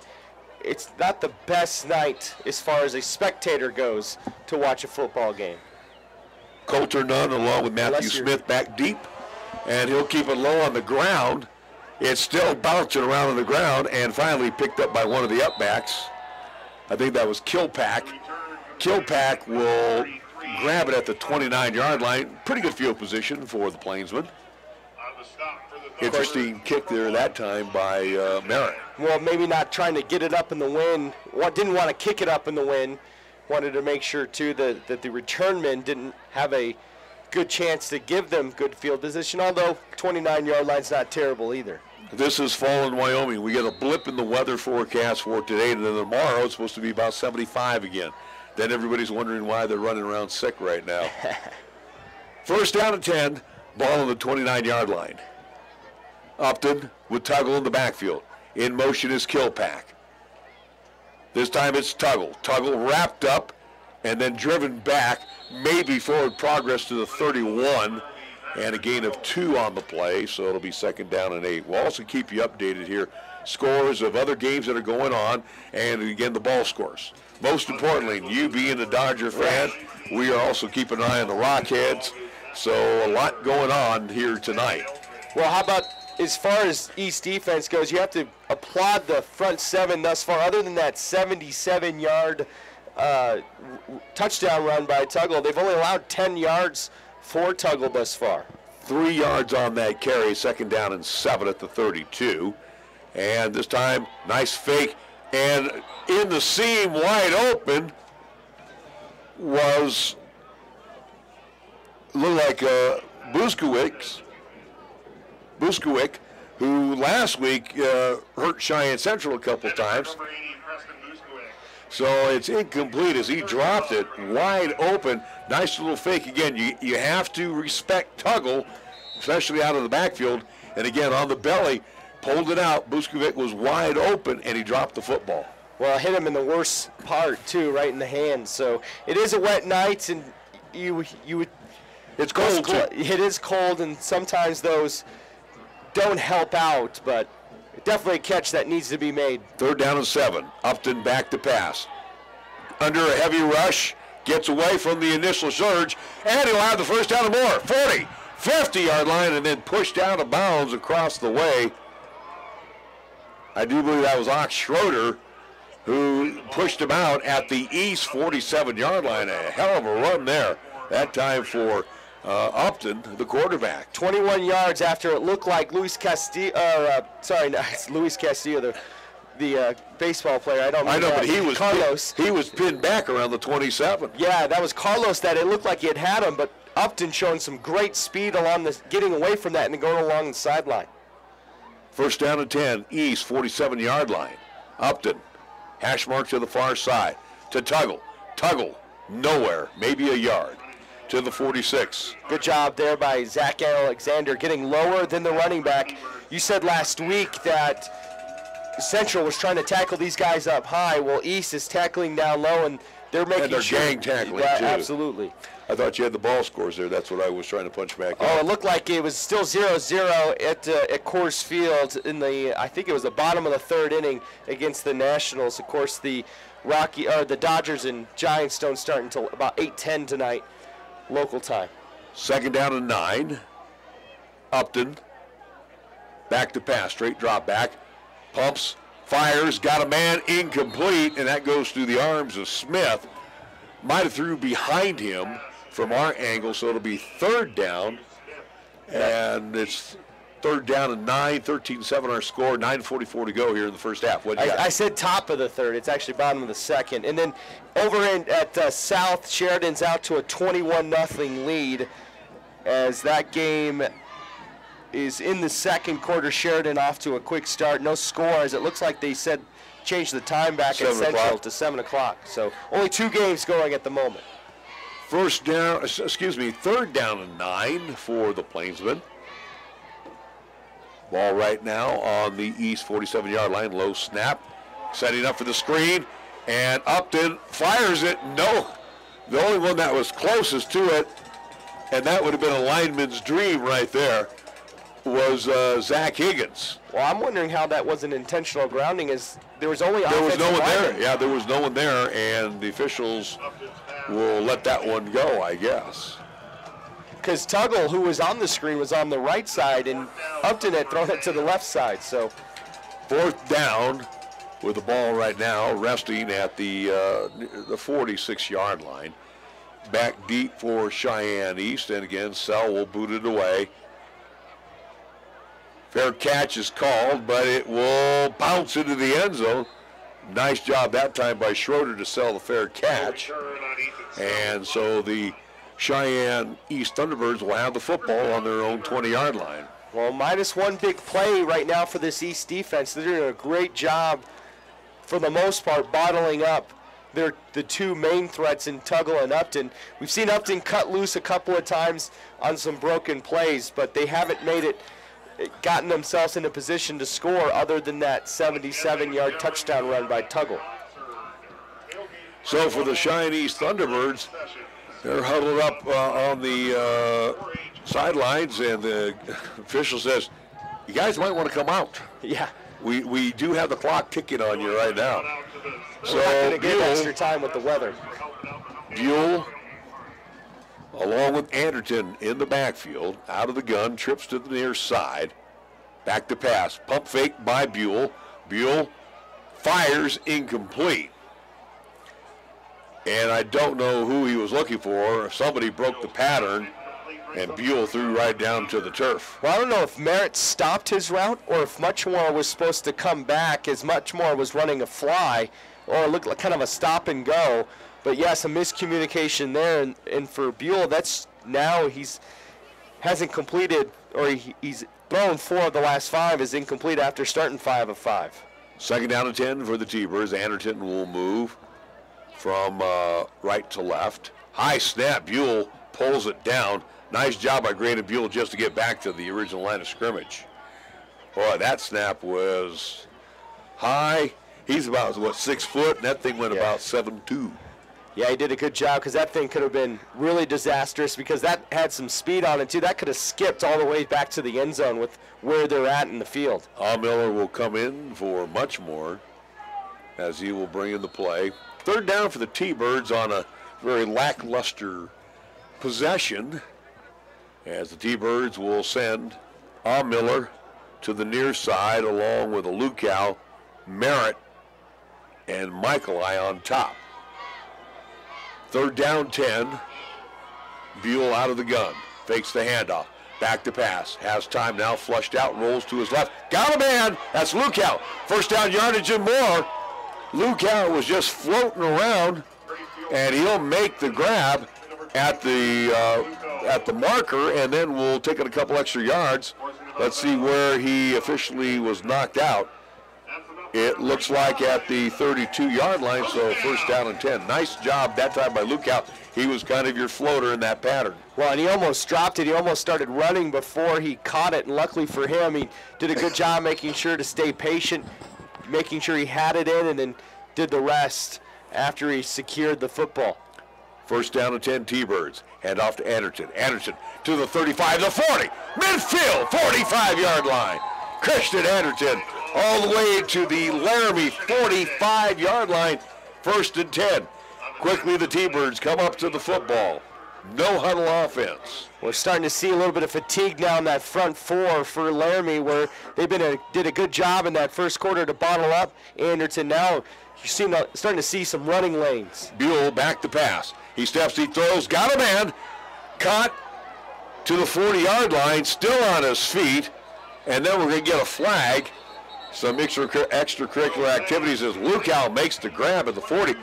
it's not the best night as far as a spectator goes to watch a football game. Coulter Nunn along with Matthew Smith back deep, and he'll keep it low on the ground. It's still bouncing around on the ground, and finally picked up by one of the upbacks. I think that was Kilpack. Kilpack will grab it at the 29-yard line. Pretty good field position for the Plainsmen. Interesting kick there that time by Merritt. Well, maybe not trying to get it up in the wind. Didn't want to kick it up in the wind. Wanted to make sure, too, that the return men didn't have a good chance to give them good field position, although 29-yard line's not terrible either. This is fall in Wyoming. We get a blip in the weather forecast for today, and then tomorrow it's supposed to be about 75 again. Then everybody's wondering why they're running around sick right now. First down and 10, ball on the 29-yard line. Upton with Tuggle in the backfield. In motion is Kilpack. This time it's Tuggle. Tuggle wrapped up and then driven back, maybe forward progress to the 31, and a gain of 2 on the play, so it'll be second down and 8. We'll also keep you updated here. Scores of other games that are going on, and again, the ball scores. Most importantly, you being a Dodger fan, we are also keeping an eye on the Rockheads, so a lot going on here tonight. Well, how about as far as East defense goes, you have to applaud the front 7 thus far. Other than that 77-yard touchdown run by Tuggle, they've only allowed 10 yards for Tuggle thus far. 3 yards on that carry, second down and 7 at the 32. And this time, nice fake. And in the seam, wide open, was looked like Buskowick, who last week hurt Cheyenne Central a couple times. So it's incomplete as he dropped it wide open. Nice little fake. Again, you have to respect Tuggle, especially out of the backfield. And again, on the belly, pulled it out. Buskovic was wide open, and he dropped the football. Well, hit him in the worst part, too, right in the hand. So it is a wet night, and you would. It's cold, too. It is cold, and sometimes those don't help out, but definitely a catch that needs to be made. Third down and 7. Upton back to pass. Under a heavy rush, gets away from the initial surge, and he'll have the first down and more. 40, 50-yard line, and then pushed out of bounds across the way. I do believe that was Ox Schroeder who pushed him out at the East 47-yard line. A hell of a run there. That time for Upton, the quarterback. 21 yards after it looked like Luis Castillo, it's Luis Castillo, the baseball player. I know, but he was Carlos. He was pinned back around the 27. Yeah, that was Carlos that it looked like he had him, but Upton showing some great speed along this, getting away from that and then going along the sideline. First down and 10, East 47-yard line. Upton, hash mark to the far side, to Tuggle. Tuggle, nowhere, maybe a yard. To the 46. Good job there by Zach Alexander, getting lower than the running back. You said last week that Central was trying to tackle these guys up high. Well, East is tackling down low, and they're making and they're sure. Gang tackling, yeah, too. Absolutely. I thought you had the ball scores there. That's what I was trying to punch back Oh, out. it looked like it was still 0-0 at Coors Field in the, I think it was the bottom of the third inning against the Nationals. Of course, the Dodgers and Giants don't start until about 8:10 tonight, local time. Second down and 9. Upton, back to pass, straight drop back, pumps, fires, got a man, incomplete, and that goes through the arms of Smith. Might have threw behind him from our angle, so it'll be third down, and it's 3rd down and 9, 13-7 our score, 9:44 to go here in the first half. What do you got? I said top of the 3rd. It's actually bottom of the 2nd. And then over at South, Sheridan's out to a 21-0 lead as that game is in the 2nd quarter. Sheridan off to a quick start. No score, as it looks like they said change the time back at Central to 7 o'clock. So only 2 games going at the moment. 3rd down and 9 for the Plainsmen. Ball right now on the east 47-yard line. Low snap. Setting up for the screen. And Upton fires it. No. The only one that was closest to it, and that would have been a lineman's dream right there, was Zach Higgins. Well, I'm wondering how that was an intentional grounding, as there was only there was no one there. Yeah, there was no one there, and the officials will let that one go, I guess. Because Tuggle, who was on the screen, was on the right side, and Upton had thrown it to the left side. So 4th down with the ball right now, resting at the 46-yard line. Back deep for Cheyenne East, and again, Sell will boot it away. Fair catch is called, but it will bounce into the end zone. Nice job that time by Schroeder to sell the fair catch. And so the Cheyenne East Thunderbirds will have the football on their own 20-yard line. Well, -1 big play right now for this East defense. They're doing a great job, for the most part, bottling up the 2 main threats in Tuggle and Upton. We've seen Upton cut loose a couple of times on some broken plays, but they haven't gotten themselves in a position to score other than that 77-yard touchdown run by Tuggle. So for the Cheyenne East Thunderbirds, they're huddled up on the sidelines, and the official says, you guys might want to come out. Yeah. We do have the clock ticking on you right now. So we're not going to get extra time with the weather. Buell, along with Anderton in the backfield, out of the gun, trips to the near side. Back to pass. Pump fake by Buell. Buell fires incomplete. And I don't know who he was looking for. Somebody broke the pattern, and Buell threw right down to the turf. Well, I don't know if Merritt stopped his route or if Muchmore was supposed to come back, as Muchmore was running a fly, or it looked like kind of a stop and go. But yes, a miscommunication there, and for Buell, that's now hasn't completed, or he's thrown 4 of the last 5 is incomplete after starting 5 of 5. 2nd down and 10 for the T-Birds. Anderton will move from right to left. High snap. Buell pulls it down. Nice job by Grady Buell just to get back to the original line of scrimmage. Boy, that snap was high. He's about, 6 foot, and that thing went about 7'2". Yeah, he did a good job, because that thing could have been really disastrous, because that had some speed on it, too. That could have skipped all the way back to the end zone with where they're at in the field. Miller will come in for Muchmore as he will bring in the play. 3rd down for the T-Birds on a very lackluster possession, as the T-Birds will send Miller to the near side along with a Lukow, Merritt, and Michael on top. 3rd down 10. Buell out of the gun. Fakes the handoff. Back to pass. Has time now. Flushed out. Rolls to his left. Got a man. That's Lukow. 1st down yardage and more. Lukow was just floating around, and he'll make the grab at the marker, and then we'll take it a couple extra yards. Let's see where he officially was knocked out. It looks like at the 32-yard line, so 1st down and 10. Nice job that time by Lukow. He was kind of your floater in that pattern. Well, and he almost dropped it. He almost started running before he caught it, and luckily for him, he did a good job making sure to stay patient, making sure he had it in, and then did the rest after he secured the football. 1st down and 10, T-Birds. Hand off to Anderton. Anderton to the 35, the 40. Midfield, 45-yard line. Christian Anderton all the way to the Laramie 45-yard line. 1st and 10. Quickly the T-Birds come up to the football. No huddle offense. We're starting to see a little bit of fatigue now in that front 4 for Laramie, where they did a good job in that 1st quarter to bottle up Anderton. Now you're starting to see some running lanes. Buell back to pass. He steps, he throws, got a man. Caught to the 40-yard line, still on his feet. And then we're going to get a flag. Some extracurricular activities as Lukow makes the grab at the 40.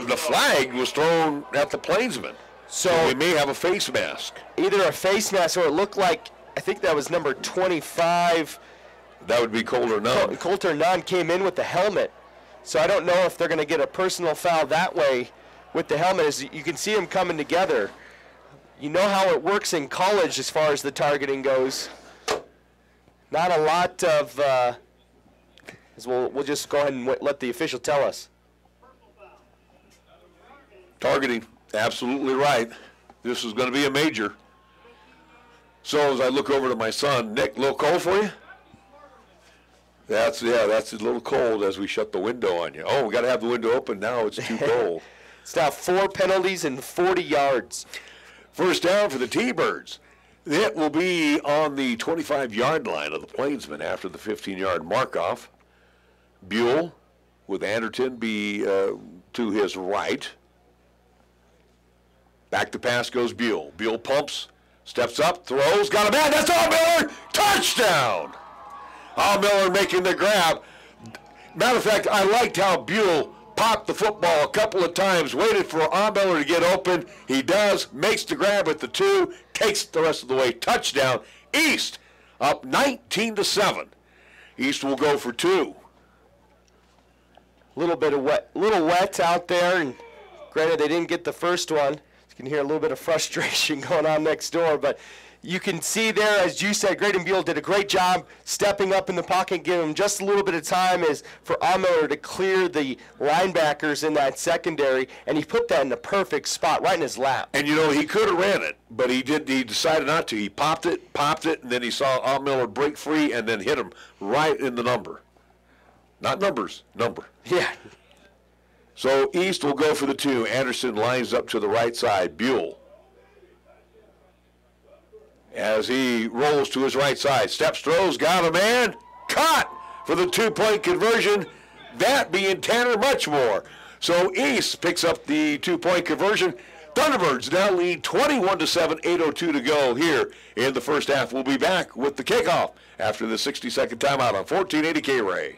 The flag was thrown at the Plainsman. So we may have a face mask. Either a face mask or it looked like, I think that was number 25. That would be Coulter Nunn. Coulter Nunn came in with the helmet. So I don't know if they're going to get a personal foul that way with the helmet. As you can see them coming together. You know how it works in college as far as the targeting goes. Not a lot of, we'll just go ahead and let the official tell us. Targeting, absolutely right. This is going to be a major. So as I look over to my son, Nick, a little cold for you? That's a little cold as we shut the window on you. Oh, we got to have the window open now. It's too cold. It's now 4 penalties and 40 yards. First down for the T-Birds. It will be on the 25-yard line of the Plainsman after the 15-yard mark-off. Buell with Anderton be to his right. Back to pass goes Buell. Buell pumps, steps up, throws, got a man. That's all Miller. Touchdown! All Miller making the grab. Matter of fact, I liked how Buell popped the football a couple of times, waited for Miller to get open. He does, makes the grab at the 2, takes it the rest of the way. Touchdown. East up 19-7. East will go for 2. Little wet out there, and granted they didn't get the first one. You can hear a little bit of frustration going on next door, but you can see there, as you said, Graydon Buell did a great job stepping up in the pocket, giving him just a little bit of time for Miller to clear the linebackers in that secondary, and he put that in the perfect spot, right in his lap. And, he could have ran it, but he decided not to. He popped it, and then he saw Miller break free and then hit him right in the number. Not numbers, number. Yeah. So East will go for the 2. Anderson lines up to the right side. Buell, as he rolls to his right side, steps, throws, got a man, caught for the 2-point conversion, that being Tanner Muchmore. So East picks up the 2-point conversion. Thunderbirds now lead 21-7, 8:02 to go here in the first half. We'll be back with the kickoff after the 60-second timeout on 1480 KRAE.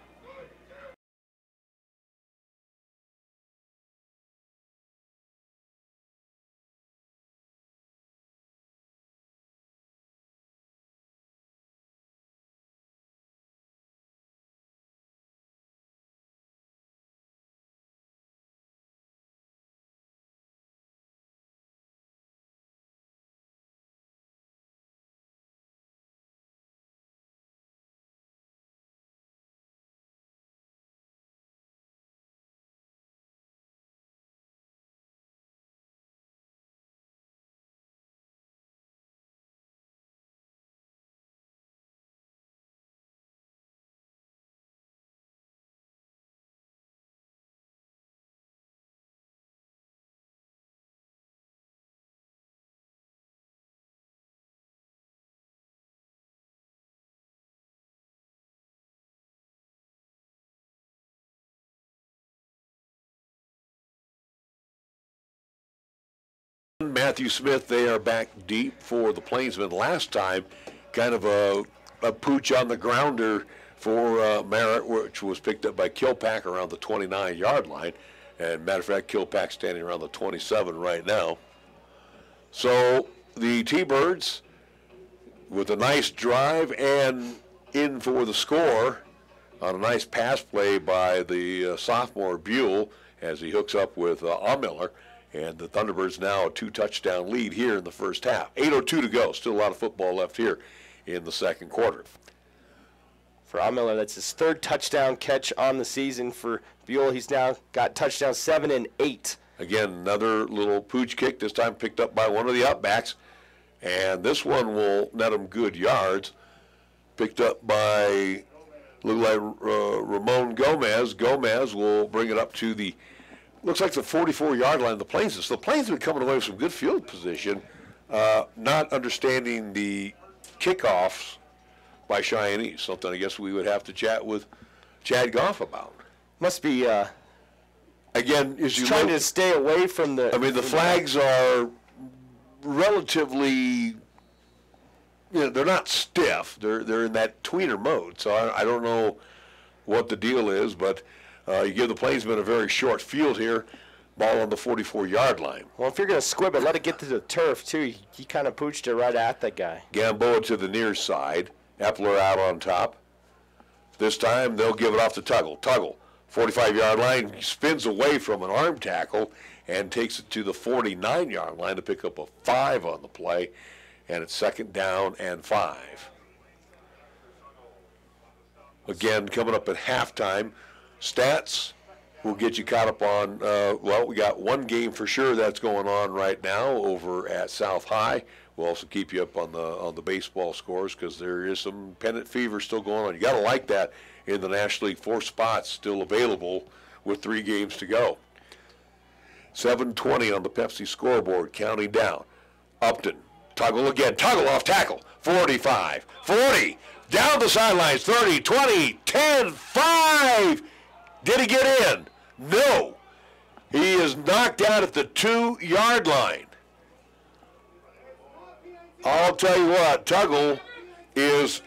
Matthew Smith, they are back deep for the Plainsmen. Last time, kind of a pooch on the grounder for Merritt, which was picked up by Kilpack around the 29-yard line. And matter of fact, Kilpack standing around the 27 right now. So the T-Birds with a nice drive and in for the score on a nice pass play by the sophomore Buell as he hooks up with Miller. And the Thunderbirds now a 2-touchdown lead here in the first half. 8:02 to go. Still a lot of football left here in the second quarter. For Miller, that's his 3rd touchdown catch on the season. For Buell, he's now got touchdowns 7 and 8. Again, another little pooch kick, this time picked up by one of the upbacks. And this one will net him good yards. Picked up by, look like Ramon Gomez. Gomez will bring it up to the, looks like the 44-yard line of the Plainsmen. So the Plainsmen coming away with some good field position, not understanding the kickoffs by Cheyenne East, something I guess we would have to chat with Chad Goff about. Must be, again, as you trying to stay away from the... I mean, the flags are relatively they're not stiff. They're in that tweener mode. So I don't know what the deal is, but you give the Plainsmen a very short field here. Ball on the 44-yard line. Well, if you're going to squib it, let it get to the turf, too. He kind of pooched it right at that guy. Gamboa to the near side. Epler out on top. This time they'll give it off to Tuggle. Tuggle, 45-yard line, spins away from an arm tackle and takes it to the 49-yard line to pick up a 5 on the play. And it's 2nd down and 5. Again, coming up at halftime, stats will get you caught up on, we got one game for sure that's going on right now over at South High. We'll also keep you up on the baseball scores because there is some pennant fever still going on. You got to like that in the National League. 4 spots still available with 3 games to go. 7:20 on the Pepsi scoreboard, counting down. Upton, Tuggle again. Tuggle off tackle. 45, 40, down the sidelines. 30, 20, 10, 5. Did he get in? No. He is knocked out at the 2-yard line. I'll tell you what, Tuggle is,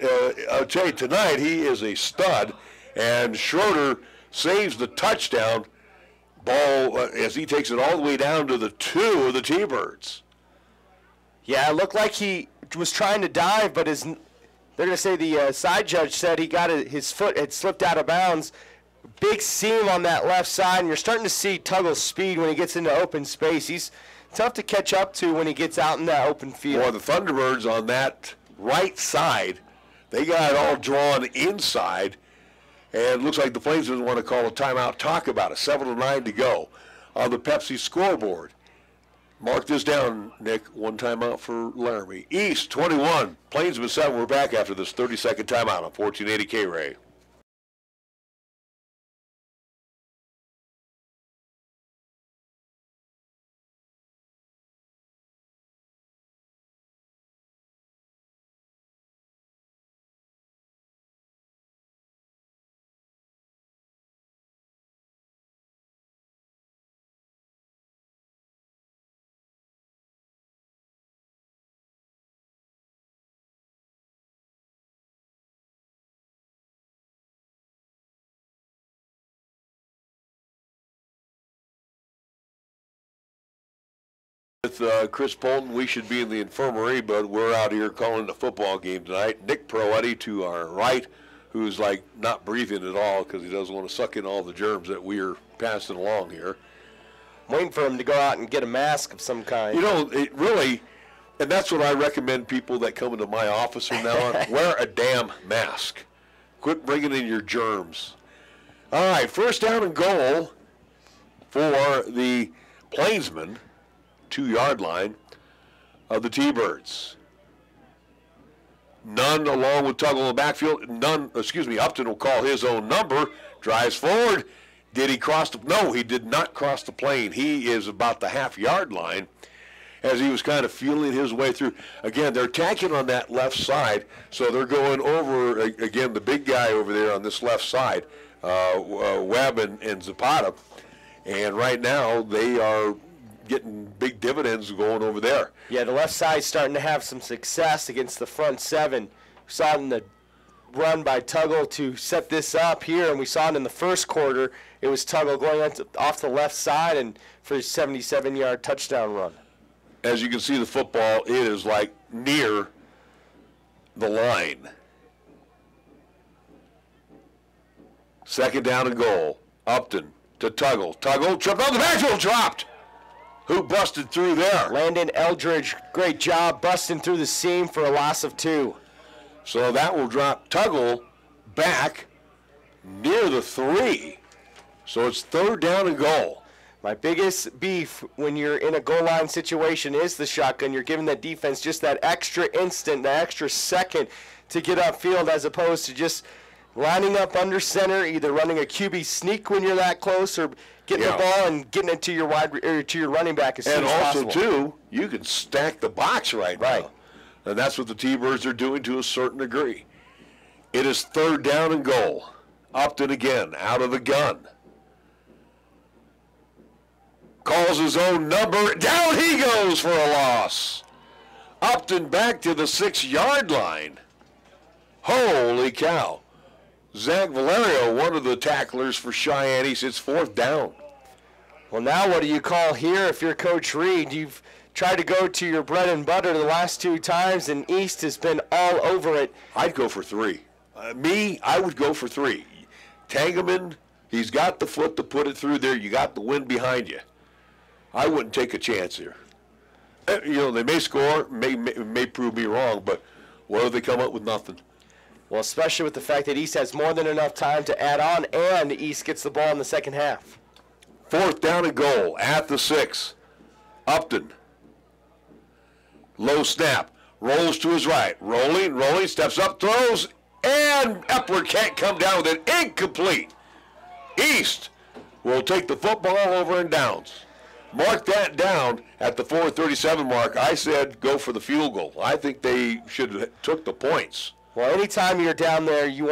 I'll tell you tonight, he is a stud, and Schroeder saves the touchdown ball as he takes it all the way down to the 2 of the T-Birds. Yeah, it looked like he was trying to dive, but they're going to say the side judge said he got his foot had slipped out of bounds. Big seam on that left side, and you're starting to see Tuggle's speed when he gets into open space. He's tough to catch up to when he gets out in that open field. Boy, the Thunderbirds on that right side, they got it all drawn inside, and it looks like the Plainsmen want to call a timeout. Talk about it. 7:09 to go on the Pepsi scoreboard. Mark this down, Nick. 1 timeout for Laramie. East 21, Plainsmen 7. We're back after this 30-second timeout on 1480 KRAE. With Chris Polton, we should be in the infirmary, but we're out here calling the football game tonight. Nick Proetti to our right, who's like not breathing at all because he doesn't want to suck in all the germs that we're passing along here. Waiting for him to go out and get a mask of some kind. You know, it really, and that's what I recommend people that come into my office from now on, wear a damn mask. Quit bringing in your germs. All right, 1st down and goal for the Plainsmen. 2-yard line of the T-Birds. Nunn along with Tuggle in the backfield. Upton will call his own number. Drives forward. Did he cross the? No, he did not cross the plane. He is about the half-yard line as he was kind of feeling his way through. Again, they're attacking on that left side, so they're going over, again, the big guy over there on this left side, Webb and Zapata. And right now they are getting big dividends going over there. Yeah, the left side's starting to have some success against the front 7. We saw it in the run by Tuggle to set this up here, and we saw it in the first quarter. It was Tuggle going off the left side and for his 77-yard touchdown run. As you can see the football, it is like near the line. 2nd down and goal. Upton to Tuggle. Tuggle tripped on the backfield, dropped. Who busted through there? Landon Eldridge, great job busting through the seam for a loss of 2. So that will drop Tuggle back near the 3. So it's 3rd down and goal. My biggest beef when you're in a goal line situation is the shotgun. You're giving that defense just that extra instant, that extra second to get upfield as opposed to just lining up under center, either running a QB sneak when you're that close or getting the ball and getting it to your to your running back as soon as possible. And also, too, you can stack the box right now. And that's what the T-Birds are doing to a certain degree. It is 3rd down and goal. Upton again, out of the gun. Calls his own number. Down he goes for a loss. Upton back to the 6-yard line. Holy cow. Zach Valerio, one of the tacklers for Cheyenne, he sits 4th down. Well, now what do you call here if you're Coach Reed? You've tried to go to your bread and butter the last 2 times, and East has been all over it. I'd go for 3. I would go for 3. Tangeman, he's got the foot to put it through there. You got the wind behind you. I wouldn't take a chance here. You know, they may score, may prove me wrong, but what if they come up with nothing? Well, especially with the fact that East has more than enough time to add on, and East gets the ball in the second half. 4th down and goal at the 6. Upton. Low snap. Rolls to his right. Rolling, steps up, throws, and Epler can't come down with it. Incomplete. East will take the football over and downs. Mark that down at the 4:37 mark. I said go for the field goal. I think they should have took the points. Well, anytime you're down there, you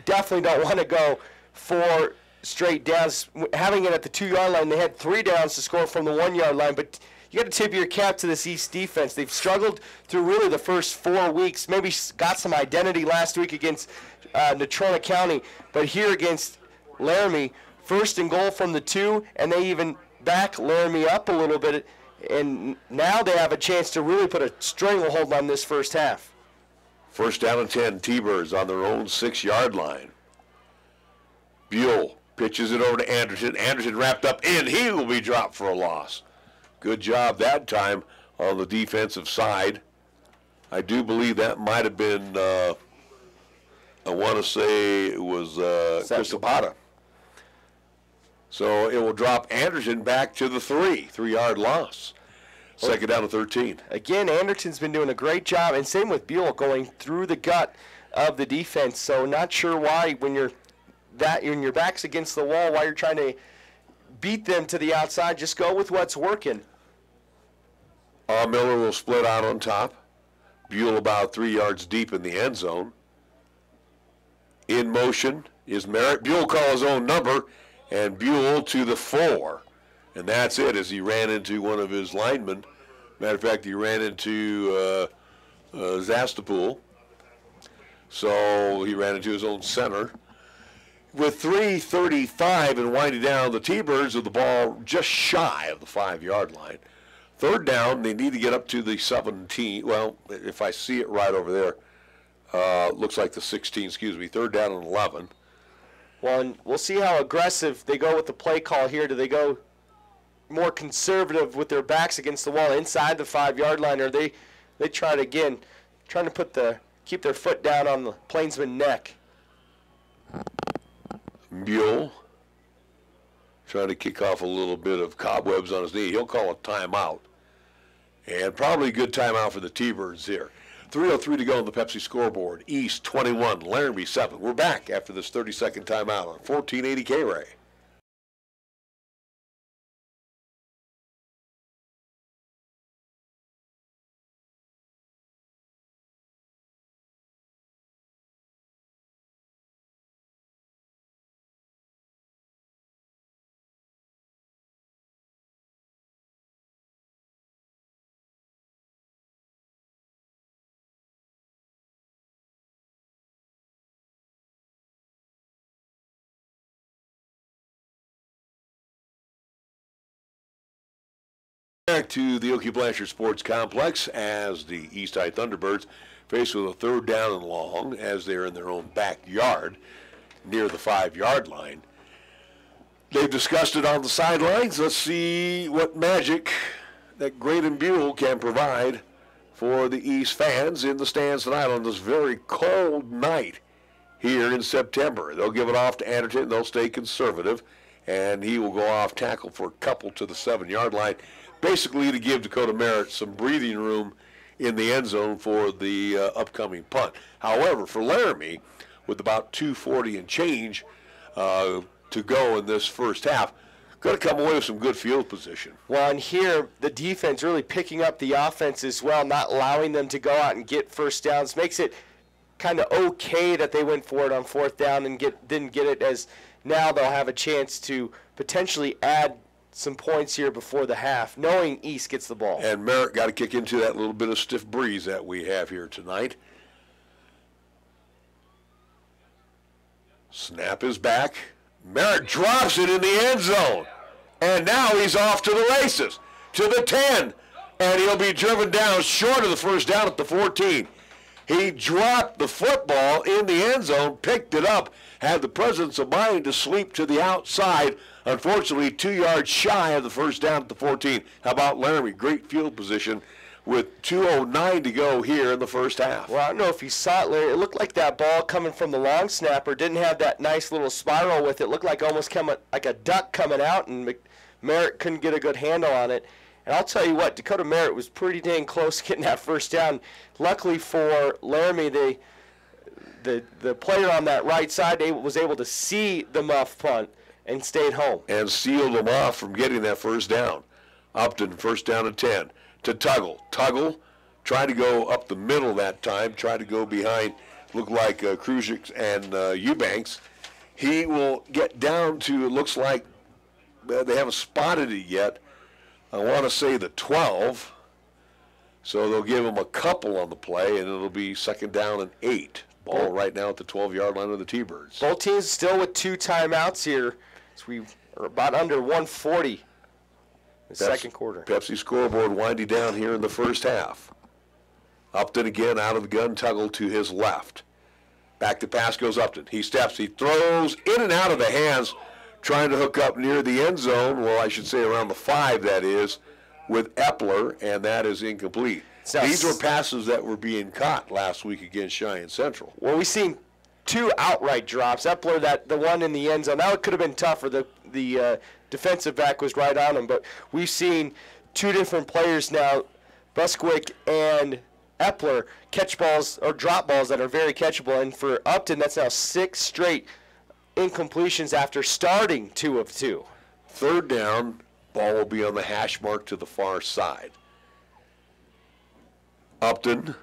definitely don't want to go 4 straight downs. Having it at the 2-yard line, they had 3 downs to score from the 1-yard line, but you got to tip your cap to this East defense. They've struggled through really the first 4 weeks, maybe got some identity last week against Natrona County, but here against Laramie, 1st and goal from the 2, and they even back Laramie up a little bit, and now they have a chance to really put a stranglehold on this first half. 1st down and 10, T-Birds on their own 6-yard line. Buell pitches it over to Anderson. Anderson wrapped up in. He will be dropped for a loss. Good job that time on the defensive side. I do believe that might have been, I want to say it was Chris Zapata. So it will drop Anderson back to the 3-yard loss. 2nd down to 13. Again, Anderson's been doing a great job, and same with Buell, going through the gut of the defense. So not sure why when your back's against the wall, why you're trying to beat them to the outside. Just go with what's working. Miller will split out on top. Buell about 3 yards deep in the end zone. In motion is Merritt. Buell calls his own number, and Buell to the 4. And that's it, as he ran into one of his linemen. Matter of fact, he ran into Zastapool. So he ran into his own center. With 3:35 and winding down, the T-Birds with the ball just shy of the 5-yard line. 3rd down, they need to get up to the 17. Well, if I see it right over there, looks like the 16, 3rd down and 11. Well, and we'll see how aggressive they go with the play call here. Do they go more conservative with their backs against the wall inside the 5-yard line, or they try to, again, trying to keep their foot down on the Plainsman neck? Buell trying to kick off a little bit of cobwebs on his knee. He'll call a timeout, and probably a good timeout for the T-Birds here. 3:03 to go on the Pepsi scoreboard. East 21, Laramie 7. We're back after this 30-second timeout on 1480 KRAE. Back to the Okie Blanchard Sports Complex as the East High Thunderbirds face with a 3rd down and long as they're in their own backyard near the 5-yard line. They've discussed it on the sidelines. Let's see what magic that Graydon Buell can provide for the East fans in the stands tonight on this very cold night here in September. They'll give it off to Anderson. They'll stay conservative, and he will go off tackle for a couple to the 7-yard line, basically to give Dakota Merritt some breathing room in the end zone for the upcoming punt. However, for Laramie, with about 2:40 and change to go in this first half, going to come away with some good field position. Well, and here the defense really picking up the offense as well, not allowing them to go out and get first downs, makes it kind of okay that they went for it on 4th down and didn't get it, as now they'll have a chance to potentially add some points here before the half, knowing East gets the ball. And Merritt got to kick into that little bit of stiff breeze that we have here tonight. Snap is back. Merritt drops it in the end zone. And now he's off to the races, to the 10. And he'll be driven down short of the first down at the 14. He dropped the football in the end zone, picked it up, had the presence of mind to sweep to the outside. Unfortunately, 2 yards shy of the first down at the 14. How about Laramie? Great field position with 2:09 to go here in the first half. Well, I don't know if you saw it, Larry. It looked like that ball coming from the long snapper didn't have that nice little spiral with it. It looked like almost like a duck coming out, and Merritt couldn't get a good handle on it. And I'll tell you what, Dakota Merritt was pretty dang close getting that first down. Luckily for Laramie, the player on that right side was able to see the muff punt and stayed home. And sealed them off from getting that first down. Upton, first down and 10. To Tuggle. Tuggle tried to go up the middle that time, tried to go behind, looked like Kruzic's and Eubanks. He will get down to, it looks like they haven't spotted it yet, I want to say the 12. So they'll give him a couple on the play, and it'll be second down and 8. Ball right now at the 12-yard line of the T-Birds. Both teams still with 2 timeouts here. So we are about under 140 the second quarter. Pepsi scoreboard winding down here in the first half. Upton again out of the gun, Tuggle to his left. Back to pass goes Upton. He steps, he throws in and out of the hands, trying to hook up near the end zone, well, I should say around the 5, that is, with Epler, and that is incomplete. These were passes that were being caught last week against Cheyenne Central. Well, we've seen 2 outright drops. Epler, the one in the end zone, that could have been tougher. The defensive back was right on him, but we've seen 2 different players now, Busquick and Epler, catch balls or drop balls that are very catchable. And for Upton, that's now 6 straight incompletions after starting 2 of 2. Third down, ball will be on the hash mark to the far side. Upton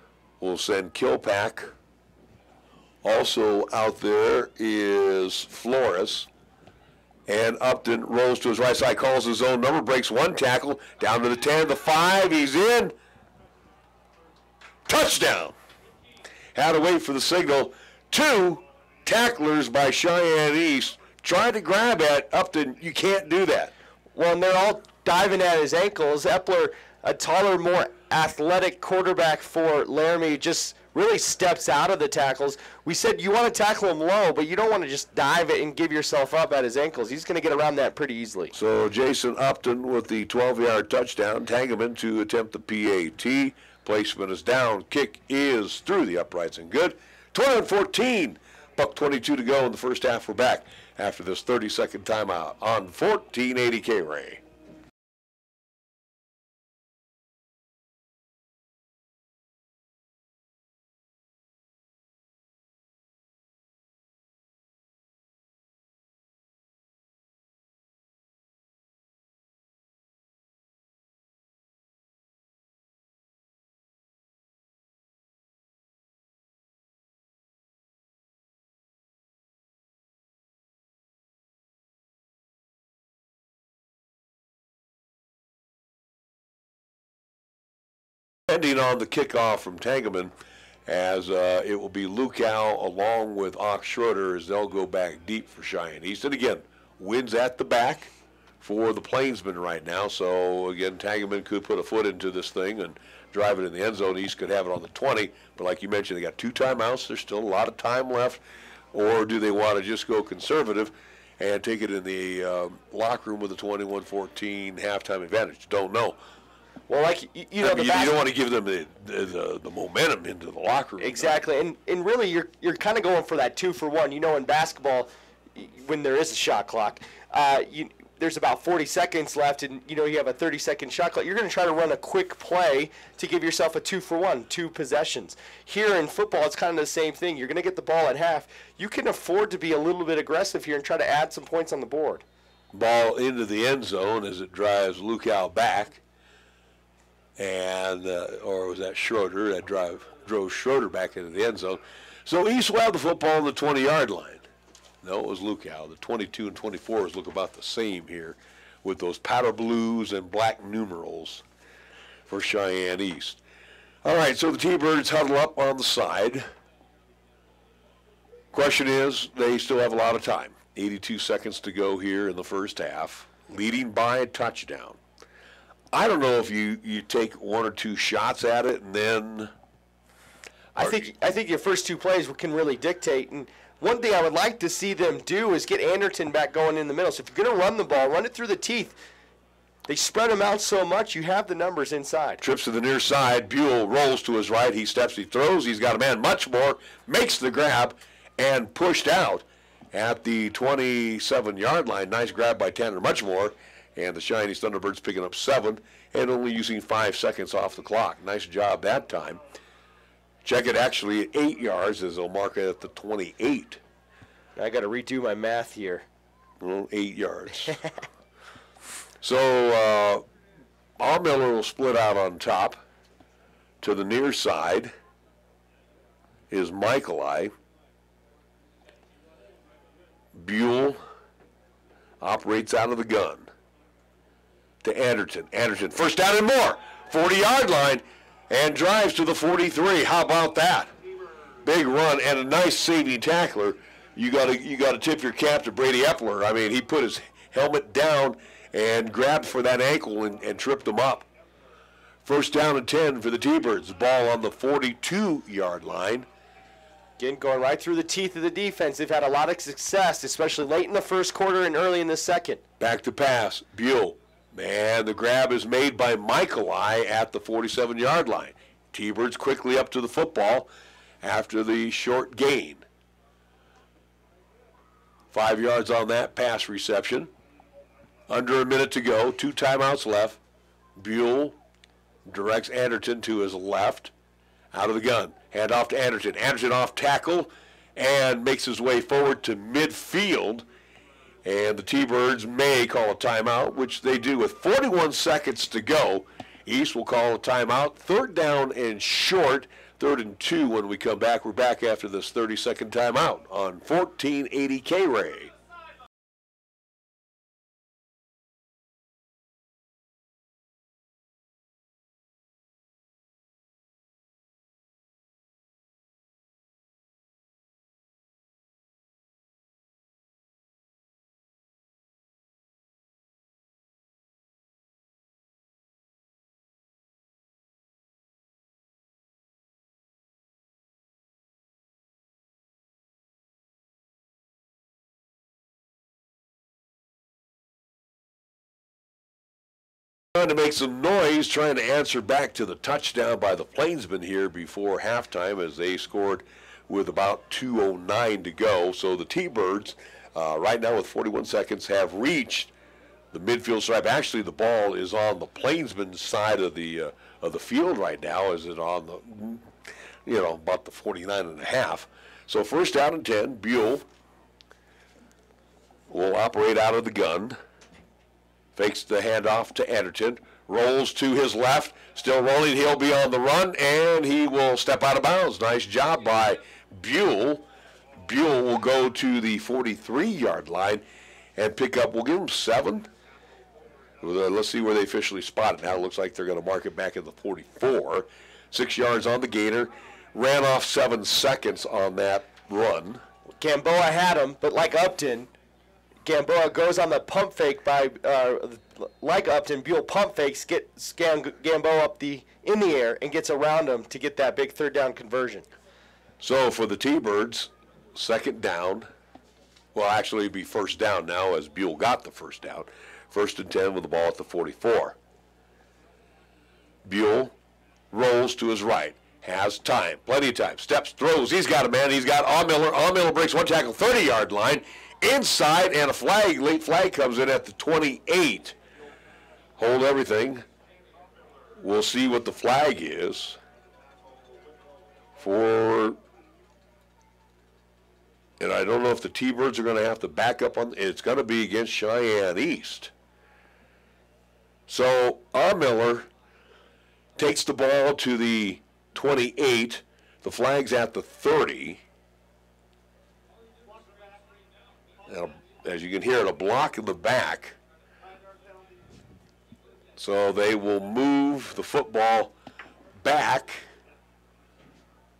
will send Kilpack. Also out there is Flores. And Upton rolls to his right side, calls his own number, breaks 1 tackle, down to the 10, the 5, he's in. Touchdown. Had to wait for the signal. 2 tacklers by Cheyenne East tried to grab at Upton. You can't do that. Well, and they're all diving at his ankles. Epler, a taller, more athletic quarterback for Laramie, just really steps out of the tackles. We said you want to tackle him low, but you don't want to just dive it and give yourself up at his ankles. He's going to get around that pretty easily. So Jason Upton with the 12-yard touchdown. Tangeman to attempt the PAT. Placement is down. Kick is through the uprights and good. 12-14. $1:22 to go in the first half. We're back after this 30-second timeout on 1480 KRAE. Depending on the kickoff from Tangeman, as it will be Lukow along with Ox Schroeder as they'll go back deep for Cheyenne East. And again, wins at the back for the Plainsmen right now. So again, Tangeman could put a foot into this thing and drive it in the end zone. East could have it on the 20. But like you mentioned, they got 2 timeouts. There's still a lot of time left. Or do they want to just go conservative and take it in the locker room with a 21-14 halftime advantage? Don't know. Well, like you know, you don't want to give them the momentum into the locker room. Exactly, and really you're kind of going for that 2-for-1. You know, in basketball, when there is a shot clock, there's about 40 seconds left, and you know you have a 30-second shot clock. You're going to try to run a quick play to give yourself a 2-for-1, 2 possessions. Here in football, it's kind of the same thing. You're going to get the ball at half. You can afford to be a little bit aggressive here and try to add some points on the board. Ball into the end zone as it drives Lukow back. And or was that Schroeder that drove Schroeder back into the end zone? So East will have the football on the 20-yard line. No, it was Lukow. The 22 and 24s look about the same here with those powder blues and black numerals for Cheyenne East. All right, so the T-Birds huddle up on the side. Question is, they still have a lot of time. 82 seconds to go here in the first half, leading by a touchdown. I don't know if you take one or two shots at it and then... I think your first two plays can really dictate. And one thing I would like to see them do is get Anderton back going in the middle. So if you're going to run the ball, run it through the teeth. They spread them out so much, you have the numbers inside. Trips to the near side. Buell rolls to his right. He steps, he throws. He's got a man much more, makes the grab, and pushed out at the 27-yard line. Nice grab by Tanner Muchmore. And the Cheyenne Thunderbirds picking up 7 and only using 5 seconds off the clock. Nice job that time. Check it actually at 8 yards as they'll mark it at the 28. I got to redo my math here. Well, 8 yards. So Miller will split out on top. To the near side is Michaeli. Buell operates out of the gun to Anderton. Anderton, first down and more. 40-yard line and drives to the 43. How about that? Big run and a nice saving tackler. You got to tip your cap to Brady Epler. I mean, he put his helmet down and grabbed for that ankle and tripped him up. First down and 10 for the T-Birds. Ball on the 42-yard line. Again, going right through the teeth of the defense. They've had a lot of success, especially late in the first quarter and early in the second. Back to pass. Buell. Man, the grab is made by Michaeli at the 47-yard line. T-Birds quickly up to the football after the short gain. 5 yards on that pass reception. Under a minute to go. 2 timeouts left. Buell directs Anderton to his left. Out of the gun. Hand off to Anderton. Anderton off tackle and makes his way forward to midfield. And the T-Birds may call a timeout, which they do with 41 seconds to go. East will call a timeout. 3rd down and short. 3rd and 2 when we come back. We're back after this 30-second timeout on 1480 KRAE. Trying to make some noise, trying to answer back to the touchdown by the Plainsmen here before halftime as they scored with about 2:09 to go. So the T-Birds, right now with 41 seconds, have reached the midfield stripe. Actually, the ball is on the Plainsmen side of the field right now. Is it on the, about the 49.5? So first down and 10. Buell will operate out of the gun. Fakes the handoff to Anderton. Rolls to his left. Still rolling. He'll be on the run, and he will step out of bounds. Nice job by Buell. Buell will go to the 43-yard line and pick up, we'll give him 7. Let's see where they officially spot it now. It looks like they're going to mark it back at the 44. 6 yards on the gainer. Ran off 7 seconds on that run. Gamboa had him, but like Upton, Gamboa goes on the pump fake by, like Upton, Buell pump fakes, gets Gamboa up in the air and gets around him to get that big 3rd down conversion. So for the T-Birds, 2nd down. Well, actually it'd be 1st down now as Buell got the 1st down. 1st and 10 with the ball at the 44. Buell rolls to his right. Has time, plenty of time. Steps, throws. He's got a man. He's got Miller. Miller breaks one tackle, 30-yard line. Inside, and a flag, late flag comes in at the 28. Hold everything. We'll see what the flag is for, and I don't know if the T-Birds are going to have to back up on, it's going to be against Cheyenne East. So, Miller takes the ball to the 28. The flag's at the 30. As you can hear it, a block in the back. So they will move the football back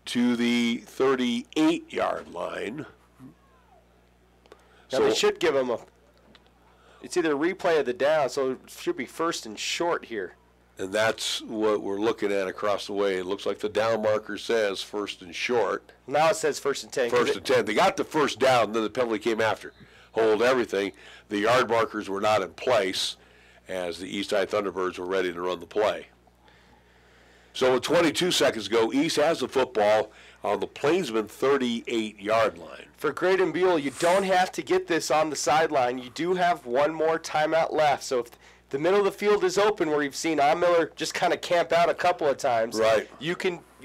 to the 38-yard line. Now they should give them it's either a replay of the down, so it should be first and short here. And that's what we're looking at across the way. It looks like the down marker says first and short. Now it says first and 10. First and 10. They got the first down, then the penalty came after. Hold everything. The yard markers were not in place as the East High Thunderbirds were ready to run the play. So with 22 seconds to go, East has the football on the Plainsman 38-yard line. For Graydon Buell, you don't have to get this on the sideline. You do have one more timeout left. So if the middle of the field is open, where you've seen Miller just kind of camp out a couple of times, right? You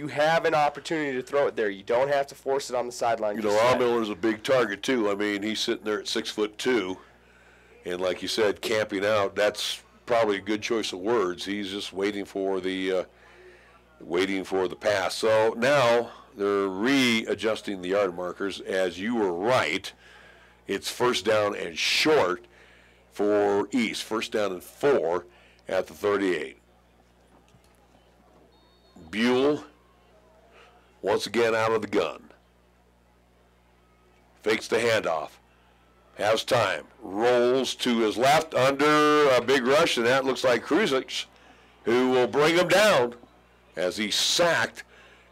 have an opportunity to throw it there. You don't have to force it on the sideline. You know, Miller's a big target too. I mean, he's sitting there at 6'2", and like you said, camping out. That's probably a good choice of words. He's just waiting for the pass. So now they're readjusting the yard markers. As you were right, it's first down and short for East. First down and 4 at the 38. Buell once again out of the gun. Fakes the handoff. Has time. Rolls to his left under a big rush, and that looks like Kruzich, who will bring him down as he's sacked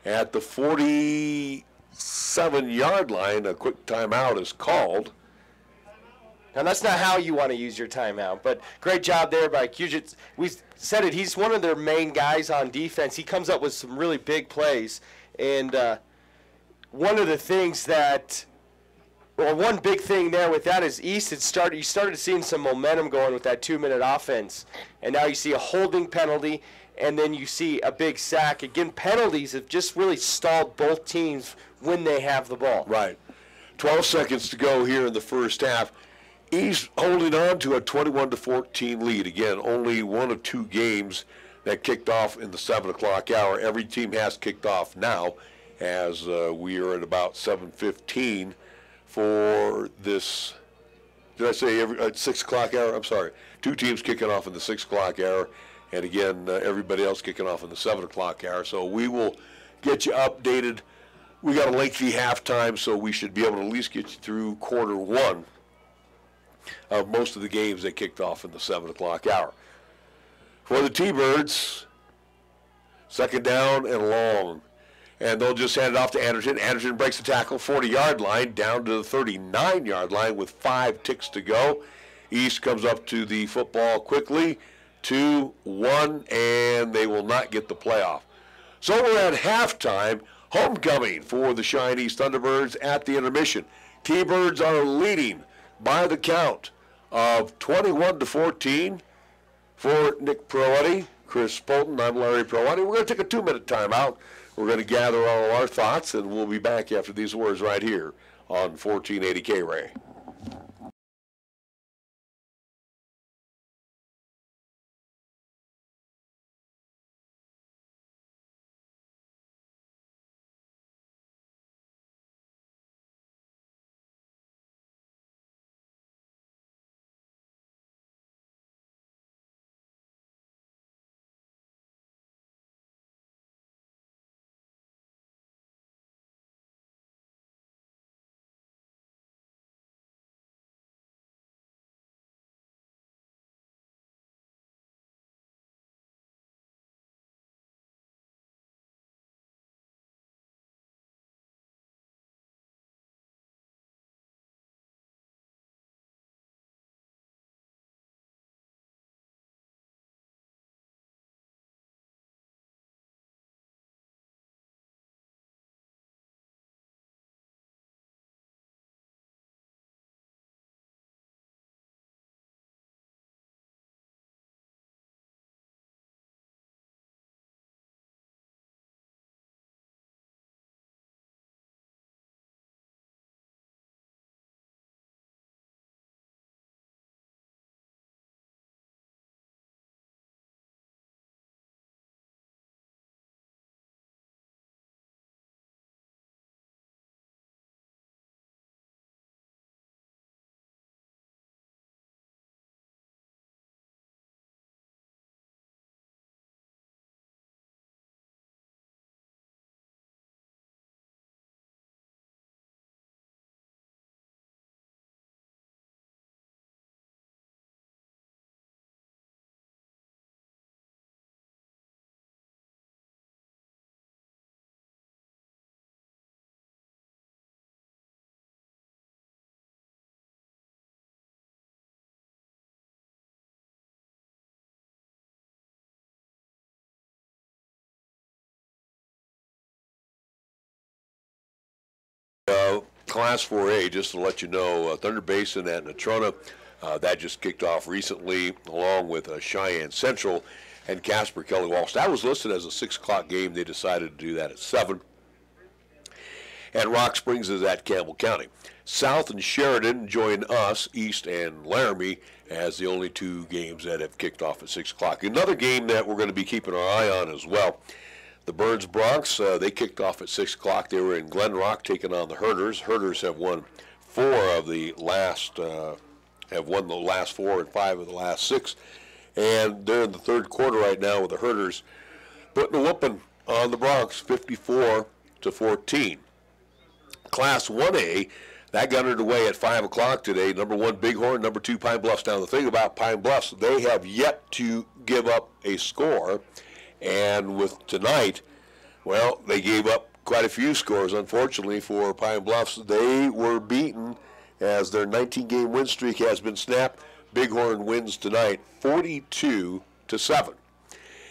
at the 47-yard line. A quick timeout is called. Now, that's not how you want to use your timeout, but great job there by Kujic. We said it, he's one of their main guys on defense. He comes up with some really big plays, and one of the things that, well, one big thing there with that is East you started seeing some momentum going with that 2-minute offense, and now you see a holding penalty, and then you see a big sack. Again, penalties have just really stalled both teams when they have the ball. Right. 12 seconds to go here in the first half. East holding on to a 21-14 lead. Again, only one of 2 games that kicked off in the 7 o'clock hour. Every team has kicked off now, as we are at about 7:15 for this. Did I say at 6 o'clock hour? I'm sorry. 2 teams kicking off in the 6 o'clock hour, and again, everybody else kicking off in the 7 o'clock hour. So we will get you updated. We got a lengthy halftime, so we should be able to at least get you through quarter 1 of most of the games that kicked off in the 7 o'clock hour. For the T-Birds, second down and long. And they'll just hand it off to Anderson. Anderson breaks the tackle, 40-yard line, down to the 39-yard line with 5 ticks to go. East comes up to the football quickly, 2-1, and they will not get the playoff. So we're at halftime. Homecoming for the Cheyenne East Thunderbirds at the intermission. T-Birds are leading by the count of 21-14 for Nick Proetti, Chris Polton. I'm Larry Proetti. We're going to take a 2-minute timeout. We're going to gather all our thoughts, and we'll be back after these words right here on 1480 KRAE. Class 4A, just to let you know, Thunder Basin at Natrona, that just kicked off recently, along with Cheyenne Central and Casper Kelly Walsh. That was listed as a 6 o'clock game. They decided to do that at 7. And Rock Springs is at Campbell County. South and Sheridan join us, East and Laramie, as the only 2 games that have kicked off at 6 o'clock. Another game that we're going to be keeping our eye on as well. The Burns Bronx, they kicked off at 6 o'clock. They were in Glen Rock taking on the Herders. Herders have won 4 of the last, have won the last 4 and 5 of the last 6. And they're in the 3rd quarter right now with the Herders putting a whooping on the Bronx, 54-14. Class 1A, that got underway at 5 o'clock today. Number 1, Bighorn. Number 2, Pine Bluffs. Now, the thing about Pine Bluffs, they have yet to give up a score. And with tonight, well, they gave up quite a few scores, unfortunately, for Pine Bluffs. They were beaten as their 19-game win streak has been snapped. Bighorn wins tonight 42-7.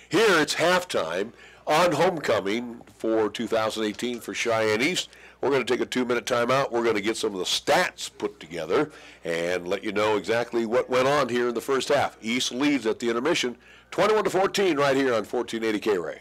Here it's halftime on homecoming for 2018 for Cheyenne East. We're going to take a 2-minute timeout. We're going to get some of the stats put together and let you know exactly what went on here in the first half. East leads at the intermission 21-14 right here on 1480 KRAE.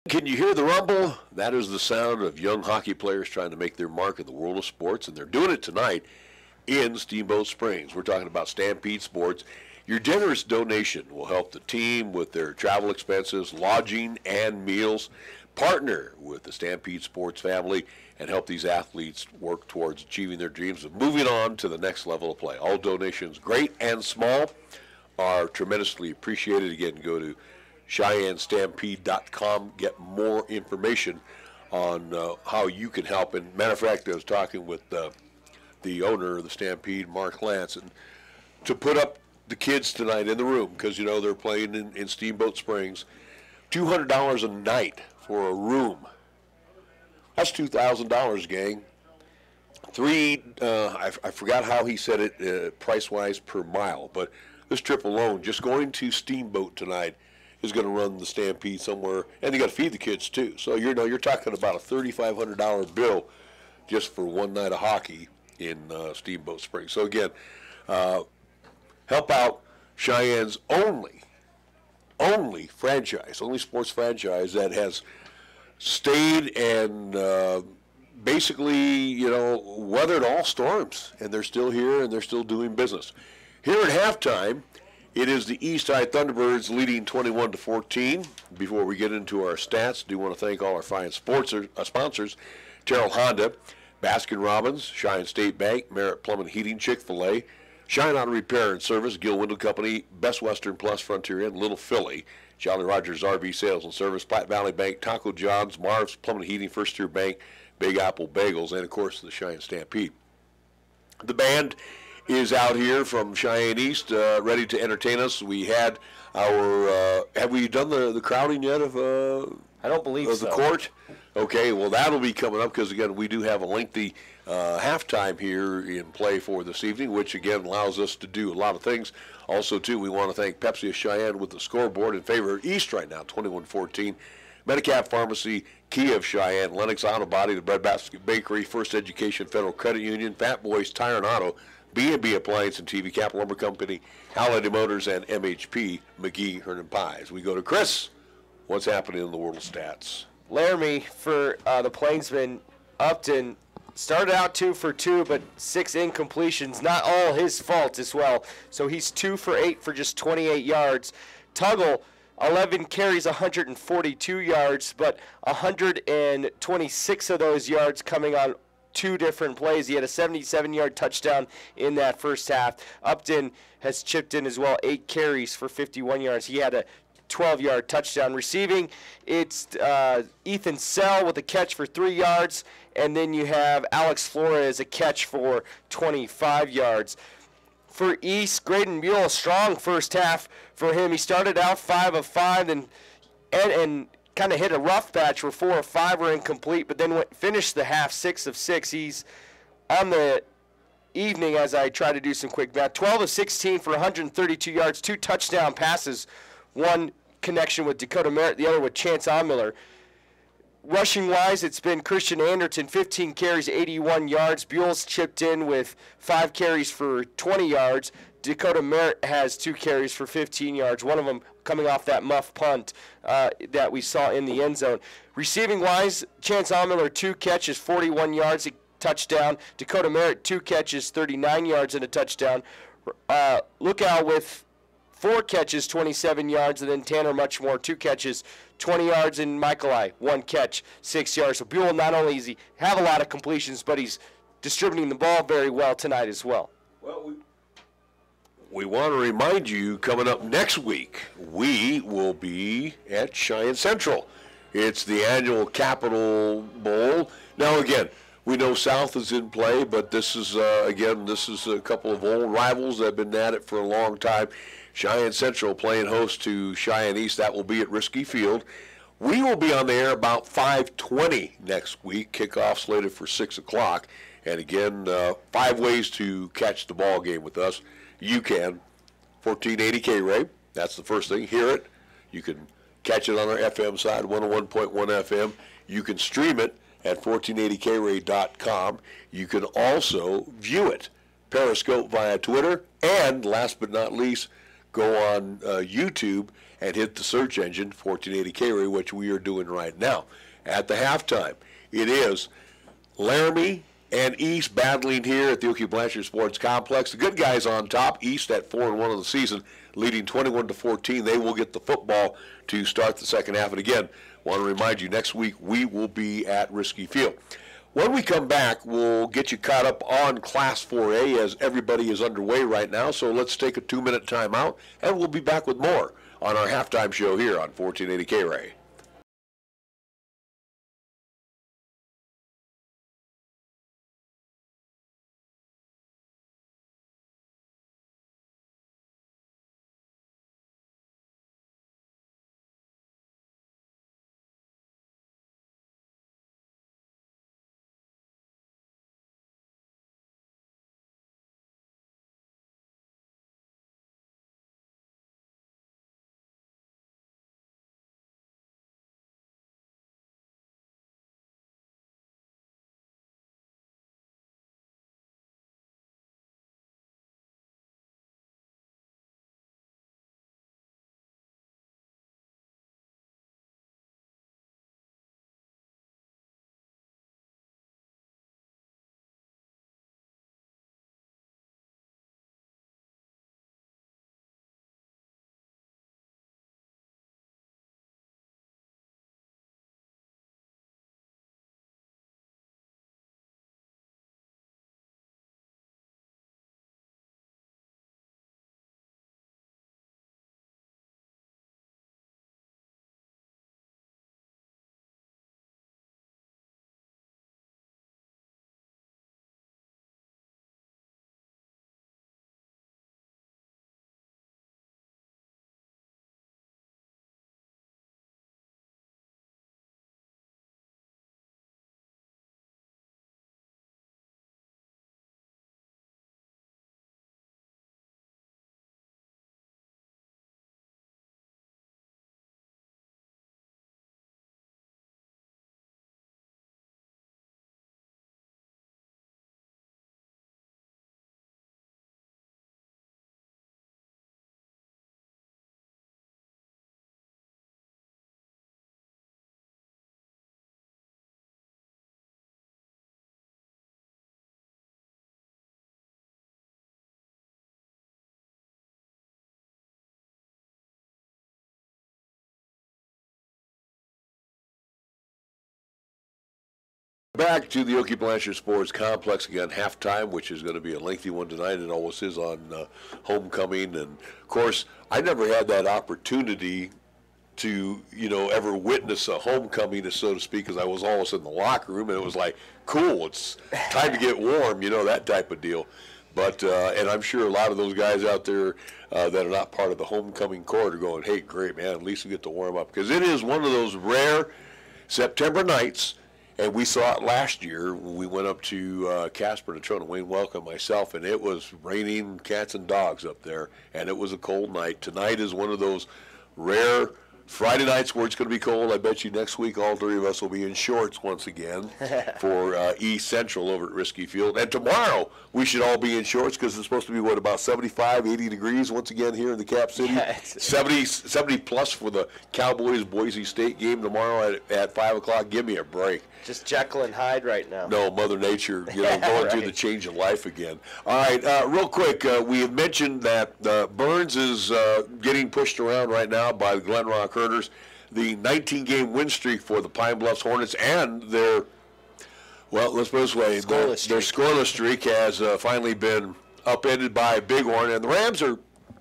Can you hear the rumble? That is the sound of young hockey players trying to make their mark in the world of sports, and they're doing it tonight in Steamboat Springs. We're talking about Stampede Sports. Your generous donation will help the team with their travel expenses, lodging, and meals. Partner with the Stampede Sports family and help these athletes work towards achieving their dreams of moving on to the next level of play. All donations, great and small, are tremendously appreciated. Again, go to CheyenneStampede.com. Get more information on how you can help. And matter of fact, I was talking with the owner of the Stampede, Mark Lance, and to put up the kids tonight in the room, because you know they're playing in Steamboat Springs, $200 a night for a room. That's $2,000, gang. I forgot how he said it price-wise per mile, but this trip alone, just going to Steamboat tonight, is going to run the Stampede somewhere, and you got to feed the kids too. So you're talking about a $3,500 bill just for one night of hockey in Steamboat Springs. So again, help out Cheyenne's only franchise, only sports franchise that has stayed and basically, weathered all storms, and they're still here and they're still doing business. Here at halftime, it is the East High Thunderbirds leading 21-14. Before we get into our stats, do want to thank all our fine sponsors: Terrell Honda, Baskin-Robbins, Cheyenne State Bank, Merritt Plumbing Heating, Chick-fil-A, Cheyenne Auto Repair and Service, Gill Window Company, Best Western Plus, Frontier Inn, Little Philly, Jolly Rogers RV Sales and Service, Platte Valley Bank, Taco John's, Marv's Plumbing Heating, First Tier Bank, Big Apple Bagels, and of course the Cheyenne Stampede. The band is out here from Cheyenne East, ready to entertain us. We had our, have we done the crowding yet of I don't believe of so. the court? Okay, well that'll be coming up because again we do have a lengthy halftime here in play for this evening, which again allows us to do a lot of things. Also too, we want to thank Pepsi of Cheyenne with the scoreboard in favor of East right now, 21-14. Medicap Pharmacy, Kia of Cheyenne, Lennox Auto Body, the Breadbasket Bakery, First Education Federal Credit Union, Fat Boys Tire and Auto, B&B Appliance and TV, Capital Lumber Company, Halliday Motors, and MHP, McGee, Hernan Pies. We go to Chris. What's happening in the world of stats? Laramie for the Plainsman. Upton started out 2 for 2, but 6 incompletions. Not all his fault as well. So he's 2 for 8 for just 28 yards. Tuggle, 11 carries, 142 yards, but 126 of those yards coming on 2 different plays. He had a 77-yard touchdown in that first half. Upton has chipped in as well, 8 carries for 51 yards. He had a 12-yard touchdown. Receiving, it's Ethan Sell with a catch for 3 yards, and then you have Alex Flores, a catch for 25 yards. For East, Graydon Buell, a strong first half for him. He started out 5 of 5 and kind of hit a rough patch where 4 of 5 were incomplete, but then finished the half 6 of 6. He's on the evening, as I try to do some quick math, 12 of 16 for 132 yards, 2 touchdown passes, 1 connection with Dakota Merritt, the other with Chance Onmiller. Rushing-wise, it's been Christian Anderton, 15 carries, 81 yards. Buell's chipped in with 5 carries for 20 yards. Dakota Merritt has 2 carries for 15 yards, one of them coming off that muff punt that we saw in the end zone. Receiving-wise, Chance Onmiller, 2 catches, 41 yards, a touchdown. Dakota Merritt, 2 catches, 39 yards, and a touchdown. Lookout with 4 catches, 27 yards, and then Tanner Muchmore, 2 catches, 20 yards, and Michaelai, 1 catch, 6 yards. So Buell, not only does he have a lot of completions, but he's distributing the ball very well tonight as well. Well, we want to remind you, coming up next week, we will be at Cheyenne Central. It's the annual Capital Bowl. Now, again, we know South is in play, but this is, this is a couple of old rivals that have been at it for a long time. Cheyenne Central playing host to Cheyenne East. That will be at Risky Field. We will be on the air about 5:20 next week. Kickoff slated for 6 o'clock. And again, 5 ways to catch the ball game with us. You can 1480 KRAE. That's the first thing. Hear it. You can catch it on our FM side, 101.1 FM. You can stream it at 1480krae.com. You can also view it, Periscope via Twitter, and last but not least, go on YouTube and hit the search engine, 1480 KRAE, which we are doing right now. At the halftime, it is Laramie and East battling here at the Okie Blanchard Sports Complex. The good guys on top, East at 4-1 of the season, leading 21-14. They will get the football to start the second half. And again, want to remind you, next week we will be at Risky Field. When we come back, we'll get you caught up on Class 4A as everybody is underway right now. So let's take a 2-minute timeout, and we'll be back with more on our halftime show here on 1480 KRAE. Back to the Okie Blanchard Sports Complex again, halftime, which is going to be a lengthy one tonight. It always is on homecoming. And, of course, I never had that opportunity to, ever witness a homecoming, so to speak, because I was always in the locker room, and it was like, cool, it's time to get warm, that type of deal. But, and I'm sure a lot of those guys out there that are not part of the homecoming court are going, hey, great, man, at least we get to warm up. Because it is one of those rare September nights. And we saw it last year when we went up to Casper, Natrona, Wayne Welcome, myself, and it was raining cats and dogs up there, and it was a cold night. Tonight is one of those rare Friday nights where it's going to be cold. I bet you next week all three of us will be in shorts once again for East Central over at Risky Field. And tomorrow we should all be in shorts because it's supposed to be, about 75, 80 degrees once again here in the Cap City. Yeah, 70 plus for the Cowboys-Boise State game tomorrow at 5 o'clock. Give me a break. Just Jekyll and Hyde right now. No, Mother Nature, going right. Through the change of life again. All right, real quick, we have mentioned that Burns is getting pushed around right now by the Glen Rock Herders. The 19-game win streak for the Pine Bluffs Hornets and their, let's put it this way, their scoreless streak has finally been upended by Bighorn. And the Rams are,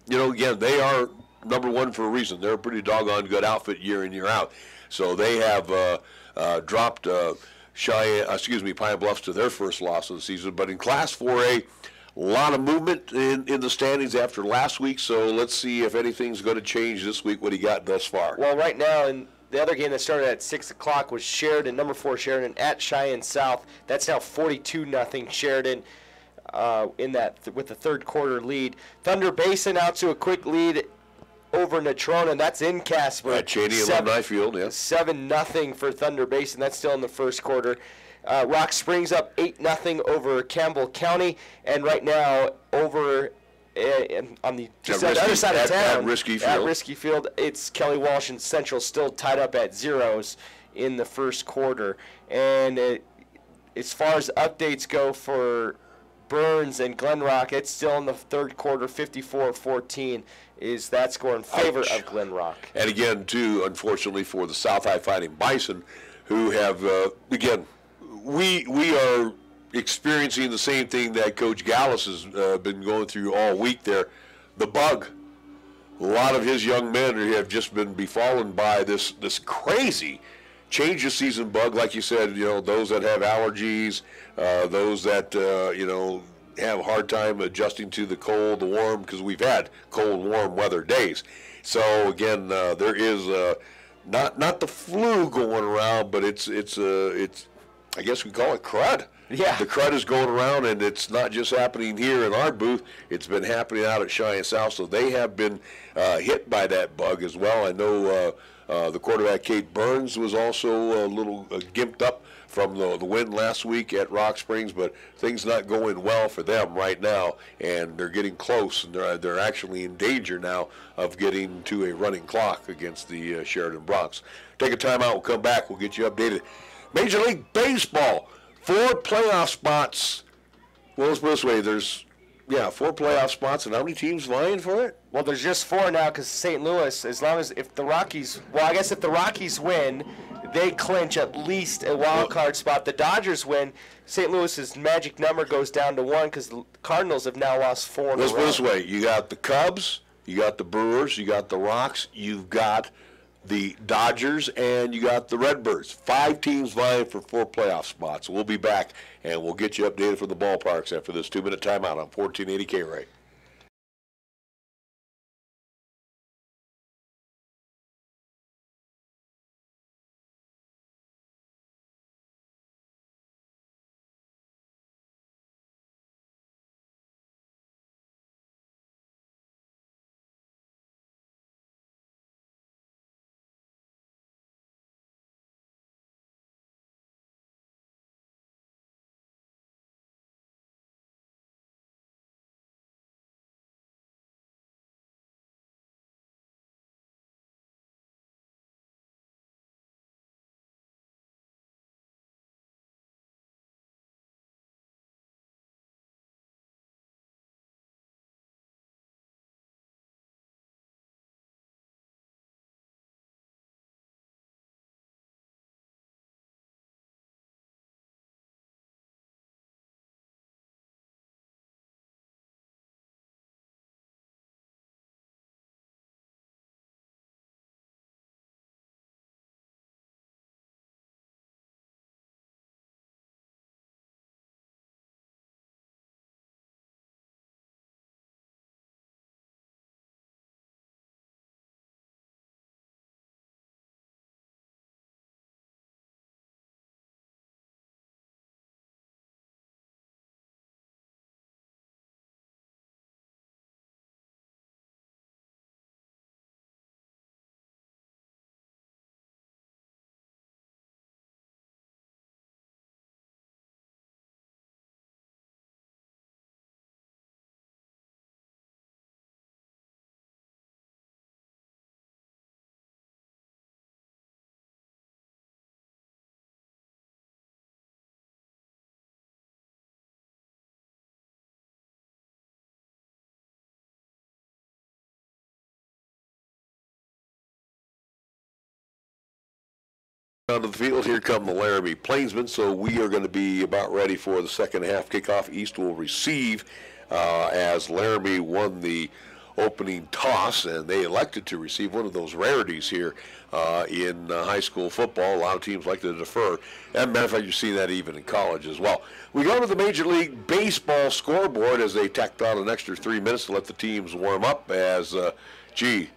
again, they are number one for a reason. They're a pretty doggone good outfit year in, year out. So they have dropped Pine Bluffs to their first loss of the season. But in Class 4A, a lot of movement in the standings after last week. So let's see if anything's going to change this week, what he got thus far. Well, right now, in the other game that started at 6 o'clock was Sheridan, number 4 Sheridan, at Cheyenne South. That's now 42-0 Sheridan in that with the third quarter lead. Thunder Basin out to a quick lead over Natrona, and that's in Casper. At Cheney Alumni Field, yeah. 7-0 for Thunder Basin. That's still in the first quarter. Rock Springs up 8-0 over Campbell County, and right now over on the other side of town at Risky Field, it's Kelly Walsh and Central still tied up at zeros in the first quarter. And as far as updates go for Burns and Glen Rock, it's still in the third quarter, 54-14 is that score in favor of Glen Rock. And again, too, unfortunately for the South High Fighting Bison, who have, again, we are experiencing the same thing that Coach Gallus has been going through all week there, the bug. A lot of his young men have just been befallen by this crazy change of season bug, like you said, those that have allergies, those that, have a hard time adjusting to the cold, the warm, because we've had cold, warm weather days. So again, there is not the flu going around, but it's I guess we call it crud. Yeah. The crud is going around, and it's not just happening here in our booth. It's been happening out at Cheyenne South, so they have been hit by that bug as well. I know the quarterback, Kate Burns, was also a little gimped up from the win last week at Rock Springs, but things not going well for them right now, and they're getting close, and they're actually in danger now of getting to a running clock against the Sheridan Broncs. Take a timeout. We'll come back. We'll get you updated. Major League Baseball, 4 playoff spots. Well, let's put it this way. There's, 4 playoff spots, and how many teams vying for it? Well, there's just 4 now because St. Louis, if the Rockies win, they clinch at least a wild card spot. The Dodgers win, St. Louis's magic number goes down to 1 because the Cardinals have now lost 4 in a row. Let's put it this way. You got the Cubs, you got the Brewers, you got the Rocks, you've got the Dodgers, and you got the Redbirds. 5 teams vying for 4 playoff spots. We'll be back, and we'll get you updated from the ballparks after this 2-minute timeout on 1480 KRAE. onto the field. Here come the Laramie Plainsmen. So we are going to be about ready for the second half kickoff. East will receive as Laramie won the opening toss, and they elected to receive, one of those rarities here in high school football. A lot of teams like to defer. As a matter of fact, you see that even in college as well. We go to the Major League Baseball scoreboard as they tacked on an extra 3 minutes to let the teams warm up as,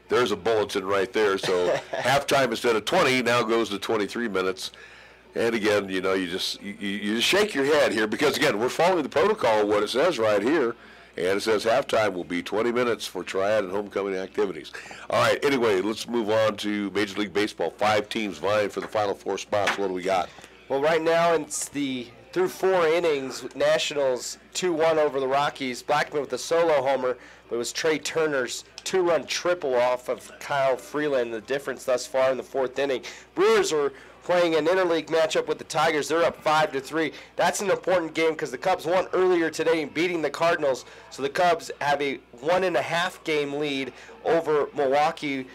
there's a bulletin right there. So halftime instead of 20 now goes to 23 minutes. And again, you just shake your head here because, again, we're following the protocol of what it says right here. And it says halftime will be 20 minutes for triad and homecoming activities. All right, anyway, let's move on to Major League Baseball. 5 teams vying for the final 4 spots. What do we got? Well, right now it's through 4 innings, Nationals 2-1 over the Rockies. Blackman with a solo homer, but it was Trey Turner's 2-run triple off of Kyle Freeland, the difference thus far in the 4th inning. Brewers are playing an interleague matchup with the Tigers. They're up 5-3. That's an important game because the Cubs won earlier today in beating the Cardinals. So the Cubs have a 1.5 game lead over Milwaukee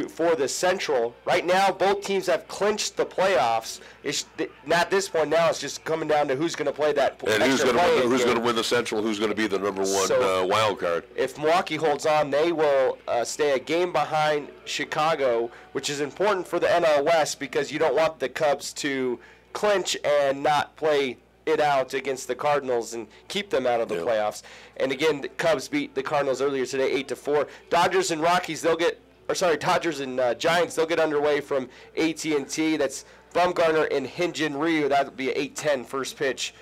for the Central. Right now, both teams have clinched the playoffs. It's not this point now. It's just coming down to who's going to play that. And who's going to win the Central? Who's going to be the number 1 wild card? If Milwaukee holds on, they will stay a game behind Chicago, which is important for the NL West because you don't want the Cubs to clinch and not play it out against the Cardinals and keep them out of the playoffs. And again, the Cubs beat the Cardinals earlier today, 8-4. Dodgers and Rockies, Dodgers and Giants, they'll get underway from AT&T. That's Bumgarner and Hyun-Jin Ryu. That'll be an 8-10 first pitch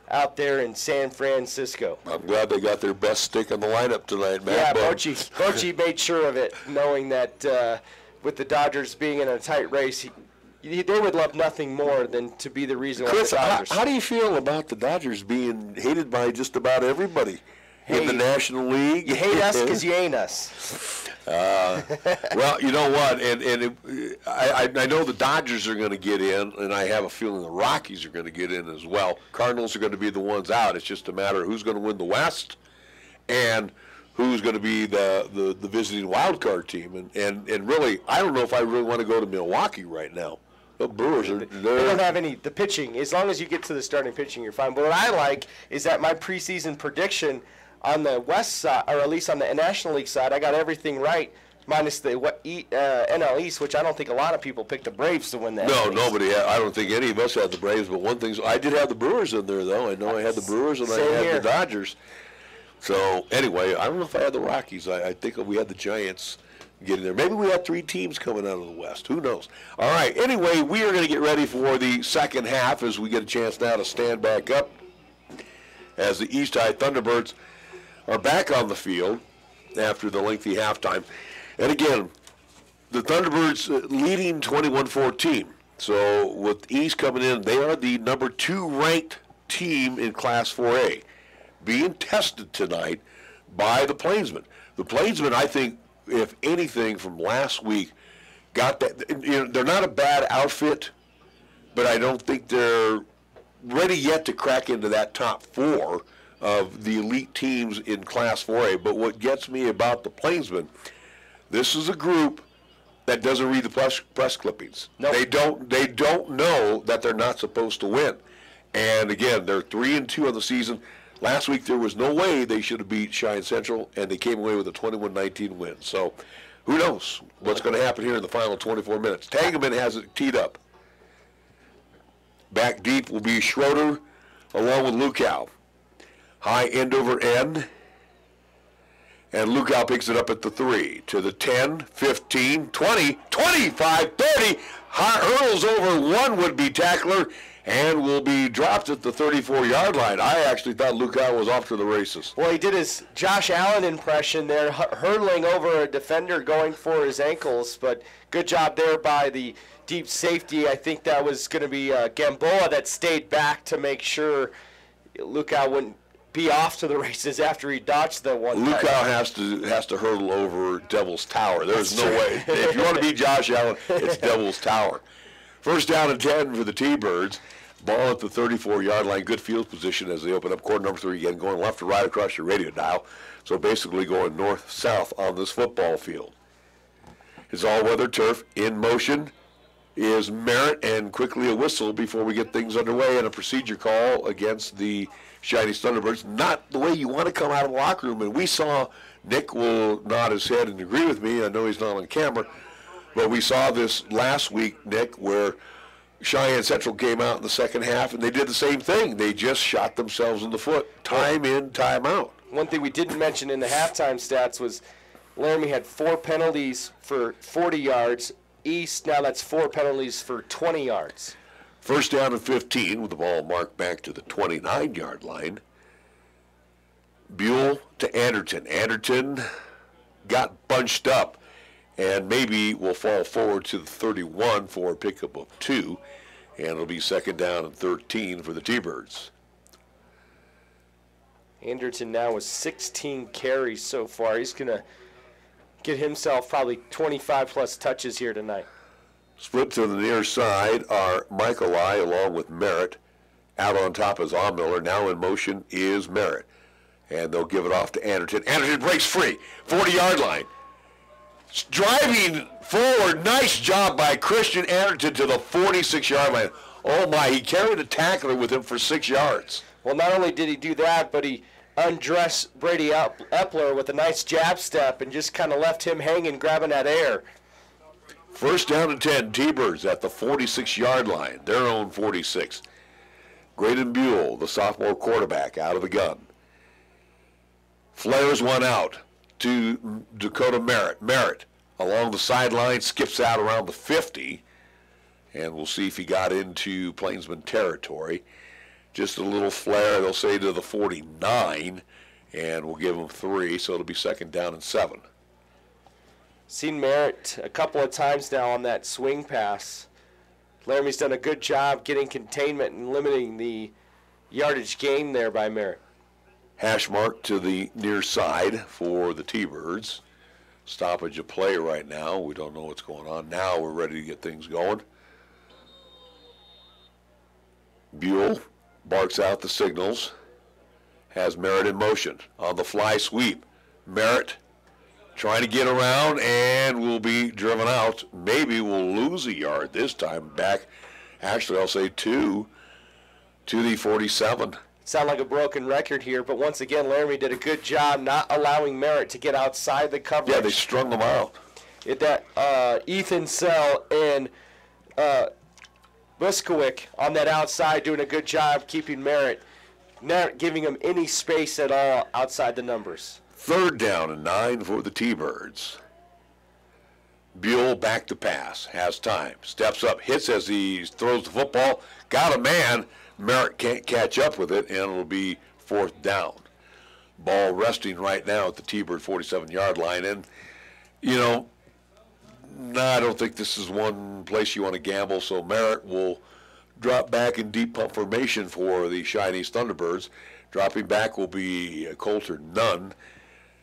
out there in San Francisco. I'm glad they got their best stick on the lineup tonight, Matt. Yeah, Bochy made sure of it, knowing that with the Dodgers being in a tight race, they would love nothing more than to be the reason why the Dodgers. How do you feel about the Dodgers being hated by just about everybody in the National League? You hate us because you ain't us. Well, you know what, I know the Dodgers are going to get in, and I have a feeling the Rockies are going to get in as well. Cardinals are going to be the ones out. It's just a matter of who's going to win the West and who's going to be the visiting wild card team. And really, I don't know if I really want to go to Milwaukee right now. The Brewers they don't have the pitching. As long as you get to the starting pitching, you're fine. But what I like is that my preseason prediction on the West side, or at least on the National League side, I got everything right, minus the NL East, which I don't think a lot of people picked the Braves to win that. No, nobody. I don't think any of us had the Braves. But one thing, I did have the Brewers in there, though. I know I had the Brewers and I had the Dodgers. So anyway, I don't know if I had the Rockies. I think we had the Giants getting there. Maybe we had 3 teams coming out of the West. Who knows? All right. Anyway, we are going to get ready for the second half as we get a chance now to stand back up as the East High Thunderbirds are back on the field after the lengthy halftime. And again, the Thunderbirds leading 21-14. So with East coming in, they are the number 2 ranked team in Class 4A, being tested tonight by the Plainsmen. The Plainsmen, I think, if anything from last week, got that. They're not a bad outfit, but I don't think they're ready yet to crack into that top 4 of the elite teams in Class 4A. But what gets me about the Plainsmen, this is a group that doesn't read the press clippings. Nope. They don't know that they're not supposed to win. And again, they're 3-2 on the season. Last week there was no way they should have beat Cheyenne Central, and they came away with a 21-19 win. So who knows what's going to happen here in the final 24 minutes. Tangeman has it teed up. Back deep will be Schroeder along with Lukow. High end over end. And Lukow picks it up at the 3 to the 10, 15, 20, 25, 30. Hurls over one would-be tackler and will be dropped at the 34-yard line. I actually thought Lukow was off to the races. Well, he did his Josh Allen impression there, hurtling over a defender going for his ankles, but good job there by the deep safety. I think that was going to be Gamboa that stayed back to make sure Lukow wouldn't be off to the races after he dodged the one. Lukow has to hurdle over Devil's Tower. There's no way. If you want to beat Josh Allen, it's Devil's Tower. First down and 10 for the T-Birds. Ball at the 34-yard line. Good field position as they open up quarter number 3 again, going left to right across your radio dial. So basically going north-south on this football field. It's all-weather turf in motion. is Merritt, and quickly a whistle before we get things underway, and a procedure call against the Cheyenne Thunderbirds. Not the way you want to come out of the locker room. And we saw, Nick will nod his head and agree with me. I know he's not on camera, but we saw this last week, Nick, where Cheyenne Central came out in the second half, and they did the same thing. They just shot themselves in the foot, time in, time out. One thing we didn't mention in the halftime stats was Laramie had 4 penalties for 40 yards. East, now that's 4 penalties for 20 yards. First down and 15 with the ball marked back to the 29-yard line. Buell to Anderton. Anderton got bunched up and maybe will fall forward to the 31 for a pickup of 2, and it'll be second down and 13 for the T-Birds. Anderton now with 16 carries so far. He's going to get himself probably 25-plus touches here tonight. Split to the near side are Michaeli along with Merritt. Out on top is Miller. Now in motion is Merritt. And they'll give it off to Anderton. Anderton breaks free. 40-yard line. Driving forward. Nice job by Christian Anderton to the 46-yard line. Oh, my. He carried a tackler with him for 6 yards. Well, not only did he do that, but he undressed Brady Epler with a nice jab step and just kind of left him hanging, grabbing that air. First down and 10, T-Birds at the 46-yard line, their own 46. Graydon Buell, the sophomore quarterback, out of the gun. Flares one out to Dakota Merritt. Merritt, along the sideline, skips out around the 50, and we'll see if he got into Plainsman territory. Just a little flare, they'll say to the 49, and we'll give him 3, so it'll be second down and 7. Seen Merritt a couple of times now on that swing pass. Laramie's done a good job getting containment and limiting the yardage gain there by Merritt. Hash mark to the near side for the T-Birds. Stoppage of play right now. We don't know what's going on. Now we're ready to get things going. Buell barks out the signals. Has Merritt in motion on the fly sweep. Merritt trying to get around and will be driven out. Maybe we'll lose a yard this time. Back, actually I'll say 2 to the 47. Sound like a broken record here, but once again Laramie did a good job not allowing Merritt to get outside the coverage. Yeah, they strung them out. Ethan Sell and Buskowick on that outside doing a good job keeping Merritt, not giving him any space at all outside the numbers. Third down and 9 for the T-Birds. Buell back to pass, has time, steps up, hits as he throws the football, got a man. Merritt can't catch up with it, and it'll be fourth down. Ball resting right now at the T-Bird 47-yard line, and, you know, I don't think this is one place you want to gamble, so Merritt will drop back in deep pump formation for the Cheyenne Thunderbirds. Dropping back will be Coulter Nunn.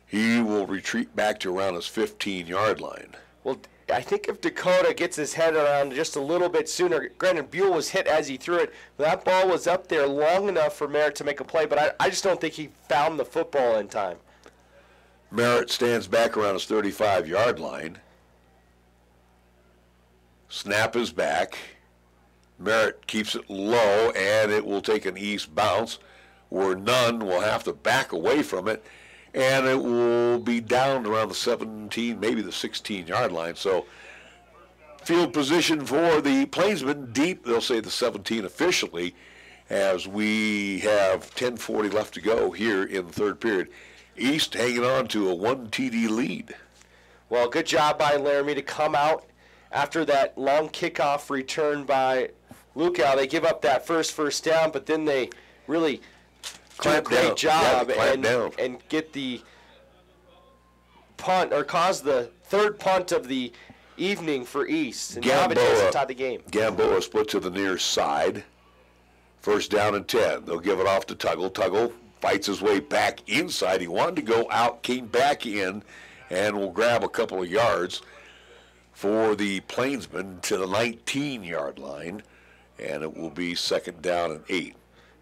He will retreat back to around his 15-yard line. Well, I think if Dakota gets his head around just a little bit sooner, granted Buell was hit as he threw it, but that ball was up there long enough for Merritt to make a play, but I just don't think he found the football in time. Merritt stands back around his 35-yard line. Snap is back. Merritt keeps it low, and it will take an east bounce, where Nunn will have to back away from it, and it will be down around the 17, maybe the 16-yard line. So field position for the Plainsmen, deep, they'll say the 17 officially, as we have 10:40 left to go here in the third period. East hanging on to a 1 TD lead. Well, good job by Laramie to come out after that long kickoff return by Lukow. They give up that first down, but then they really do a great job and get the punt, or cause the third punt of the evening for East. And now it tie the game. Gamboa split to the near side. First down and 10. They'll give it off to Tuggle. Tuggle fights his way back inside. He wanted to go out, came back in, and will grab a couple of yards for the Plainsmen to the 19-yard line, and it will be second down and 8.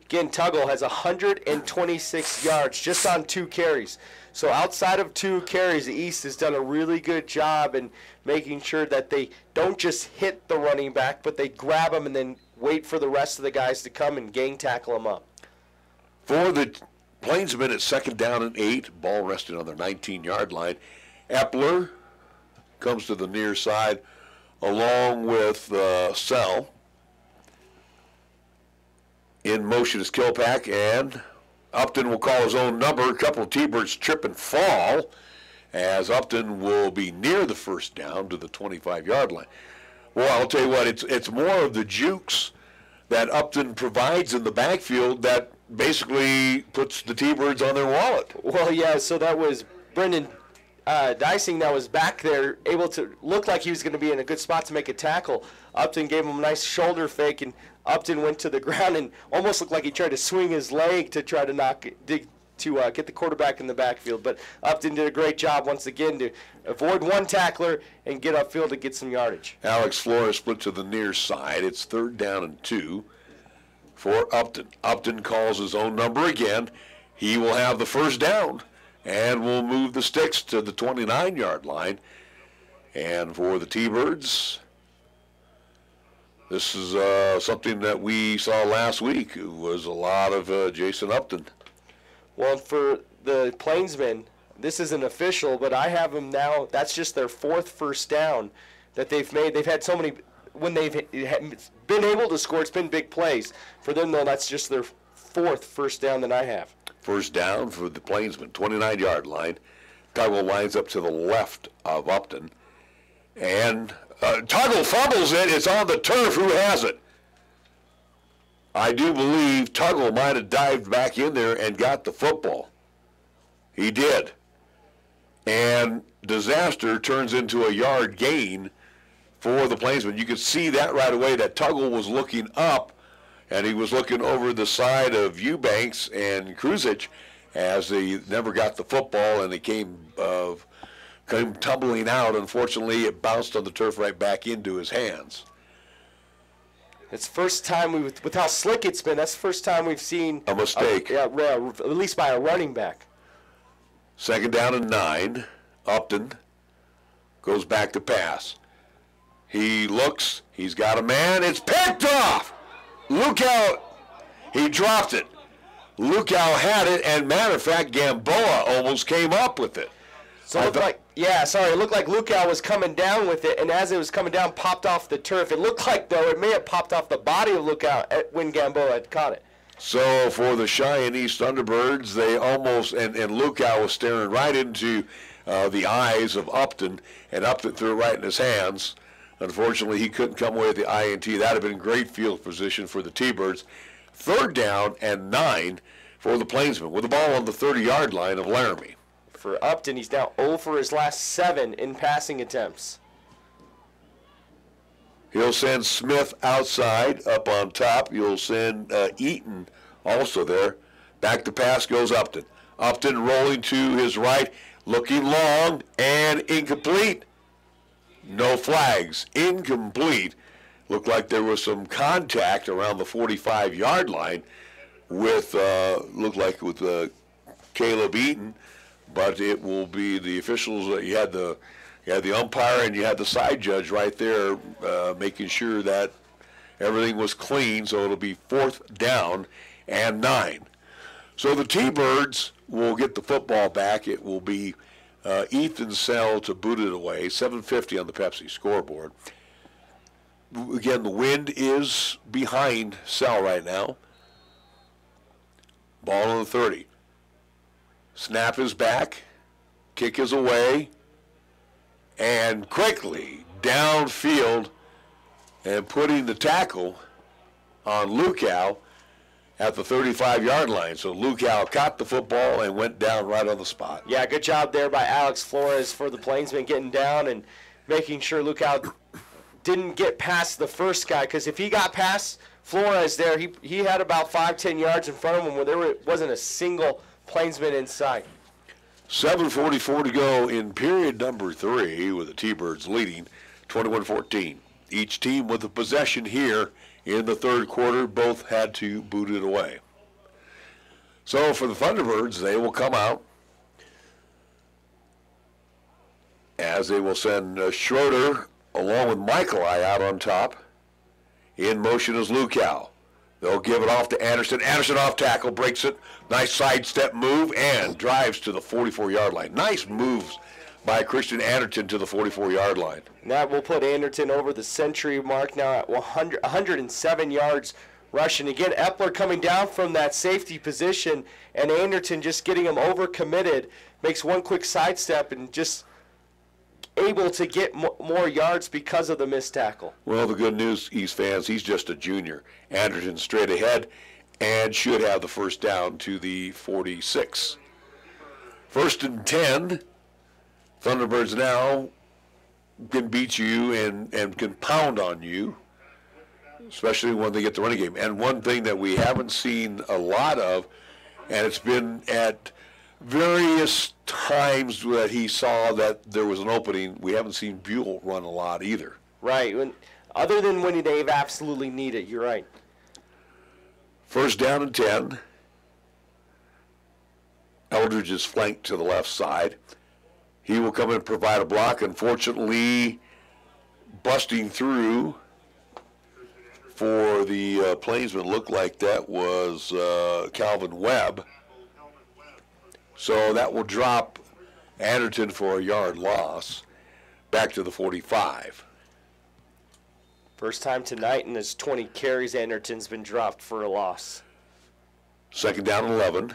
Again, Tuggle has 126 yards just on 2 carries. So outside of 2 carries, the East has done a really good job in making sure that they don't just hit the running back, but they grab them and then wait for the rest of the guys to come and gang tackle them up. For the Plainsmen, it's 2nd down and 8. Ball resting on their 19-yard line. Epler comes to the near side along with Sell. In motion is Kilpack, and Upton will call his own number. A couple of T-Birds trip and fall as Upton will be near the 1st down to the 25-yard line. Well, I'll tell you what, it's more of the jukes that Upton provides in the backfield that basically puts the T-Birds on their wallet. Well, yeah, so that was Brendan Dicing that was back there, able to look like he was going to be in a good spot to make a tackle. Upton gave him a nice shoulder fake, and Upton went to the ground and almost looked like he tried to swing his leg to try to get the quarterback in the backfield. But Upton did a great job once again to avoid one tackler and get upfield to get some yardage. Alex Flores split to the near side. It's 3rd down and 2 for Upton. Upton calls his own number again. He will have the 1st down and will move the sticks to the 29-yard line. And for the T-Birds, this is something that we saw last week. It was a lot of Jason Upton. Well, for the Plainsmen, this isn't official, but I have them now. That's just their 4th 1st down that they've made. They've had so many, when they've been able to score, it's been big plays. For them, though, that's just their 4th 1st down that I have. 1st down for the Plainsmen, 29-yard line. Tuggle lines up to the left of Upton. And Tuggle fumbles it. It's on the turf. Who has it? I do believe Tuggle might have dived back in there and got the football. He did. And disaster turns into a yard gain for the Plainsmen. You could see that right away, that Tuggle was looking up, and he was looking over the side of Eubanks and Kruzich as they never got the football, and it came tumbling out. Unfortunately, it bounced on the turf right back into his hands. It's first time with how slick it's been. That's the first time we've seen a mistake. At least by a running back. 2nd down and 9. Upton goes back to pass. He looks. He's got a man. It's picked off. Lukow, he dropped it. Lukow had it, and matter of fact, Gamboa almost came up with it. So it looked like Lukow was coming down with it, and as it was coming down, popped off the turf. It looked like, though, it may have popped off the body of Lukow when Gamboa had caught it. So for the Cheyenne East Thunderbirds, they almost, and Lukow was staring right into the eyes of Upton, and Upton threw it right in his hands. Unfortunately, he couldn't come away with the INT. That would have been great field position for the T-Birds. 3rd down and 9 for the Plainsmen with the ball on the 30-yard line of Laramie. For Upton, he's now 0 for his last 7 in passing attempts. He'll send Smith outside up on top. You'll send Eaton also there. Back to pass goes Upton. Upton rolling to his right, looking long and incomplete. No flags. Incomplete. Looked like there was some contact around the 45-yard line with Caleb Eaton, but it will be the officials. You had the umpire and you had the side judge right there making sure that everything was clean, so it'll be 4th down and 9. So the T-Birds will get the football back. It will be Ethan Sell to boot it away, 7:50 on the Pepsi scoreboard. Again, the wind is behind Sell right now. Ball on the 30. Snap is back. Kick is away. And quickly downfield and putting the tackle on Lukow at the 35-yard line. So Lukow caught the football and went down right on the spot. Yeah, good job there by Alex Flores for the Plainsmen getting down and making sure Lukow didn't get past the first guy, because if he got past Flores there, he had about 5-10 yards in front of him where there wasn't a single Plainsman in sight. 7:44 to go in period number 3 with the T-Birds leading 21-14. Each team with the possession here in the third quarter. Both had to boot it away. So for the Thunderbirds, they will come out as they will send Schroeder along with Michaeli out on top. In motion is Lukow. They'll give it off to Anderson. Anderson off tackle, breaks it. Nice sidestep move and drives to the 44-yard line. Nice moves by Christian Anderton to the 44-yard line. That will put Anderton over the century mark now at 107 yards rushing. Again, Epler coming down from that safety position, and Anderton just getting him overcommitted. Makes one quick sidestep and just able to get more yards because of the missed tackle. Well, the good news, East fans, he's just a junior. Anderton straight ahead and should have the first down to the 46. 1st and 10. Thunderbirds now can beat you and can pound on you, especially when they get the running game. And one thing that we haven't seen a lot of, and it's been at various times that he saw that there was an opening, we haven't seen Buell run a lot either. Right. Other than when they've absolutely need it, you're right. 1st down and 10. Eldridge is flanked to the left side. He will come in and provide a block. Unfortunately, busting through for the Plainsman looked like that was Calvin Webb. So that will drop Anderton for a yard loss back to the 45. First time tonight in his 20 carries, Anderton's been dropped for a loss. 2nd down and 11.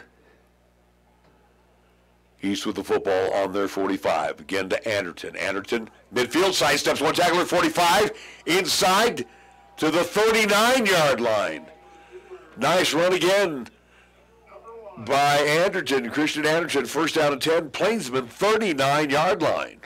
East with the football on their 45. Again to Anderton. Anderton, midfield, sidesteps one tackle at 45. Inside to the 39-yard line. Nice run again by Anderton, Christian Anderton. 1st down and 10. Plainsman, 39-yard line.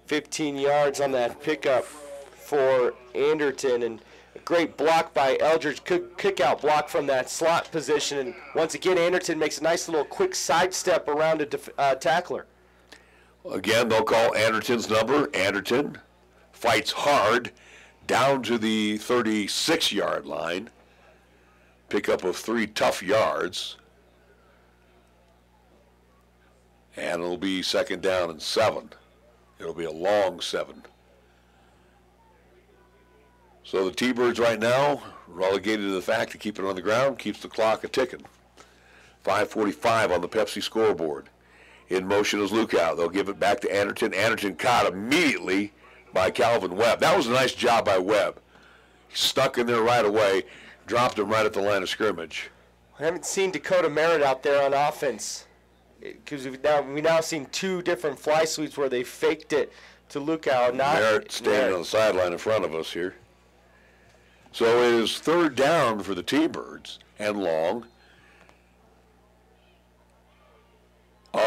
15 yards on that pickup for Anderton, and a great block by Eldridge. Good kick-out block from that slot position. And once again, Anderton makes a nice little quick sidestep around a tackler. Again, they'll call Anderton's number. Anderton fights hard down to the 36-yard line. Pickup of 3 tough yards. And it'll be 2nd down and 7. It'll be a long 7. So the T-Birds right now relegated to the fact of keeping it on the ground, keeps the clock a-ticking. 5:45 on the Pepsi scoreboard. In motion is Lukow. They'll give it back to Anderton. Anderton caught immediately by Calvin Webb. That was a nice job by Webb. He stuck in there right away, dropped him right at the line of scrimmage. I haven't seen Dakota Merritt out there on offense, because we've now seen 2 different fly sweeps where they faked it to Lukow. Merritt standing on the sideline in front of us here. So it is 3rd down for the T-Birds and long.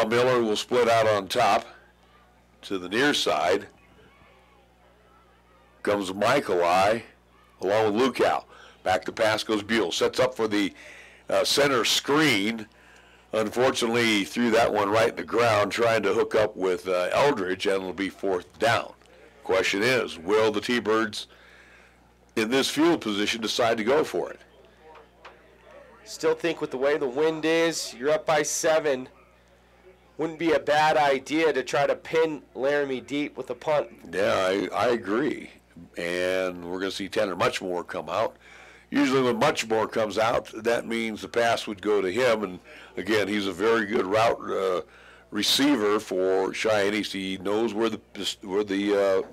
Miller will split out on top to the near side. Comes Michaeli along with Lukow. Back to pass goes Buell. Sets up for the center screen. Unfortunately, he threw that one right in the ground trying to hook up with Eldridge, and it'll be 4th down. Question is, will the T-Birds in this field position decide to go for it? Still think with the way the wind is, you're up by 7. Wouldn't be a bad idea to try to pin Laramie deep with a punt. Yeah, I agree. And we're going to see Tanner Muchmore come out. Usually when Muchmore comes out, that means the pass would go to him. And, again, he's a very good route receiver for Cheyenne East. He knows where the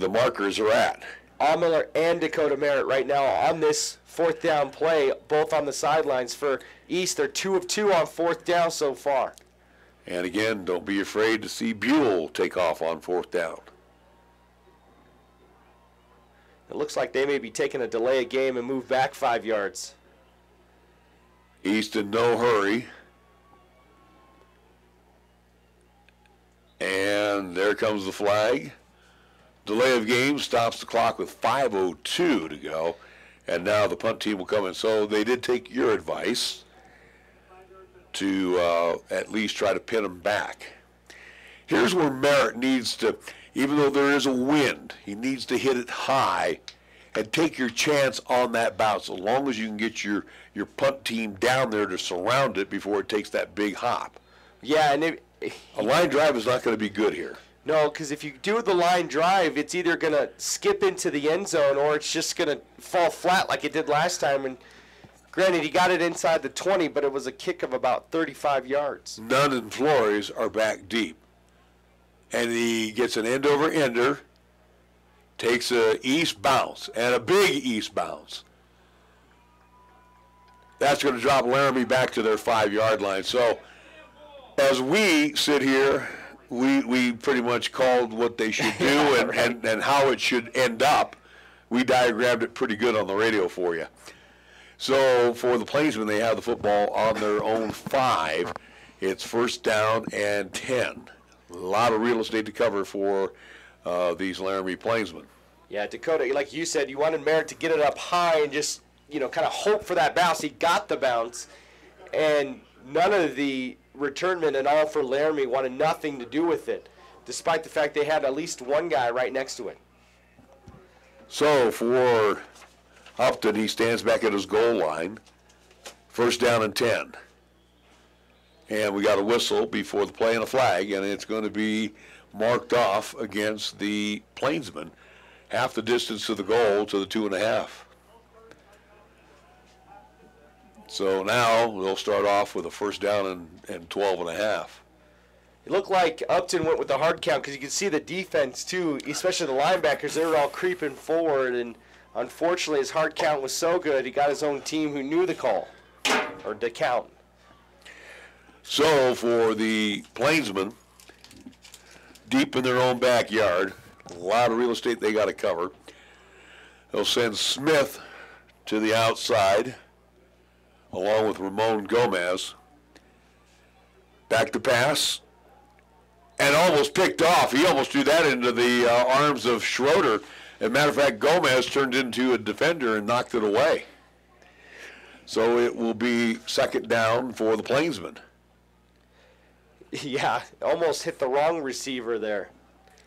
markers are at. Miller and Dakota Merritt right now on this 4th down play, both on the sidelines for East. They're 2 of 2 on 4th down so far. And again, don't be afraid to see Buell take off on 4th down. It looks like they may be taking a delay of game and move back 5 yards. East in no hurry. And there comes the flag. Delay of game stops the clock with 5:02 to go. And now the punt team will come in. So they did take your advice to at least try to pin them back. Here's where Merritt needs to, even though there is a wind, he needs to hit it high and take your chance on that bounce, as long as you can get your punt team down there to surround it before it takes that big hop. Yeah, and a line drive is not going to be good here. No, because if you do the line drive, it's either going to skip into the end zone or it's just going to fall flat like it did last time. And granted, he got it inside the 20, but it was a kick of about 35 yards. Nunn and Flores are back deep. And he gets an end-over-ender, takes a east bounce, and a big east bounce. That's going to drop Laramie back to their 5-yard line. So as we sit here, we pretty much called what they should do and how it should end up. We diagrammed it pretty good on the radio for you. So for the Plainsmen, they have the football on their own 5. It's first down and 10. A lot of real estate to cover for these Laramie Plainsmen. Yeah, Dakota, like you said, you wanted Merritt to get it up high and just, kind of hope for that bounce. He got the bounce, and none of the return men and all for Laramie wanted nothing to do with it, despite the fact they had at least one guy right next to it. So for Upton, he stands back at his goal line, first down and 10. And we got a whistle before the play and a flag, and it's going to be marked off against the Plainsmen, half the distance to the goal to the 2.5. So now they'll start off with a first down and 12.5. It looked like Upton went with the hard count because you could see the defense too, especially the linebackers. They were all creeping forward, and unfortunately his hard count was so good he got his own team who knew the call, or the count. So for the Plainsmen, deep in their own backyard, a lot of real estate they got to cover. They'll send Smith to the outside, along with Ramon Gomez. Back to pass, and almost picked off. He almost threw that into the arms of Schroeder. As a matter of fact, Gomez turned into a defender and knocked it away. So it will be second down for the Plainsmen. Yeah, almost hit the wrong receiver there.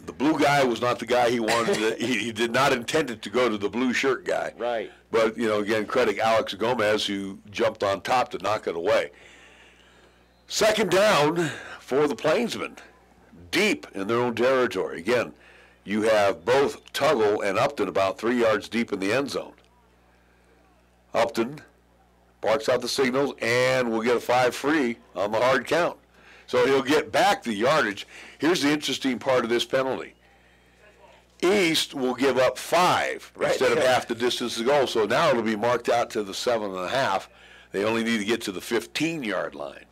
The blue guy was not the guy he wanted. He did not intend it to go to the blue shirt guy. Right. But, again, credit Alex Gomez, who jumped on top to knock it away. Second down for the Plainsmen, deep in their own territory. Again, you have both Tuggle and Upton about 3 yards deep in the end zone. Upton barks out the signals and will get a 5 free on the hard count. So he'll get back the yardage. Here's the interesting part of this penalty. East will give up 5 instead of half the distance to goal. So now it'll be marked out to the 7.5. They only need to get to the 15-yard line.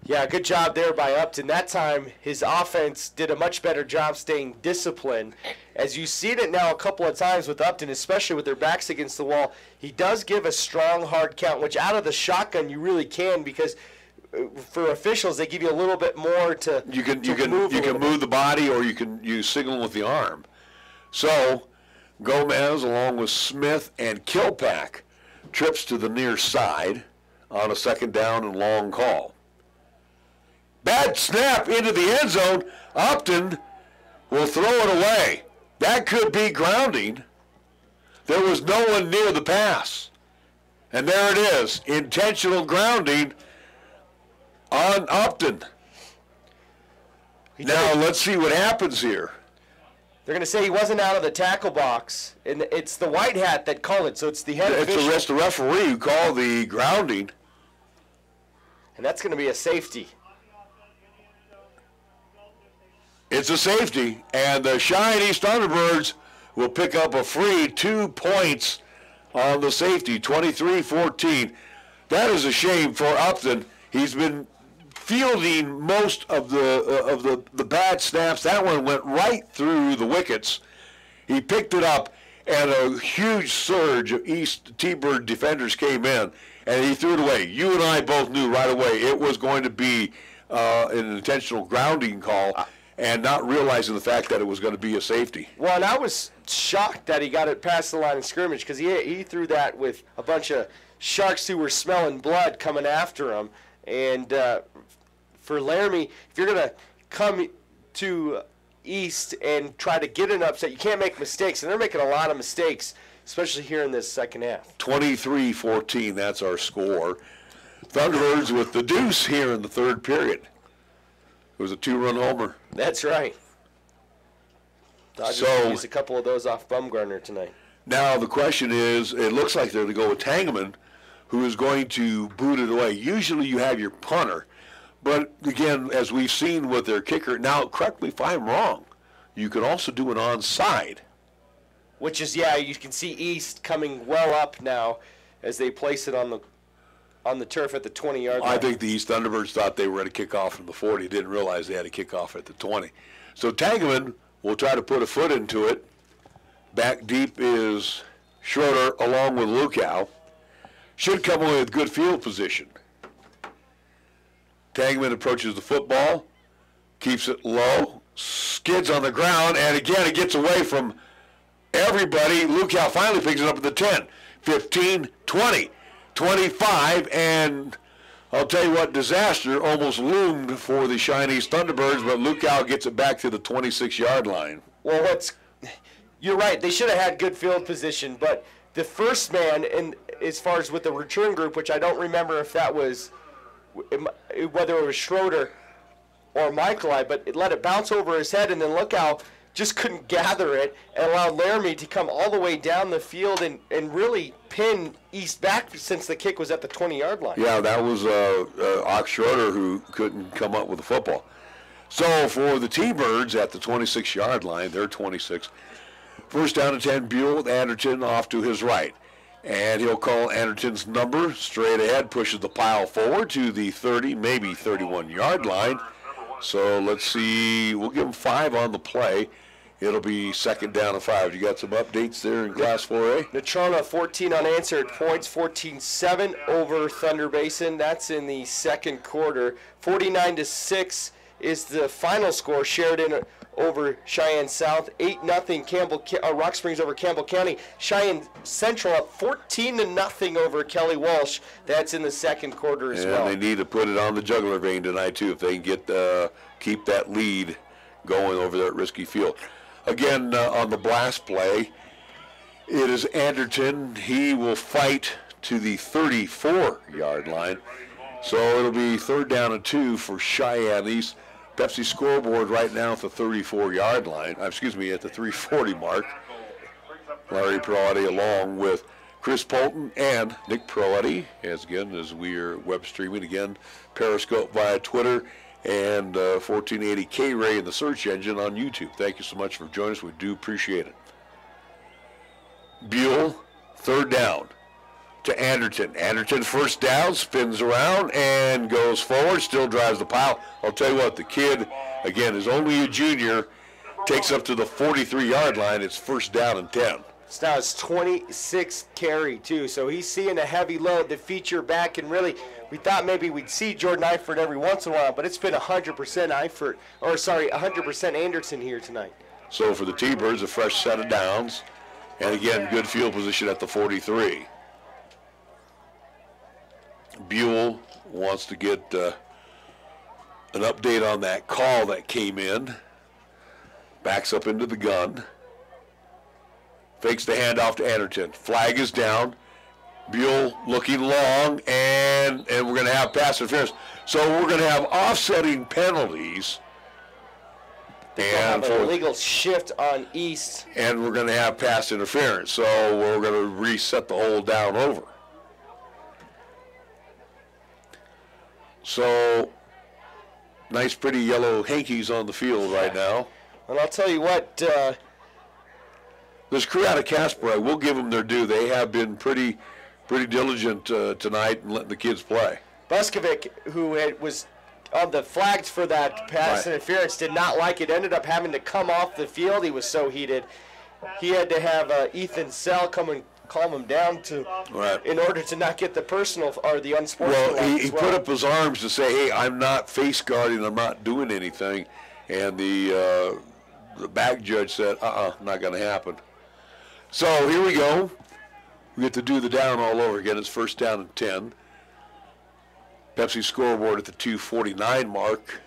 Yeah, good job there by Upton. That time, his offense did a much better job staying disciplined. As you've seen it now a couple of times with Upton, especially with their backs against the wall, he does give a strong hard count, which out of the shotgun you really can, because for officials they give you a little bit more to you can move the body, or you signal with the arm. So Gomez, along with Smith and Kilpack, trips to the near side on a second down and long call. Bad snap into the end zone. Upton will throw it away. That could be grounding. There was no one near the pass. And there it is, intentional grounding on Upton. Now let's see what happens here. They're going to say he wasn't out of the tackle box, and it's the white hat that called it, so it's the head official. It's the referee who called the grounding. And that's going to be a safety. It's a safety, and the Cheyenne East Thunderbirds will pick up a free 2 points on the safety, 23-14. That is a shame for Upton. He's been fielding most of the bad snaps. That one went right through the wickets. He picked it up, and a huge surge of East T-Bird defenders came in, and he threw it away. You and I both knew right away it was going to be an intentional grounding call, and not realizing the fact that it was going to be a safety. Well, and I was shocked that he got it past the line of scrimmage, because he threw that with a bunch of sharks who were smelling blood coming after him. And for Laramie, if you're going to come to East and try to get an upset, you can't make mistakes, and they're making a lot of mistakes. especially here in this second half. 23-14, that's our score. Thunderbirds with the deuce here in the third period. It was a 2-run homer. That's right. Dodgers used a couple of those off Bumgarner tonight. Now the question is, it looks like they're going to go with Tangeman, who is going to boot it away. Usually you have your punter, but again, as we've seen with their kicker, now correct me if I'm wrong, you could also do an onside. Which is, yeah, you can see East coming well up now as they place it on the turf at the 20-yard line. I think the East Thunderbirds thought they were going to kick off from the 40, didn't realize they had to kick off at the 20. So Tangeman will try to put a foot into it. Back deep is Schroeder along with Lukow. Should come away with good field position. Tangeman approaches the football, keeps it low, skids on the ground, and again it gets away from everybody. Lukow finally picks it up at the 10, 15, 20, 25, and I'll tell you what, disaster almost loomed for the Chinese Thunderbirds, but Lukow gets it back to the 26-yard line. Well, you're right. They should have had good field position, but the first man, and as far as with the return group, which I don't remember if that was, whether it was Schroeder or Michael, but it let it bounce over his head, and then Lukow just couldn't gather it and allowed Laramie to come all the way down the field and really pin East back since the kick was at the 20-yard line. Yeah, that was Ox Schroeder who couldn't come up with the football. So for the T-Birds at the 26-yard line, they're 26. First down and 10, Buell with Anderton off to his right. And he'll call Anderton's number straight ahead, pushes the pile forward to the 30, maybe 31-yard line. So let's see, we'll give him 5 on the play. It'll be second down and 5. You got some updates there in Class 4A? Natrona 14 unanswered points, 14-7 over Thunder Basin. That's in the second quarter. 49-6 is the final score. Sheridan over Cheyenne South. 8-0 Rock Springs over Campbell County. Cheyenne Central up 14-0 over Kelly Walsh. That's in the second quarter as well. And they need to put it on the jugular vein tonight too if they can get keep that lead going over there at Risky Field. Again, on the blast play, it is Anderton. He will fight to the 34-yard line. So it'll be third down and 2 for Cheyenne East. Pepsi scoreboard right now at the 34-yard line. Excuse me, at the 340 mark. Larry Proati along with Chris Polton and Nick Proati, as we are web streaming again, Periscope via Twitter, and 1480 KRAE in the search engine on YouTube. Thank you so much for joining us. We do appreciate it. Buell, third down to Anderton. Anderton first down, spins around and goes forward, still drives the pile. I'll tell you what, the kid, again, is only a junior, takes up to the 43-yard line. It's first down and 10. It's now his 26th carry, too, so he's seeing a heavy load, the feature back, and really, we thought maybe we'd see Jordan Eifert every once in a while, but it's been 100% Eifert, 100% Anderson here tonight. So for the T-Birds, a fresh set of downs, and again, good field position at the 43. Buell wants to get an update on that call that came in. Backs up into the gun. Fakes the handoff to Anderton. Flag is down. Buell looking long, and we're going to have pass interference. So we're going to have offsetting penalties. And an illegal shift on East. And we're going to have pass interference. So we're going to reset the whole down over. So nice, pretty yellow hankies on the field right now. And I'll tell you what. This crew out of Casper, I will give them their due. They have been pretty diligent tonight and letting the kids play. Buskovic, who was on the flags for that pass interference, did not like it. Ended up having to come off the field. He was so heated. He had to have Ethan Sell come and calm him down in order to not get the personal or the unsportsmanlike. Well, he put up his arms to say, "Hey, I'm not face guarding. I'm not doing anything," and the back judge said, "Not going to happen." So here we go. We get to do the down all over again. It's first down and 10. Pepsi scoreboard at the 2:49 mark.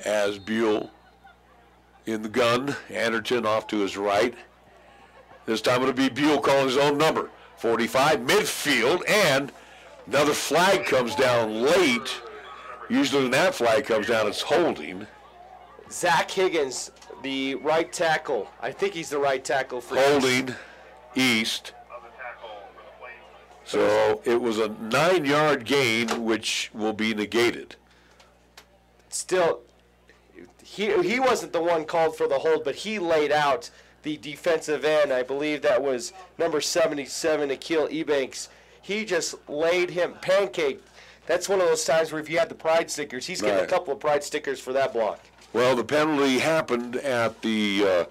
As Buell in the gun. Anderton off to his right. This time it'll be Buell calling his own number. 45, midfield, and another flag comes down late. Usually when that flag comes down, it's holding. Zach Higgins, the right tackle. I think he's the right tackle for Holding East. So it was a 9-yard gain, which will be negated. Still, he wasn't the one called for the hold, but he laid out the defensive end. I believe that was number 77, Akil Ebanks. He just laid him pancake. That's one of those times where if you had the pride stickers, he's getting a couple of pride stickers for that block. Well, the penalty happened at the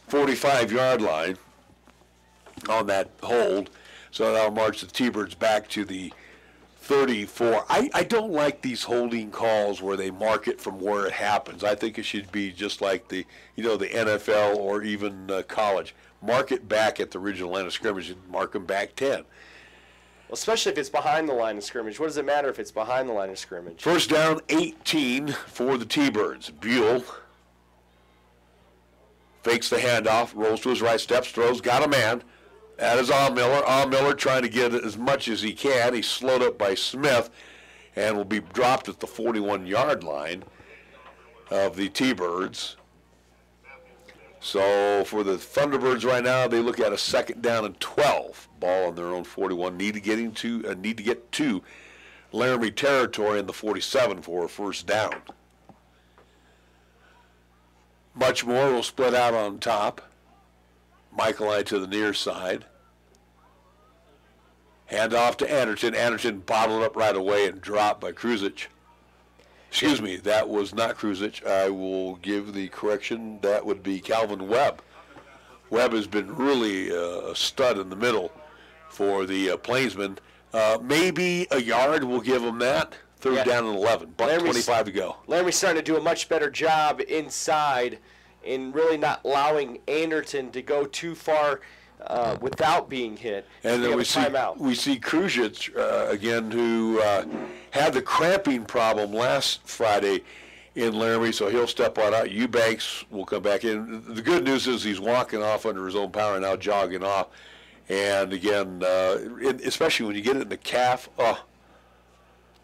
45-yard line on that hold. So that'll march the T-Birds back to the 34. I don't like these holding calls where they mark it from where it happens. I think it should be just like the NFL or even college. Mark it back at the original line of scrimmage and mark them back 10. Well, especially if it's behind the line of scrimmage. What does it matter if it's behind the line of scrimmage? First down, 18 for the T-Birds. Buell fakes the handoff, rolls to his right, steps, throws, got a man. That is Miller. Miller trying to get as much as he can. He's slowed up by Smith and will be dropped at the 41-yard line of the T-Birds. So for the Thunderbirds right now, they look at a second down and 12. Ball on their own 41. Need to get to Laramie territory in the 47 for a first down. Much more will split out on top. Michael I to the near side. Hand off to Anderton. Anderton bottled up right away and dropped by Kruzich. Excuse me, that was not Kruzich. I will give the correction. That would be Calvin Webb. Webb has been really a stud in the middle for the Plainsmen. Maybe a yard, we'll give them that. Third down and 11. But 25 to go. Laramie's starting to do a much better job inside in really not allowing Anderton to go too far without being hit. And then we see Kruzich again, who had the cramping problem last Friday in Laramie, so he'll step on out. Eubanks will come back in. The good news is he's walking off under his own power, now jogging off. And again, especially when you get it in the calf,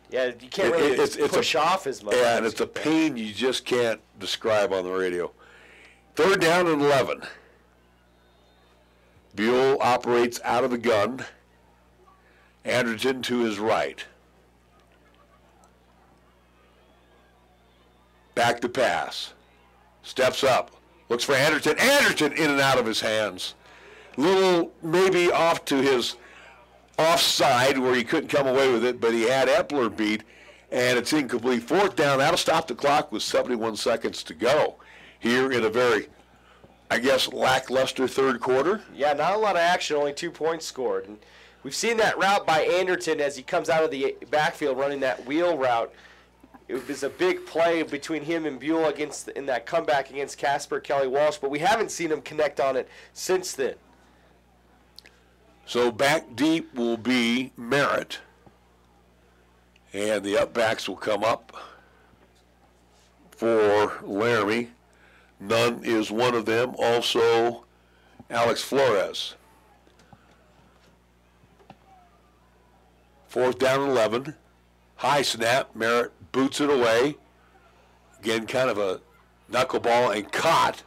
yeah, you can't really push off as much. Yeah, and it's a pain you just can't describe on the radio. Third down and 11. Buell operates out of the gun. Anderton to his right. Back to pass. Steps up. Looks for Anderton. Anderton in and out of his hands. Little maybe off to his offside where he couldn't come away with it, but he had Epler beat, and it's incomplete. Fourth down. That'll stop the clock with 71 seconds to go here in a very, I guess, lackluster third quarter. Yeah, not a lot of action, only 2 points scored. And we've seen that route by Anderton as he comes out of the backfield running that wheel route. It was a big play between him and Buell in that comeback against Casper Kelly Walsh, but we haven't seen him connect on it since then. So back deep will be Merritt, and the upbacks will come up for Laramie. Nunn is one of them, also Alex Flores. Fourth down and 11. High snap. Merritt boots it away. Again, kind of a knuckleball and caught.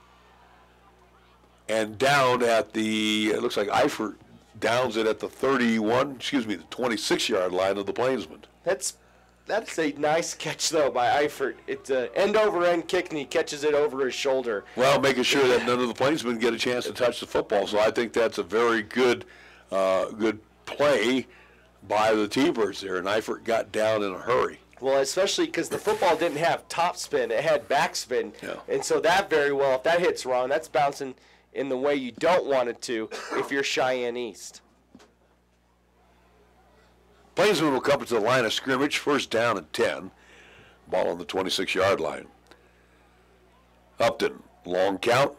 And down at the, it looks like Eifert downs it at the 26-yard line of the Plainsmen. That's a nice catch, though, by Eifert. It's an end-over-end kick, and he catches it over his shoulder. Well, making sure that none of the Plainsmen get a chance to touch the football. So I think that's a very good play by the T-Birds there, and Eifert got down in a hurry. Well, especially because the football didn't have top spin. It had back spin. Yeah. And so that very well, if that hits wrong, that's bouncing in the way you don't want it to if you're Cheyenne East. Plainsmen will come to the line of scrimmage, first down and 10. Ball on the 26-yard line. Upton, long count.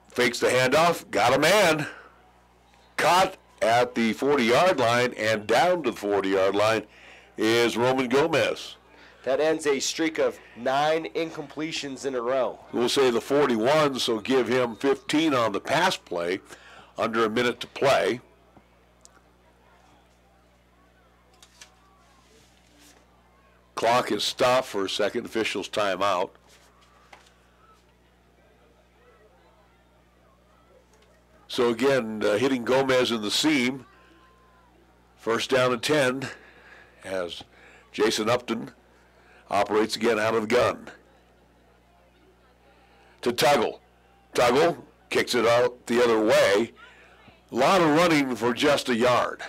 Fakes the handoff, got a man. Caught at the 40-yard line, and down to the 40-yard line is Roman Gomez. That ends a streak of 9 incompletions in a row. We'll say the 41, so give him 15 on the pass play, under a minute to play. Clock is stopped for a second. Officials timeout. So again, hitting Gomez in the seam. First down and 10 as Jason Upton operates again out of the gun. To Tuggle. Tuggle kicks it out the other way. A lot of running for just a yard.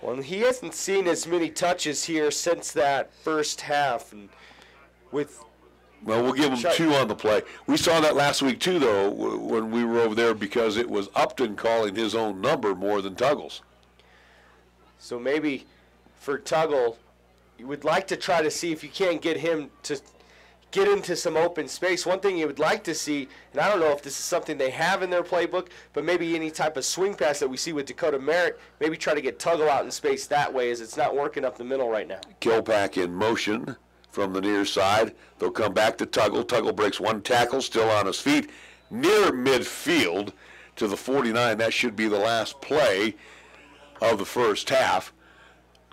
Well, he hasn't seen as many touches here since that first half. And with Well, we'll give him 2 on the play. We saw that last week, too, though, when we were over there, because it was Upton calling his own number more than Tuggle's. So maybe for Tuggle, you would like to try to see if you can't get him to get into some open space. One thing you would like to see, and I don't know if this is something they have in their playbook, but maybe any type of swing pass that we see with Dakota Merritt, maybe try to get Tuggle out in space that way, as it's not working up the middle right now. Kilpack in motion from the near side. They'll come back to Tuggle. Tuggle breaks 1 tackle, still on his feet, near midfield to the 49. That should be the last play of the first half.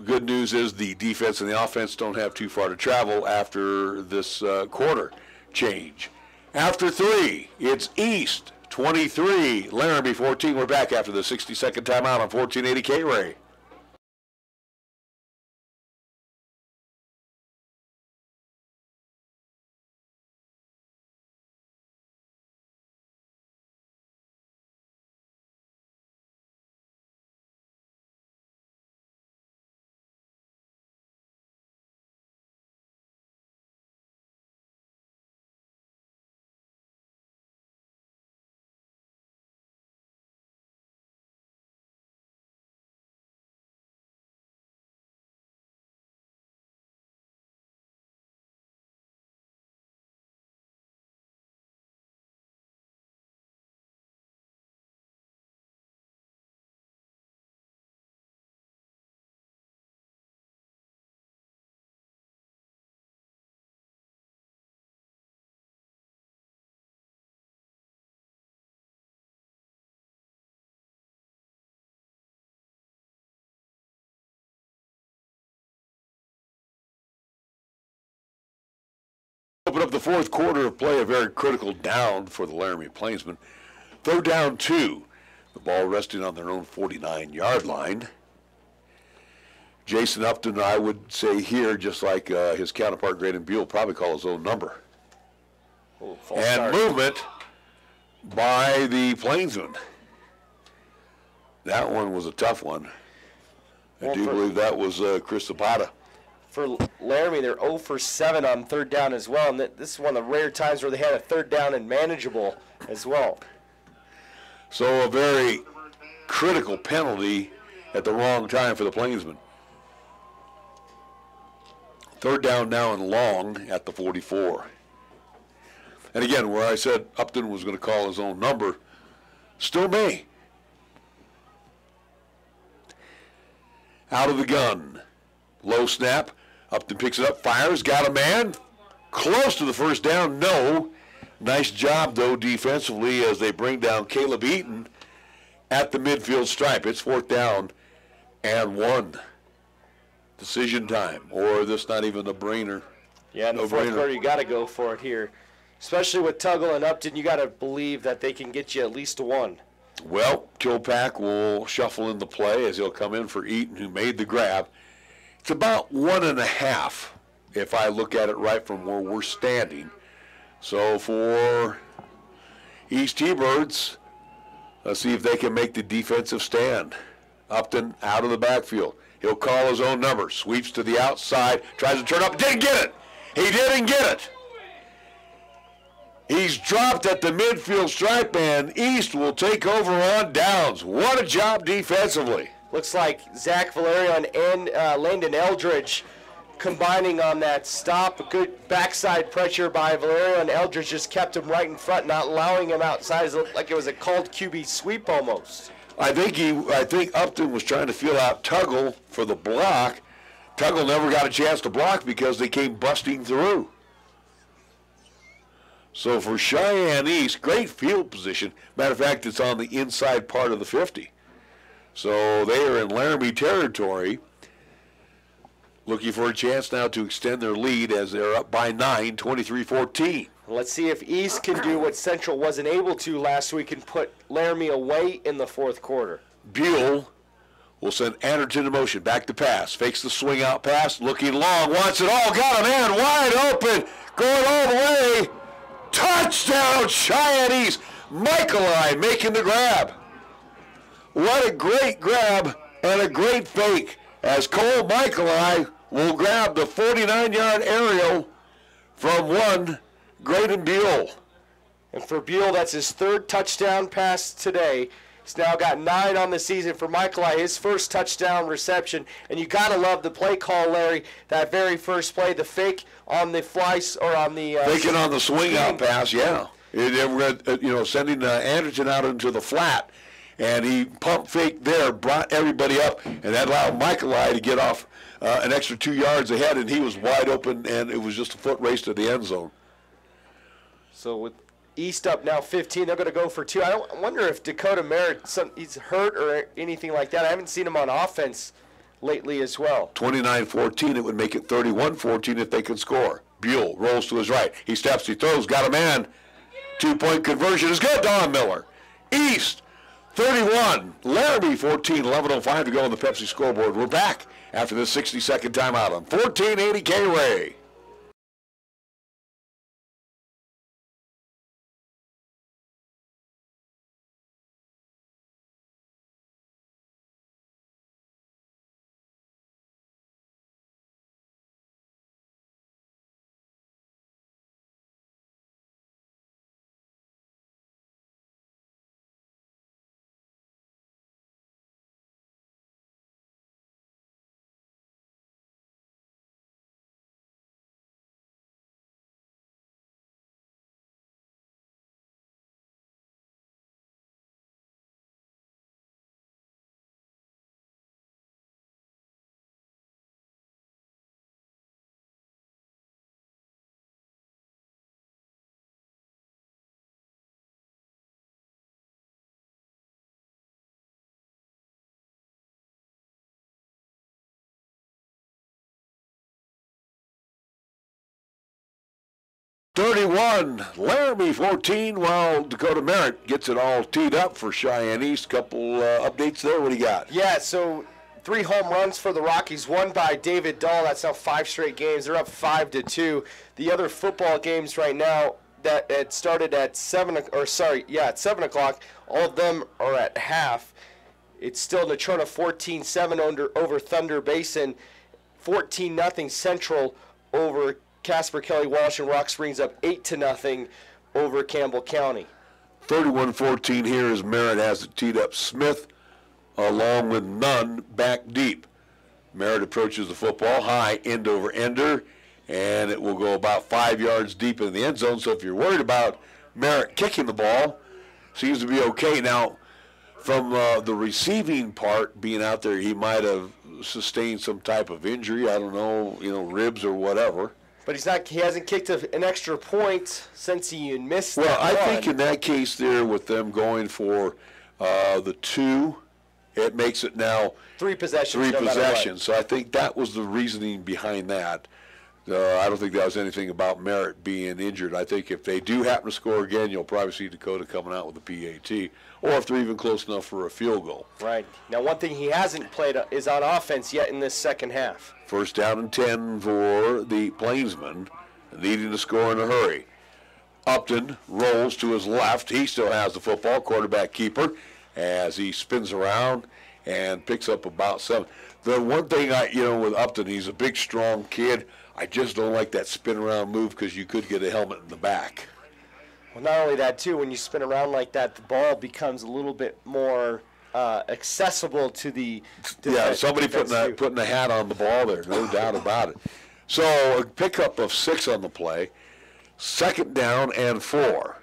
Good news is the defense and the offense don't have too far to travel after this quarter change. After 3, it's East 23, Laramie 14. We're back after the 60-second timeout on 1480 KRAE. Open up the fourth quarter of play, a very critical down for the Laramie Plainsmen. 3rd down 2. The ball resting on their own 49-yard line. Jason Upton, I would say here, just like his counterpart Graydon Buell, probably call his own number. And movement by the Plainsmen. That one was a tough one. I do believe that was Chris Zapata. For Laramie, they're 0 for 7 on 3rd down as well, and this is one of the rare times where they had a 3rd down and manageable as well. So a very critical penalty at the wrong time for the Plainsmen. 3rd down now and long at the 44. And again, where I said Upton was going to call his own number, still may. Out of the gun. Low snap. Upton picks it up, fires, got a man. Close to the first down, no. Nice job, though, defensively as they bring down Caleb Eaton at the midfield stripe. It's 4th down and 1. Decision time, or this not even a brainer. Yeah, in the fourth quarter, you got to go for it here. Especially with Tuggle and Upton, you got to believe that they can get you at least a 1. Well, Kilpack will shuffle in the play as he'll come in for Eaton, who made the grab. It's about 1.5 if I look at it right from where we're standing. So for East T-Birds, let's see if they can make the defensive stand. Upton out of the backfield. He'll call his own number, sweeps to the outside, tries to turn up, didn't get it. He didn't get it. He's dropped at the midfield stripe, and East will take over on downs. What a job defensively. Looks like Zach Valerian and Landon Eldridge combining on that stop. A good backside pressure by Valerian. Eldridge just kept him right in front, not allowing him outside. It looked like it was a called QB sweep almost. I think Upton was trying to feel out Tuggle for the block, Tuggle never got a chance to block because they came busting through. So for Cheyenne East, great field position. Matter of fact, it's on the inside part of the 50. So they are in Laramie territory, looking for a chance now to extend their lead as they're up by 9, 23-14. Let's see if East can do what Central wasn't able to last week and put Laramie away in the fourth quarter. Buell will send Anderton in motion. Back to pass. Fakes the swing out pass. Looking long. Wants it all. Got a man wide open. Going all the way. Touchdown, Cheyenne East. Michaeli making the grab. What a great grab and a great fake as Cole Michaeli will grab the 49-yard aerial from one Graydon Buell. And for Buell, that's his third touchdown pass today. He's now got 9 on the season for Michaeli, his first touchdown reception. And you got to love the play call, Larry, that very first play, the fake on the or on the... Faking on the swing-out pass, yeah. Sending Anderton out into the flat. And he pump faked there, brought everybody up, and that allowed Michaeli to get off an extra 2 yards ahead, and he was wide open, and it was just a foot race to the end zone. So with East up now 15, they're going to go for 2. I wonder if Dakota Merritt, he's hurt or anything like that. I haven't seen him on offense lately as well. 29-14, it would make it 31-14 if they could score. Buell rolls to his right. He steps, he throws, got a man. 2-point conversion is good. Don Miller. East 31, Laramie 14, 11:05 to go on the Pepsi scoreboard. We're back after this 60-second timeout on 1480 KRAE. Laramie 14, while Dakota Merritt gets it all teed up for Cheyenne East. Couple updates there. What do you got? Yeah, so 3 home runs for the Rockies, one by David Dahl. That's now 5 straight games. They're up 5-2. The other football games right now that it started at 7 o'clock. All of them are at half. It's still Natrona 14-7 over Thunder Basin, 14-0 Central over Casper Kelly Walsh, and Rock Springs up 8-0 over Campbell County. 31-14 here as Merritt has it teed up. Smith along with Nunn back deep. Merritt approaches the football high, end over ender, and it will go about 5 yards deep in the end zone. So if you're worried about Merritt kicking the ball, seems to be okay. Now, from the receiving part being out there, he might have sustained some type of injury. I don't know, ribs or whatever. But he hasn't kicked an extra point since he missed Well, that I one. think in that case there, with them going for the 2, it makes it now 3 possessions. 3 no matter possessions. So I think that was the reasoning behind that. I don't think that was anything about Merritt being injured. I think if they do happen to score again, you'll probably see Dakota coming out with a PAT, or if they're even close enough for a field goal. Right. Now, one thing he hasn't played is on offense yet in this second half. First down and 10 for the Plainsmen, needing to score in a hurry. Upton rolls to his left. He still has the football, quarterback keeper, as he spins around and picks up about 7. The one thing with Upton, he's a big, strong kid. I just don't like that spin around move because you could get a helmet in the back. Well, not only that, too, when you spin around like that, the ball becomes a little bit more accessible to the somebody putting a hat on the ball there, no doubt about it. So a pickup of 6 on the play. Second down and 4.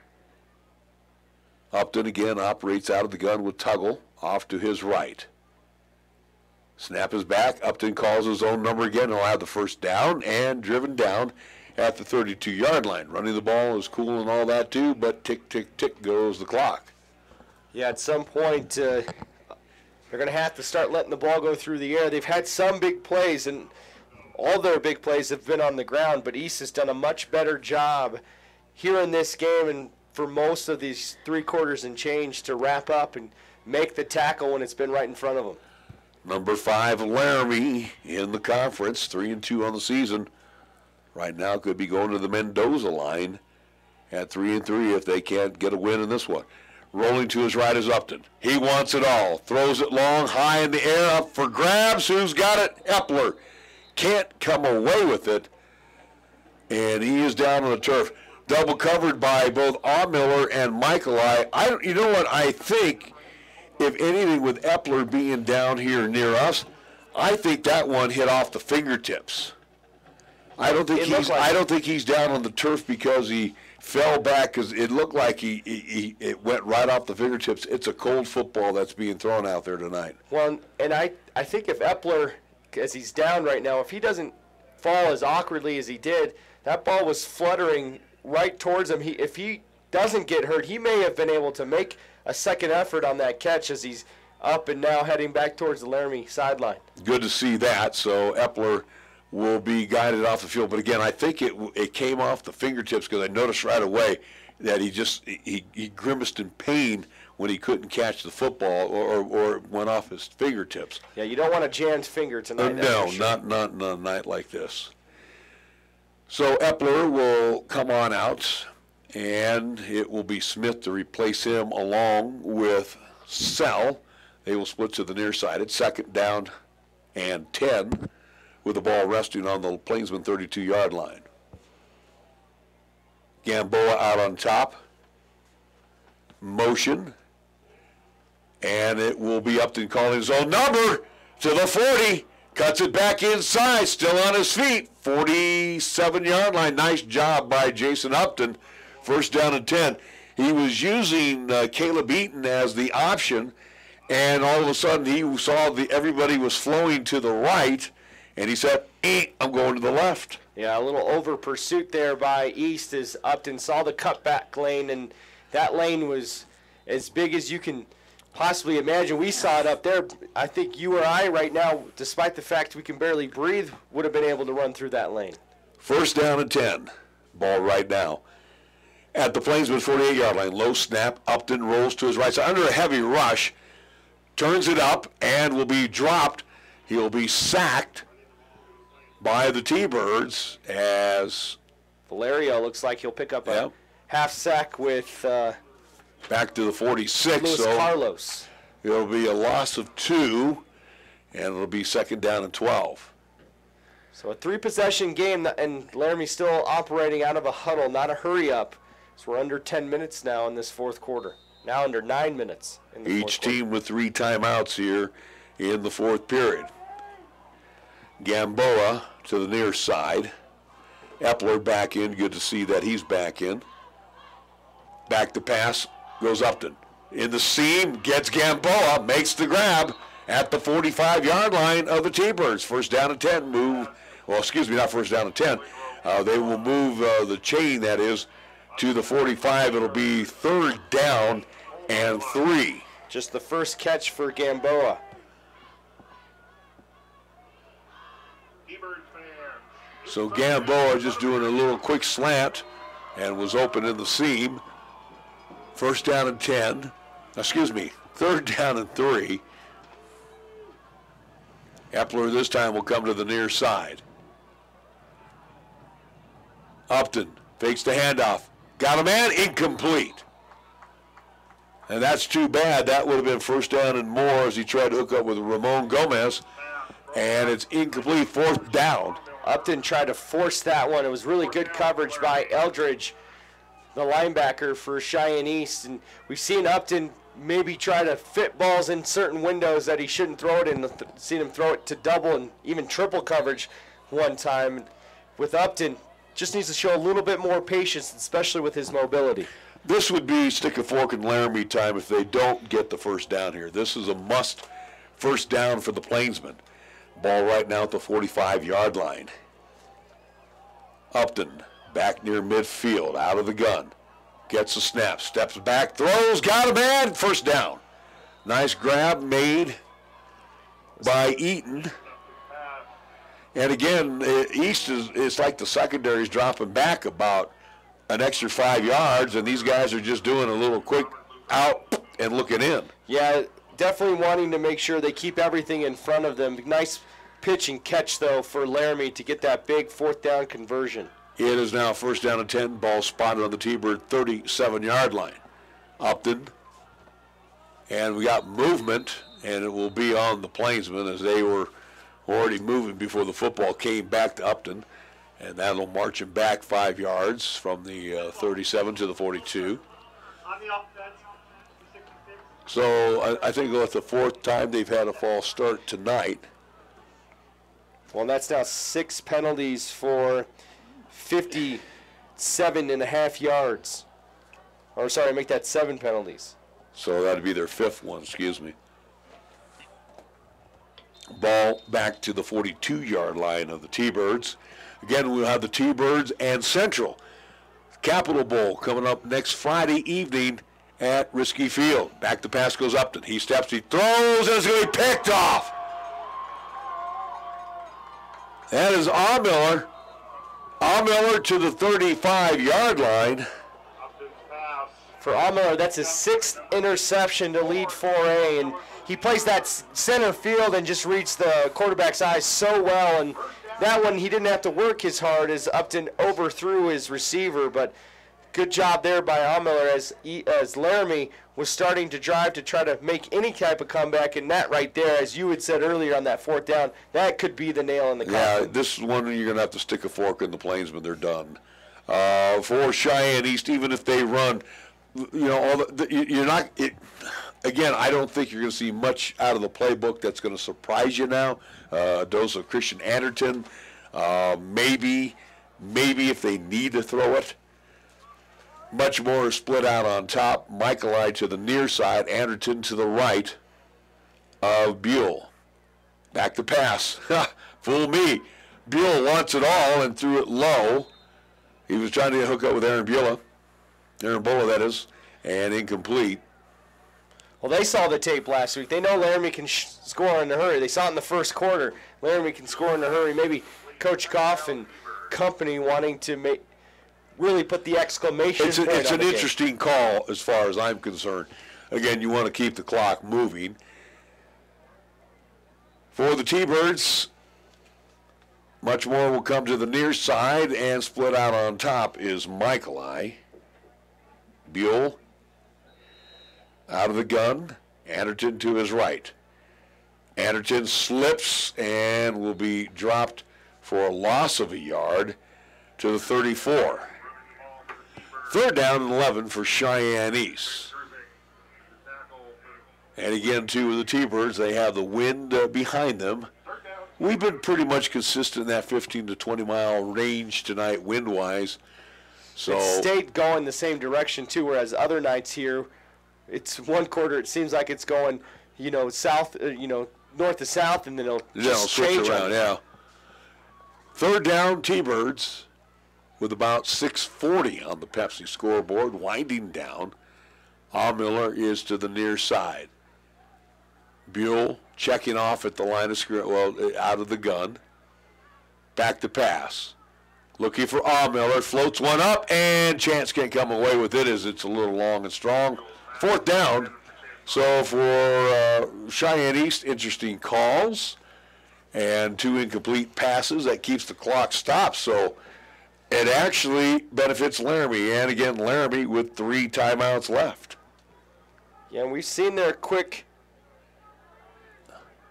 Upton again operates out of the gun with Tuggle off to his right. Snap is back. Upton calls his own number again. He'll have the first down and driven down at the 32-yard line. Running the ball is cool and all that too, but tick, tick, tick goes the clock. Yeah, at some point, they're going to have to start letting the ball go through the air. They've had some big plays, and all their big plays have been on the ground, but East has done a much better job here in this game and for most of these 3 quarters and change to wrap up and make the tackle when it's been right in front of them. Number 5, Laramie in the conference, 3-2 on the season. Right now could be going to the Mendoza line at 3-3 if they can't get a win in this one. Rolling to his right is Upton. He wants it all. Throws it long, high in the air, up for grabs. Who's got it? Epler. Can't come away with it. And he is down on the turf. Double covered by both Miller and Michael. You know what? I think, if anything, with Epler being down here near us, I think that one hit off the fingertips. I don't think he's down on the turf because he fell back, because it looked like it went right off the fingertips. It's a cold football that's being thrown out there tonight. Well, and I think if Epler, as he's down right now, if he doesn't fall as awkwardly as he did, that ball was fluttering right towards him. If he doesn't get hurt, he may have been able to make a second effort on that catch as he's up and now heading back towards the Laramie sideline. Good to see that. So Epler will be guided off the field. But again, I think it came off the fingertips, because I noticed right away that he grimaced in pain when he couldn't catch the football or went off his fingertips. Yeah, you don't want a jammed finger tonight. No, not on a night like this. So Epler will come on out, and it will be Smith to replace him along with Sell. They will split to the near side. It's 2nd down and 10 with the ball resting on the Plainsman 32-yard line. Gamboa out on top. Motion. And it will be Upton calling his own number to the 40. Cuts it back inside, still on his feet. 47-yard line. Nice job by Jason Upton. 1st down and 10. He was using Caleb Eaton as the option, and all of a sudden he saw everybody was flowing to the right, and he said, I'm going to the left. Yeah, a little over pursuit there by East as Upton saw the cutback lane, and that lane was as big as you can possibly imagine. We saw it up there. I think you or I right now, despite the fact we can barely breathe, would have been able to run through that lane. 1st down and 10. Ball right now at the Plainsman 48-yard line. Low snap. Upton rolls to his right side under a heavy rush. Turns it up and will be dropped. He'll be sacked by the T-Birds as Valerio looks like he'll pick up a half sack with back to the 46. Luis Carlos. It'll be a loss of 2, and it'll be 2nd down and 12. So a 3-possession game, and Laramie still operating out of a huddle, not a hurry-up. So we're under 10 minutes now in this 4th quarter. Now under 9 minutes in the 4th quarter. Each team with 3 timeouts here in the 4th period. Gamboa to the near side. Epler back in. Good to see that he's back in. Back to pass goes Upton. In the seam, gets Gamboa, makes the grab at the 45-yard line of the T-Birds. 1st down and 10 move. Well, excuse me, not 1st down and 10. They will move the chain, that is, to the 45. It'll be 3rd down and 3. Just the first catch for Gamboa. So Gamboa just doing a little quick slant and was open in the seam. 1st down and 10. Excuse me, 3rd down and 3. Epler this time will come to the near side. Upton fakes the handoff. Got a man, incomplete. And that's too bad. That would have been 1st down and more as he tried to hook up with Ramon Gomez. And it's incomplete, 4th down. Upton tried to force that one. It was really good coverage by Eldridge, the linebacker for Cheyenne East. And we've seen Upton maybe try to fit balls in certain windows that he shouldn't throw it in. Seen him throw it to double and even triple coverage one time. With Upton, just needs to show a little bit more patience, especially with his mobility. This would be stick a fork in Laramie time if they don't get the 1st down here. This is a must First down for the Plainsmen. Ball right now at the 45-yard line. Upton back near midfield, out of the gun. Gets a snap, steps back, throws, got a man, first down. Nice grab made by Eaton. And again, East it's like the secondary's dropping back about an extra 5 yards, and these guys are just doing a little quick out and looking in. Yeah, definitely wanting to make sure they keep everything in front of them. Nice pitch and catch, though, for Laramie to get that big fourth down conversion. It is now first down and 10. Ball spotted on the T-Bird 37-yard line. Upton. And we got movement, and it will be on the Plainsmen as they were already moving before the football came back to Upton. And that'll march him back 5 yards from the 37 to the 42. So I think that's the fourth time they've had a false start tonight. Well, that's now 6 penalties for 57.5 yards. Or sorry, make that 7 penalties. So that'd be their 5th one, excuse me. Ball back to the 42-yard line of the T-Birds. Again, we'll have the T-Birds and Central. Capital Bowl coming up next Friday evening at Risky Field. Back to pass goes Upton. He steps, he throws, and it's going to be picked off. That is Miller. Miller to the 35-yard line. For Miller, that's his 6th interception to lead 4A, and he plays that center field and just reads the quarterback's eyes so well. And that one, he didn't have to work as hard as Upton overthrew his receiver, but good job there by Miller as Laramie was starting to drive to try to make any type of comeback, and that right there, as you had said earlier on that fourth down, that could be the nail in the coffin. Yeah, this is one you're going to have to stick a fork in the Plainsmen. They're done. For Cheyenne East, even if they run, you know, you're not. Again, I don't think you're going to see much out of the playbook that's going to surprise you now. A dose of Christian Anderton, maybe if they need to throw it. Much more split out on top. Michaeli to the near side, Anderton to the right of Buell. Back to pass. Fool me. Buell wants it all and threw it low. He was trying to hook up with Aaron Bulla, that is, and incomplete. Well, they saw the tape last week. They know Laramie can score in a hurry. They saw it in the first quarter. Laramie can score in a hurry. Maybe Coach Goff and company wanting to really put the exclamation point on the game. It's an interesting call as far as I'm concerned. Again, you want to keep the clock moving. For the T-Birds, much more will come to the near side, and split out on top is Michaeli. Buell out of the gun, Anderton to his right. Anderton slips and will be dropped for a loss of a yard to the 34. Third down and 11 for Cheyenne East. And again, too, with the T-Birds, they have the wind behind them. We've been pretty much consistent in that 15 to 20-mile range tonight, wind-wise. So it stayed going the same direction, too, whereas other nights here, it's one quarter, it seems like it's going, south, north to south, and then it'll just change around, yeah. Third down, T-Birds, with about 6:40 on the Pepsi scoreboard, winding down. Miller is to the near side. Buell checking off at the line of scrimmage, out of the gun. Back to pass. Looking for Miller, floats one up, and Chance can't come away with it as it's a little long and strong. Fourth down. So for Cheyenne East, interesting calls and 2 incomplete passes. That keeps the clock stopped. So it actually benefits Laramie. And again, Laramie with 3 timeouts left. Yeah, and we've seen their quick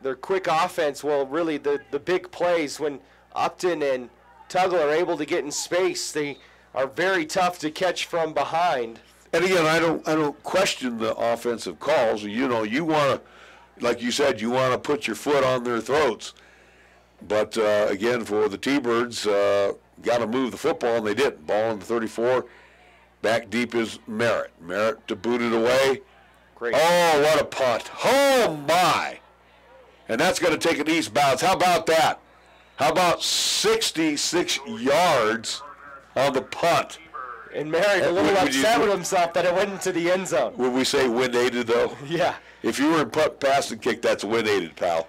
offense. Well, really the big plays when Upton and Tuggle are able to get in space. They are very tough to catch from behind. And again, I don't question the offensive calls. You want to, like you said, you want to put your foot on their throats. But again, for the T-Birds, got to move the football, and they didn't. Ball on the 34. Back deep is Merritt. Merritt to boot it away. Great. Oh, what a punt. Oh, my. And that's going to take an east bounce. How about that? How about 66 yards on the punt? And Merrick a little upset with himself that it went into the end zone. Would we say wind-aided, though? Yeah. If you were in punt, pass, and kick, that's wind-aided, pal.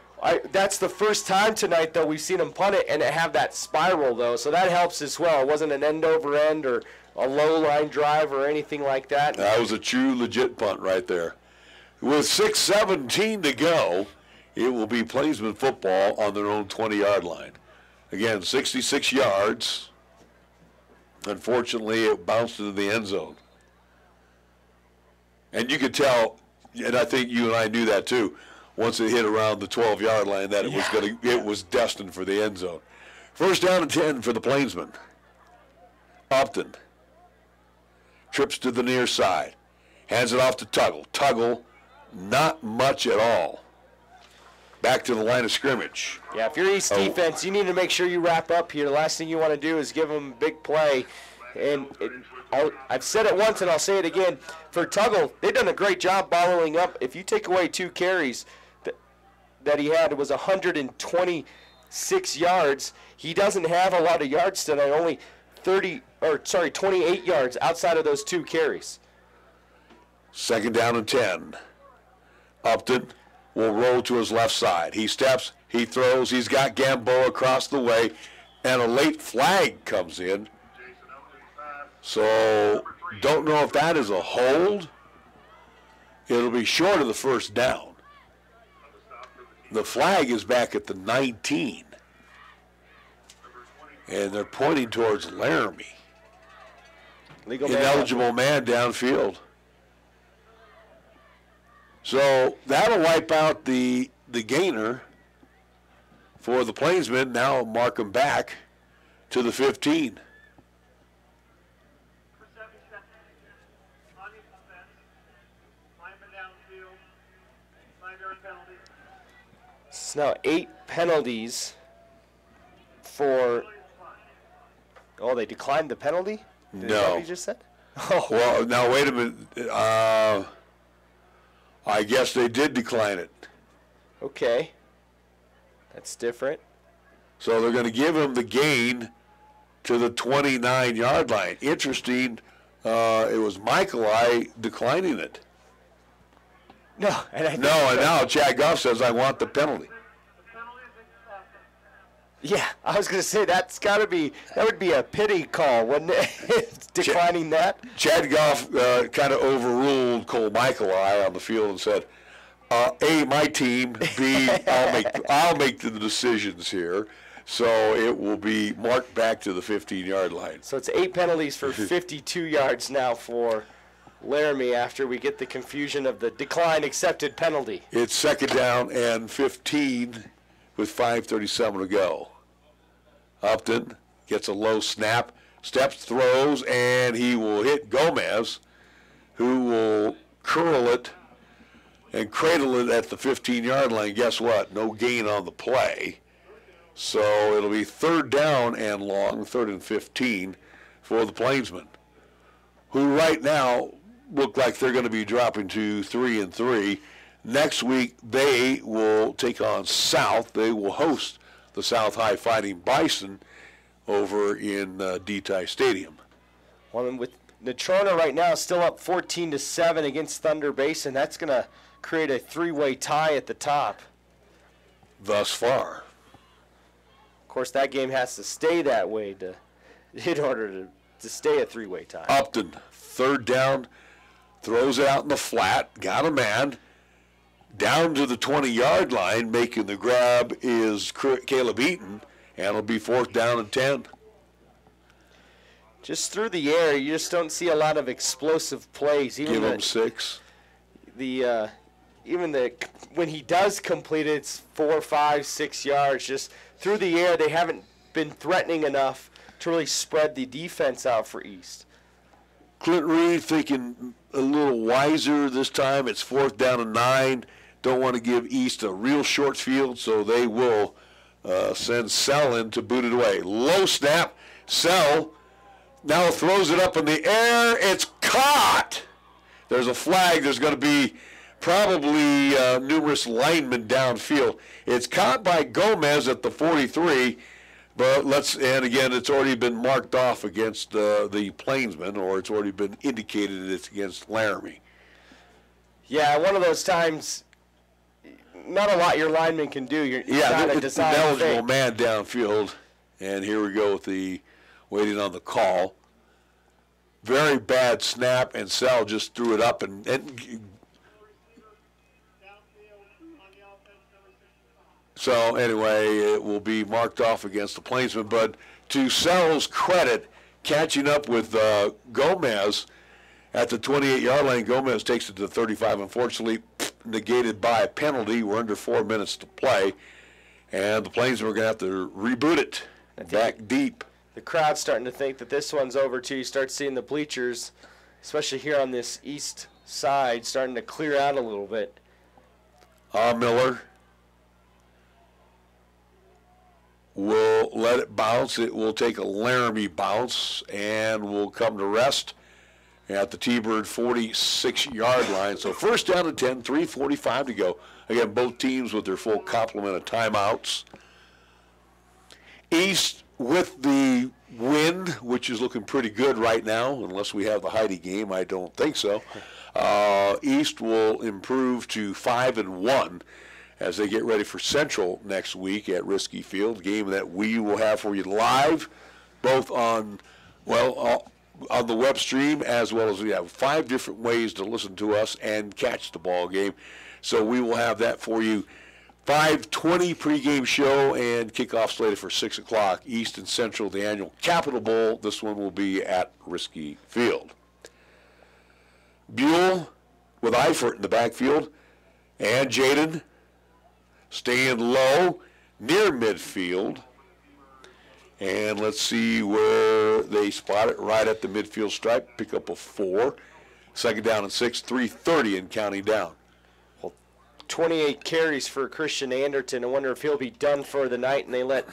That's the first time tonight, though, we've seen him punt it and it have that spiral, though, so that helps as well. It wasn't an end-over-end or a low-line drive or anything like that. That was a true, legit punt right there. With 6:17 to go, it will be Plainsman football on their own 20-yard line. Again, 66 yards. Unfortunately, it bounced into the end zone. And you could tell, and I think you and I knew that too, once it hit around the 12-yard line that it was destined for the end zone. First down and 10 for the Plainsmen. Upton trips to the near side, hands it off to Tuggle. Tuggle, not much at all. Back to the line of scrimmage. Yeah, if you're East defense, you need to make sure you wrap up here. The last thing you want to do is give them a big play. And I've said it once and I'll say it again. For Tuggle, they've done a great job following up. If you take away 2 carries that he had, it was 126 yards. He doesn't have a lot of yards tonight, only 28 yards outside of those 2 carries. Second down and 10. Upton will roll to his left side. He steps, he throws, he's got Gamboa across the way, and a late flag comes in. So, don't know if that is a hold. It'll be short of the first down. The flag is back at the 19. And they're pointing towards Laramie. Ineligible man downfield. So that'll wipe out the gainer for the Plainsmen. Now mark them back to the 15. So now 8 penalties for. Oh, they declined the penalty? Is that what you just said? Oh. Well, now wait a minute. I guess they did decline it. Okay. That's different. So they're going to give him the gain to the 29-yard line. Interesting. It was Michael declining it. No. And now Chad Goff says, I want the penalty. Yeah, I was going to say that would be a pity call, wouldn't it? Declining that. Chad Goff kind of overruled Cole Michael on the field and said, A, my team, B, I'll make the decisions here. So it will be marked back to the 15-yard line. So it's 8 penalties for 52 yards now for Laramie after we get the confusion of the decline accepted penalty. It's second down and 15 with 5:37 to go. Upton gets a low snap, steps, throws, and he will hit Gomez, who will curl it and cradle it at the 15-yard line. Guess what? No gain on the play. So it'll be third down and long, 3rd and 15 for the Plainsmen, who right now look like they're going to be dropping to 3-3. Next week, they will take on South. They will host the South High Fighting Bison over in D-Ty Stadium. Well, and with Natrona right now still up 14-7 against Thunder Basin, that's going to create a 3-way tie at the top. Thus far. Of course, that game has to stay that way in order to stay a 3-way tie. Upton, third down, throws it out in the flat, got a man. Down to the 20-yard line, making the grab is Caleb Eaton, and it'll be 4th down and 10. Just through the air, you just don't see a lot of explosive plays. Give him 6. When he does complete it, it's 4, 5, 6 yards. Just through the air, they haven't been threatening enough to really spread the defense out for East. Clint Reed thinking a little wiser this time. It's 4th down and 9. Don't want to give East a real short field, so they will send Sell in to boot it away. Low snap. Sell now throws it up in the air. It's caught. There's a flag. There's going to be probably numerous linemen downfield. It's caught by Gomez at the 43, but and again, it's already been marked off against the Plainsmen, or it's already been indicated that it's against Laramie. Yeah, one of those times, not a lot your lineman can do. It's an eligible man downfield, and here we go with the waiting on the call. Very bad snap, and Sal just threw it up and so anyway, it will be marked off against the Plainsmen. But to Sal's credit, catching up with Gomez at the 28-yard line, Gomez takes it to 35. Unfortunately, negated by a penalty. We're under 4 minutes to play, and the Plainsmen are going to have to reboot it back deep. The crowd's starting to think that this one's over, too. You start seeing the bleachers, especially here on this east side, starting to clear out a little bit. Miller will let it bounce. It will take a Laramie bounce, and will come to rest at the T-Bird 46-yard line. So first down and 10, 3:45 to go. Again, both teams with their full complement of timeouts. East with the wind, which is looking pretty good right now, unless we have the Heidi game. I don't think so. East will improve to 5-1 as they get ready for Central next week at Risky Field, game that we will have for you live, both on the web stream, as well as we have 5 different ways to listen to us and catch the ball game. So we will have that for you. 5:20 pregame show and kickoff slated for 6 o'clock. East and Central, the annual Capital Bowl. This one will be at Risky Field. Buell with Eifert in the backfield, and Jaden staying low near midfield. And let's see where they spot it, right at the midfield stripe. Pick up a 4. Second down and 6, 3:30 and counting down. 28 carries for Christian Anderton. I wonder if he'll be done for the night, and they let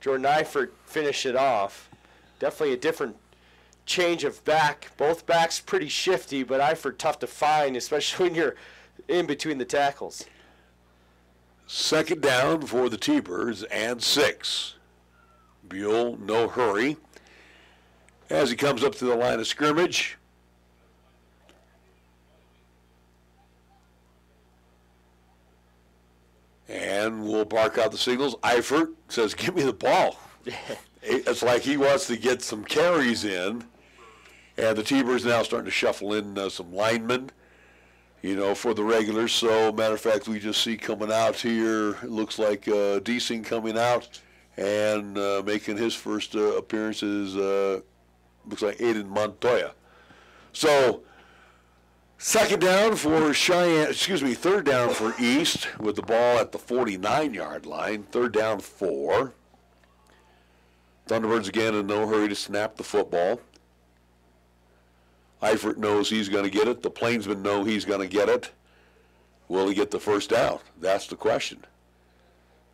Jordan Eifert finish it off. Definitely a different change of back. Both backs pretty shifty, but Eifert tough to find, especially when you're in between the tackles. Second down for the T-Birds and 6. Buell, no hurry. As he comes up to the line of scrimmage, and we'll bark out the signals. Eifert says, give me the ball. It's like he wants to get some carries in. And the T-Birds now starting to shuffle in some linemen, for the regulars. So, matter of fact, we just see coming out here, it looks like Deasing coming out and making his first appearances, looks like Aiden Montoya. So, third down for East with the ball at the 49-yard line. 3rd down 4. Thunderbirds again in no hurry to snap the football. Eifert knows he's going to get it. The Plainsmen know he's going to get it. Will he get the first down? That's the question.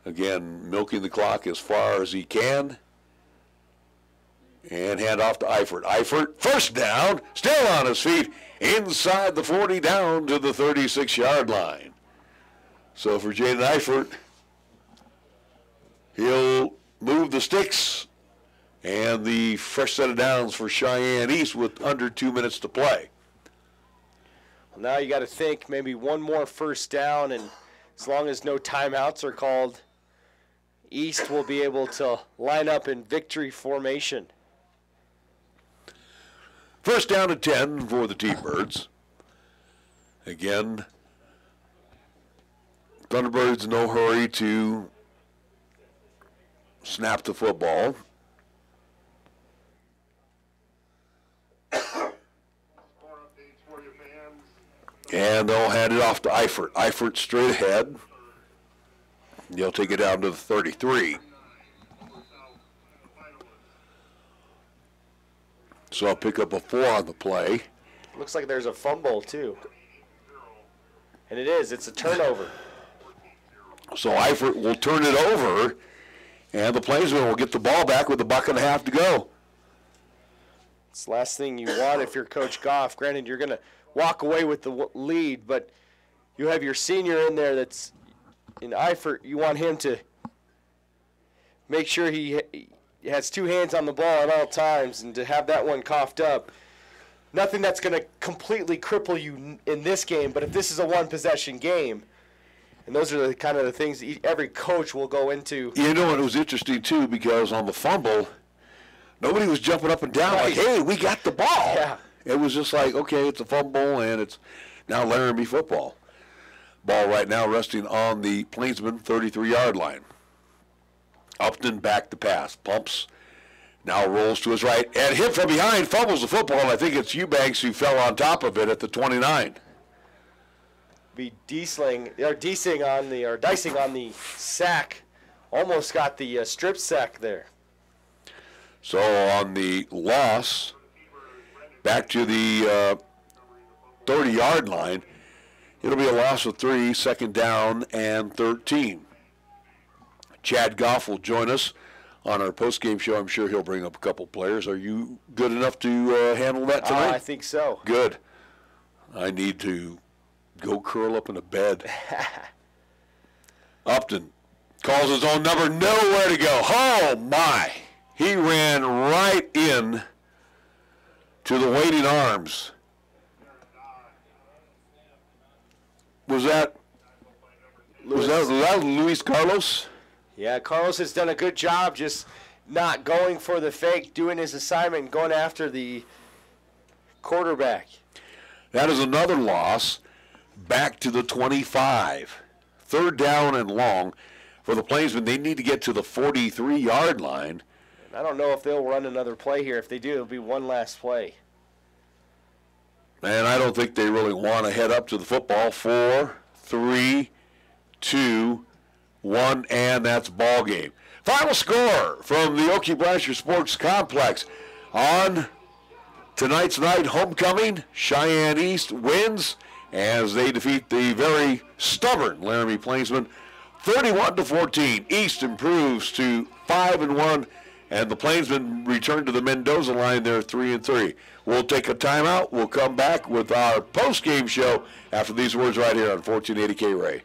Again, milking the clock as far as he can. And hand off to Eifert. Eifert, first down, still on his feet, inside the 40, down to the 36-yard line. So for Jaden Eifert, he'll move the sticks, and the fresh set of downs for Cheyenne East with under 2 minutes to play. Well, now you got to think maybe one more first down, and as long as no timeouts are called, East will be able to line up in victory formation. First down and 10 for the T-Birds. Again, Thunderbirds no hurry to snap the football. And they'll hand it off to Eifert. Eifert straight ahead. They'll take it down to the 33. So I'll pick up a 4 on the play. Looks like there's a fumble, too. And it is. It's a turnover. So Eifert will turn it over, and the Plainsmen will get the ball back with a buck and a half to go. It's the last thing you want if you're Coach Goff. Granted, you're going to walk away with the lead, but you have your senior in there that's in Eifert. You want him to make sure he has two hands on the ball at all times and to have that one coughed up. Nothing that's going to completely cripple you in this game, but if this is a one-possession game, and those are the kind of the things that every coach will go into. You know, it was interesting, too, because on the fumble, nobody was jumping up and down like, hey, we got the ball. Yeah. It was just like, okay, it's a fumble, and it's now Laramie football. Ball right now resting on the Plainsman 33-yard line. Upton back to pass. Pumps. Now rolls to his right. And hit from behind. Fumbles the football. I think it's Eubanks who fell on top of it at the 29. Be dicing on the sack. Almost got the strip sack there. So on the loss, back to the 30-yard line, it'll be a loss of 3, second down and 13. Chad Goff will join us on our post-game show. I'm sure he'll bring up a couple players. Are you good enough to handle that tonight? I think so. Good. I need to go curl up in a bed. Upton calls his own number, nowhere to go. Oh, my. He ran right in to the waiting arms. Was that Luis Carlos? Yeah, Carlos has done a good job just not going for the fake, doing his assignment, going after the quarterback. That is another loss back to the 25. Third down and long for the Plainsmen. They need to get to the 43-yard line. I don't know if they'll run another play here. If they do, it'll be one last play. And I don't think they really want to head up to the football. 4, 3, 2, 1, and that's ball game. Final score from the Okie Blanchard Sports Complex on tonight's night homecoming. Cheyenne East wins as they defeat the very stubborn Laramie Plainsmen 31-14. East improves to 5-1, and the Plainsmen return to the Mendoza line. They're 3-3. We'll take a timeout. We'll come back with our post-game show after these words right here on 1480 KRAE.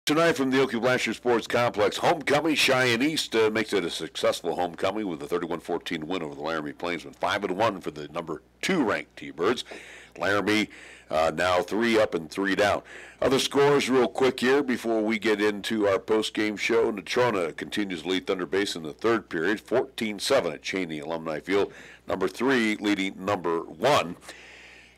Tonight from the Okie Blanchard Sports Complex, homecoming. Cheyenne East makes it a successful homecoming with a 31-14 win over the Laramie Plainsmen. 5-1 for the number 2 ranked T-Birds. Laramie now 3 up and 3 down. Other scores real quick here before we get into our post-game show. Natrona continues to lead Thunder Bay in the third period, 14-7 at Cheney Alumni Field. Number 3 leading number 1.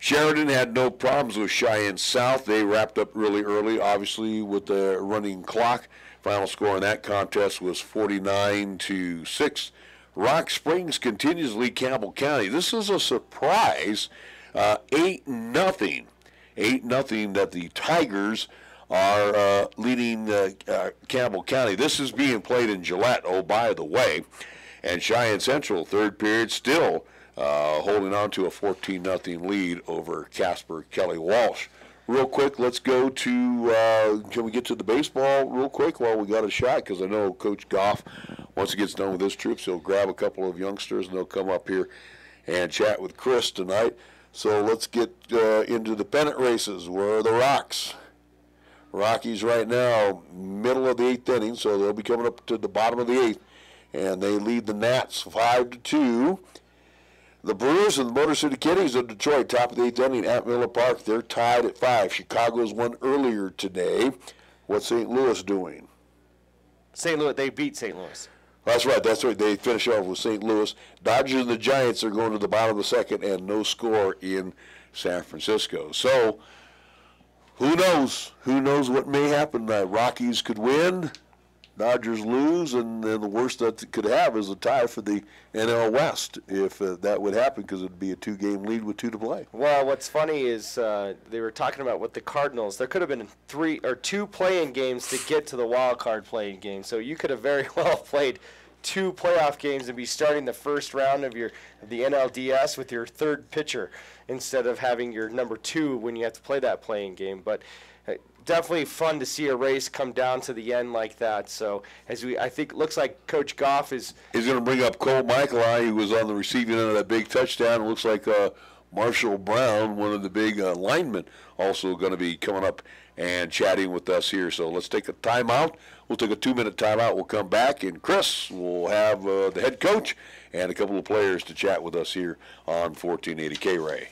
Sheridan had no problems with Cheyenne South. They wrapped up really early, obviously, with the running clock. Final score in that contest was 49-6. Rock Springs continues to lead Campbell County. This is a surprise, 8-0. 8-0 that the Tigers are leading Campbell County. This is being played in Gillette, oh, by the way. And Cheyenne Central, third period, still holding on to a 14-0 lead over Casper Kelly Walsh. Real quick, let's go to, can we get to the baseball real quick while we got a shot? Because I know Coach Goff, once he gets done with his troops, he'll grab a couple of youngsters and they'll come up here and chat with Chris tonight. So let's get into the pennant races. Where are the Rocks? Rockies right now, middle of the 8th inning, so they'll be coming up to the bottom of the 8th. And they lead the Nats 5-2. The Brewers and the Motor City Kitties of Detroit, top of the 8th inning at Miller Park. They're tied at 5. Chicago's won earlier today. What's St. Louis doing? St. Louis, they beat St. Louis. That's right. They finish off with St. Louis. Dodgers and the Giants are going to the bottom of the 2nd, and no score in San Francisco. So, who knows? Who knows what may happen? Rockies could win. Dodgers lose, and then the worst that could have is a tie for the NL West if that would happen, because it would be a 2-game lead with 2 to play. Well, what's funny is they were talking about with the Cardinals, there could have been 3 or 2 play-in games to get to the wild card play-in game. So you could have very well played 2 playoff games and be starting the first round of the NLDS with your 3rd pitcher instead of having your number 2 when you have to play that play-in game. But definitely fun to see a race come down to the end like that. So I think it looks like Coach Goff is going to bring up Cole Michaeli, who was on the receiving end of that big touchdown. It looks like Marshall Brown, one of the big linemen, also going to be coming up and chatting with us here. So let's take a timeout. We'll take a 2-minute timeout. We'll come back, and Chris will have the head coach and a couple of players to chat with us here on 1480 KRAE.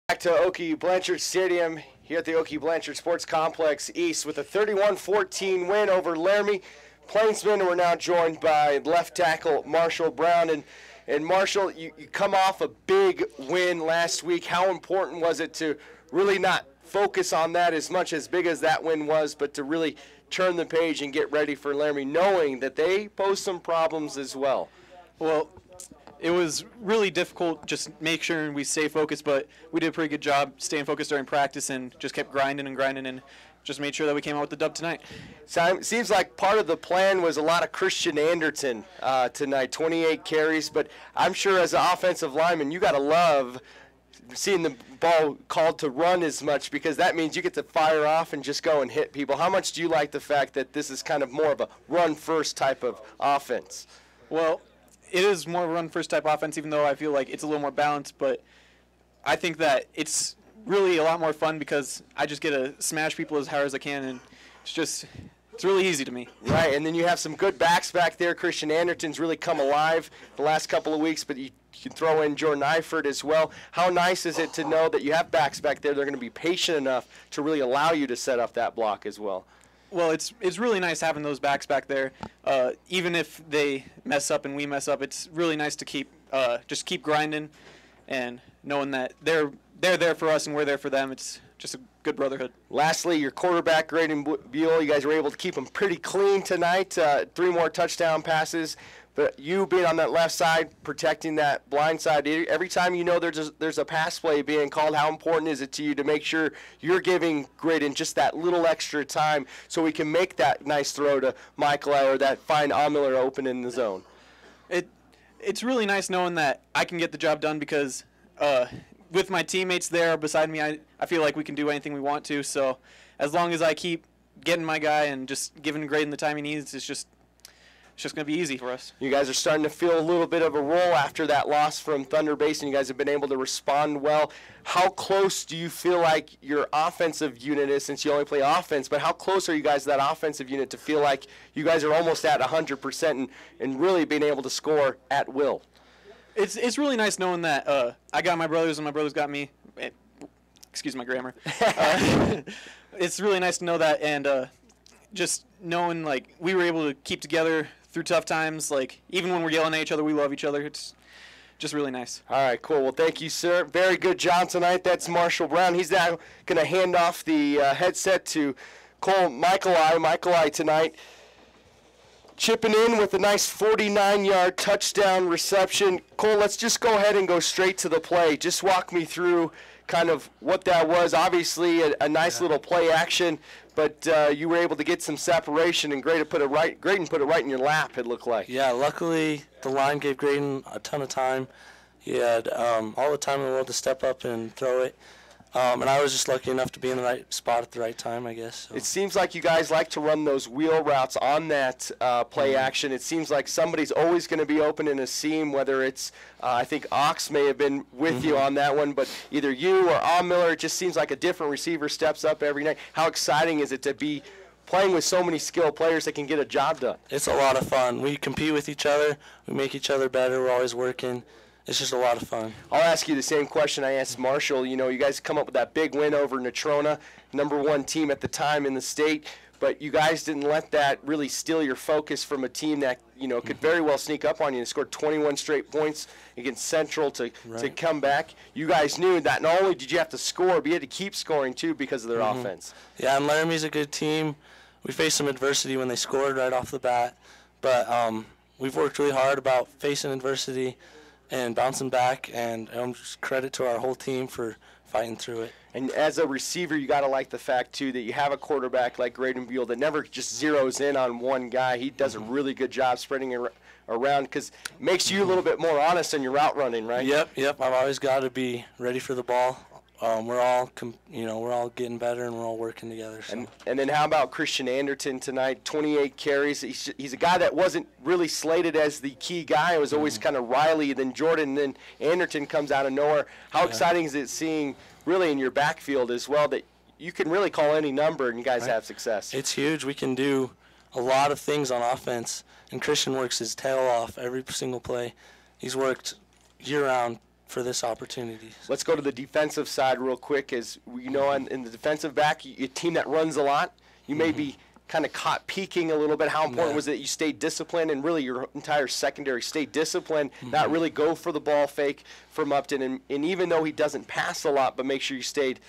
Back to Okie Blanchard Stadium here at the Okie Blanchard Sports Complex East with a 31-14 win over Laramie. Plainsmen were now joined by left tackle Marshall Brown. And Marshall, you come off a big win last week. How important was it to really not focus on that as much as big as that win was, but to really turn the page and get ready for Laramie, knowing that they pose some problems as well? Well, it was really difficult just make sure we stay focused, but we did a pretty good job staying focused during practice and just kept grinding and just made sure that we came out with the dub tonight. Seems like part of the plan was a lot of Christian Anderton tonight, 28 carries, but I'm sure as an offensive lineman, you got to love seeing the ball called to run as much, because that means you get to fire off and just go and hit people. How much do you like the fact that this is kind of more of a run-first type of offense? Well, it is more run-first type offense, even though I feel like it's a little more balanced, but I think that it's really a lot more fun because I just get to smash people as hard as I can, and it's really easy to me. Right, and then you have some good backs back there. Christian Anderton's really come alive the last couple of weeks, but you can throw in Jordan Eifert as well. How nice is it to know that you have backs back there that are going to be patient enough to really allow you to set up that block as well? Well, it's really nice having those backs back there. Even if they mess up and we mess up, it's really nice to keep grinding and knowing that they're there for us and we're there for them. It's just a good brotherhood. Lastly, your quarterback, Graydon Buell, you guys were able to keep him pretty clean tonight. 3 more touchdown passes. But you being on that left side, protecting that blind side, every time you know there's a pass play being called, how important is it to you to make sure you're giving Graydon just that little extra time so we can make that nice throw to Michael or that find Amiller open in the zone? It's really nice knowing that I can get the job done because with my teammates there beside me, I feel like we can do anything we want to. So as long as I keep getting my guy and just giving Graydon the time he needs, it's just going to be easy for us. You guys are starting to feel a little bit of a roll after that loss from Thunder Basin. You guys have been able to respond well. How close do you feel like your offensive unit is, since you only play offense, but how close are you guys to that offensive unit to feel like you guys are almost at 100% and really being able to score at will? It's really nice knowing that I got my brothers and my brothers got me. Excuse my grammar. It's really nice to know that, and just knowing like we were able to keep together through tough times. Like even when we're yelling at each other, we love each other. It's just really nice. All right, cool. Well, thank you, sir. Very good job tonight. That's Marshall Brown. He's now going to hand off the headset to Cole Michaeli tonight. Chipping in with a nice 49-yard touchdown reception. Cole, let's just go ahead and go straight to the play. Just walk me through kind of what that was. Obviously, a nice little play action, but you were able to get some separation, and Graydon put it right in your lap, it looked like. Yeah, luckily the line gave Graydon a ton of time. He had all the time in the world to step up and throw it. And I was just lucky enough to be in the right spot at the right time, I guess. So. It seems like you guys like to run those wheel routes on that play action. It seems like somebody's always going to be open in a seam, whether it's, I think Ox may have been with you on that one, but either you or Miller, it just seems like a different receiver steps up every night. How exciting is it to be playing with so many skilled players that can get a job done? It's a lot of fun. We compete with each other. We make each other better. We're always working. It's just a lot of fun. I'll ask you the same question I asked Marshall. You know, you guys come up with that big win over Natrona, #1 team at the time in the state, but you guys didn't let that really steal your focus from a team that, you know, could very well sneak up on you and scored 21 straight points against Central to come back. You guys knew that not only did you have to score, but you had to keep scoring too because of their offense. Yeah, and Laramie's a good team. We faced some adversity when they scored right off the bat, but we've worked really hard about facing adversity and bouncing back, and just credit to our whole team for fighting through it. And as a receiver, you got to like the fact, too, that you have a quarterback like Graydon Buell that never just zeroes in on one guy. He does a really good job spreading around because it makes you a little bit more honest in your route running, right? Yep. I've always got to be ready for the ball. We're all getting better and we're all working together. So. And then how about Christian Anderton tonight? 28 carries. He's a guy that wasn't really slated as the key guy. It was always kind of Riley, then Jordan, and then Anderton comes out of nowhere. How exciting is it seeing really in your backfield as well that you can really call any number and you guys have success? It's huge. We can do a lot of things on offense, and Christian works his tail off every single play. He's worked year-round for this opportunity. Let's go to the defensive side real quick. As we know, in the defensive back, a team that runs a lot, you may be kind of caught peeking a little bit. How important was it that you stayed disciplined and really your entire secondary stayed disciplined, not really go for the ball fake from Upton, and even though he doesn't pass a lot, but make sure you stayed,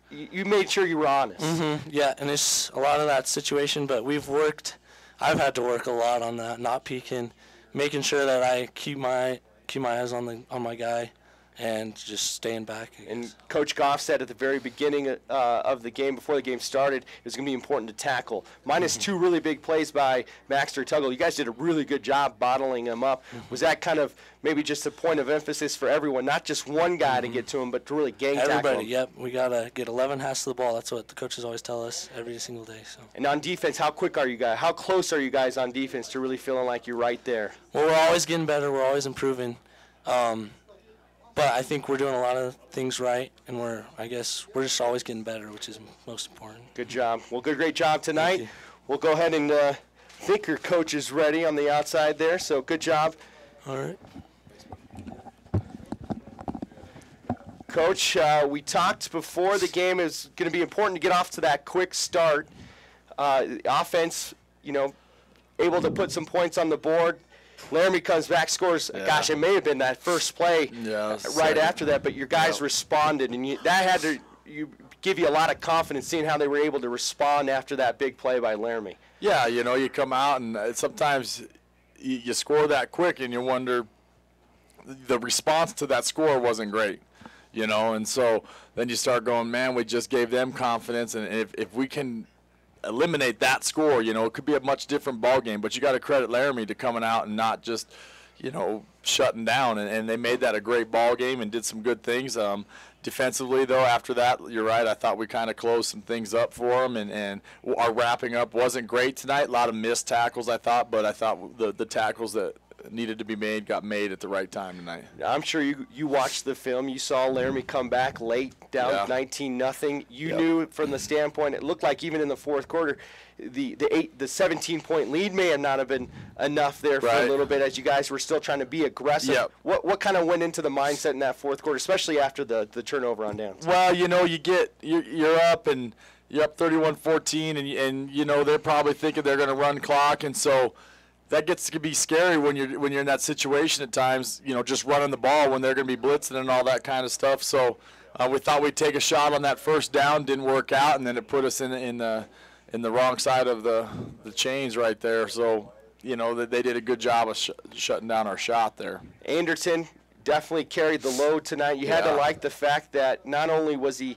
you made sure you were honest. Mm-hmm. Yeah, and it's a lot of that situation, but I've had to work a lot on that, not peeking, making sure that I keep my eyes on my guy, and just staying back. And Coach Goff said at the very beginning of the game, before the game started, it was going to be important to tackle. Minus two really big plays by Maxter Tuggle. You guys did a really good job bottling them up. Was that kind of maybe just a point of emphasis for everyone, not just one guy to get to him, but to really gang tackle everybody? him? Yep, we got to get 11 has to the ball. That's what the coaches always tell us every single day. So. And on defense, how quick are you guys? How close are you guys on defense to really feeling like you're right there? Well, we're always getting better. We're always improving. But I think we're doing a lot of things right, and we're just always getting better, which is most important. Good job. Well, great job tonight. We'll go ahead and think your coach is ready on the outside there, so good job. All right. Coach, we talked before the game is going to be important to get off to that quick start. Offense, able to put some points on the board. Laramie comes back, scores. Yeah. Gosh, it may have been that first play right after that, but your guys responded, and that had to give you a lot of confidence seeing how they were able to respond after that big play by Laramie. Yeah, you come out, and sometimes you score that quick, and you wonder the response to that score wasn't great, and so then you start going, man, we just gave them confidence, and if we can eliminate that score, it could be a much different ball game. But you got to credit Laramie to coming out and not just, shutting down. And they made that a great ball game and did some good things. Defensively, though, after that, you're right. I thought we kind of closed some things up for them, and our wrapping up wasn't great tonight. A lot of missed tackles, I thought, but I thought the tackles that needed to be made got made at the right time tonight. I'm sure you watched the film. You saw Laramie come back late, down 19-0. You knew from the standpoint, it looked like even in the fourth quarter, the 17-point lead may not have been enough there for a little bit as you guys were still trying to be aggressive. Yep. What kind of went into the mindset in that fourth quarter, especially after the turnover on downs? Well, you're up and you're up 31-14, and they're probably thinking they're going to run clock, and so that gets to be scary when you're in that situation at times, just running the ball when they're going to be blitzing and all that kind of stuff. So we thought we'd take a shot on that first down, didn't work out, and then it put us in the wrong side of the chains right there. So, they did a good job of shutting down our shot there. Anderson definitely carried the load tonight. You had to like the fact that not only was he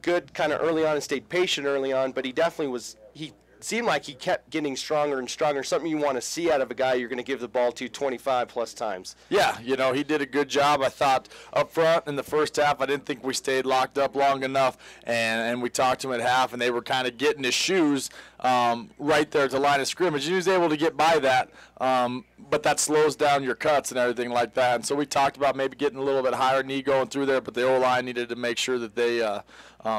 good kind of early on and stayed patient early on, but he definitely was – he seemed like he kept getting stronger and stronger, something you want to see out of a guy you're going to give the ball to 25-plus times. Yeah, he did a good job. I thought up front in the first half, I didn't think we stayed locked up long enough, and we talked to him at half, and they were kind of getting his shoes right there at the line of scrimmage. He was able to get by that, but that slows down your cuts and everything like that. And so we talked about maybe getting a little bit higher knee going through there, but the O-line needed to make sure that they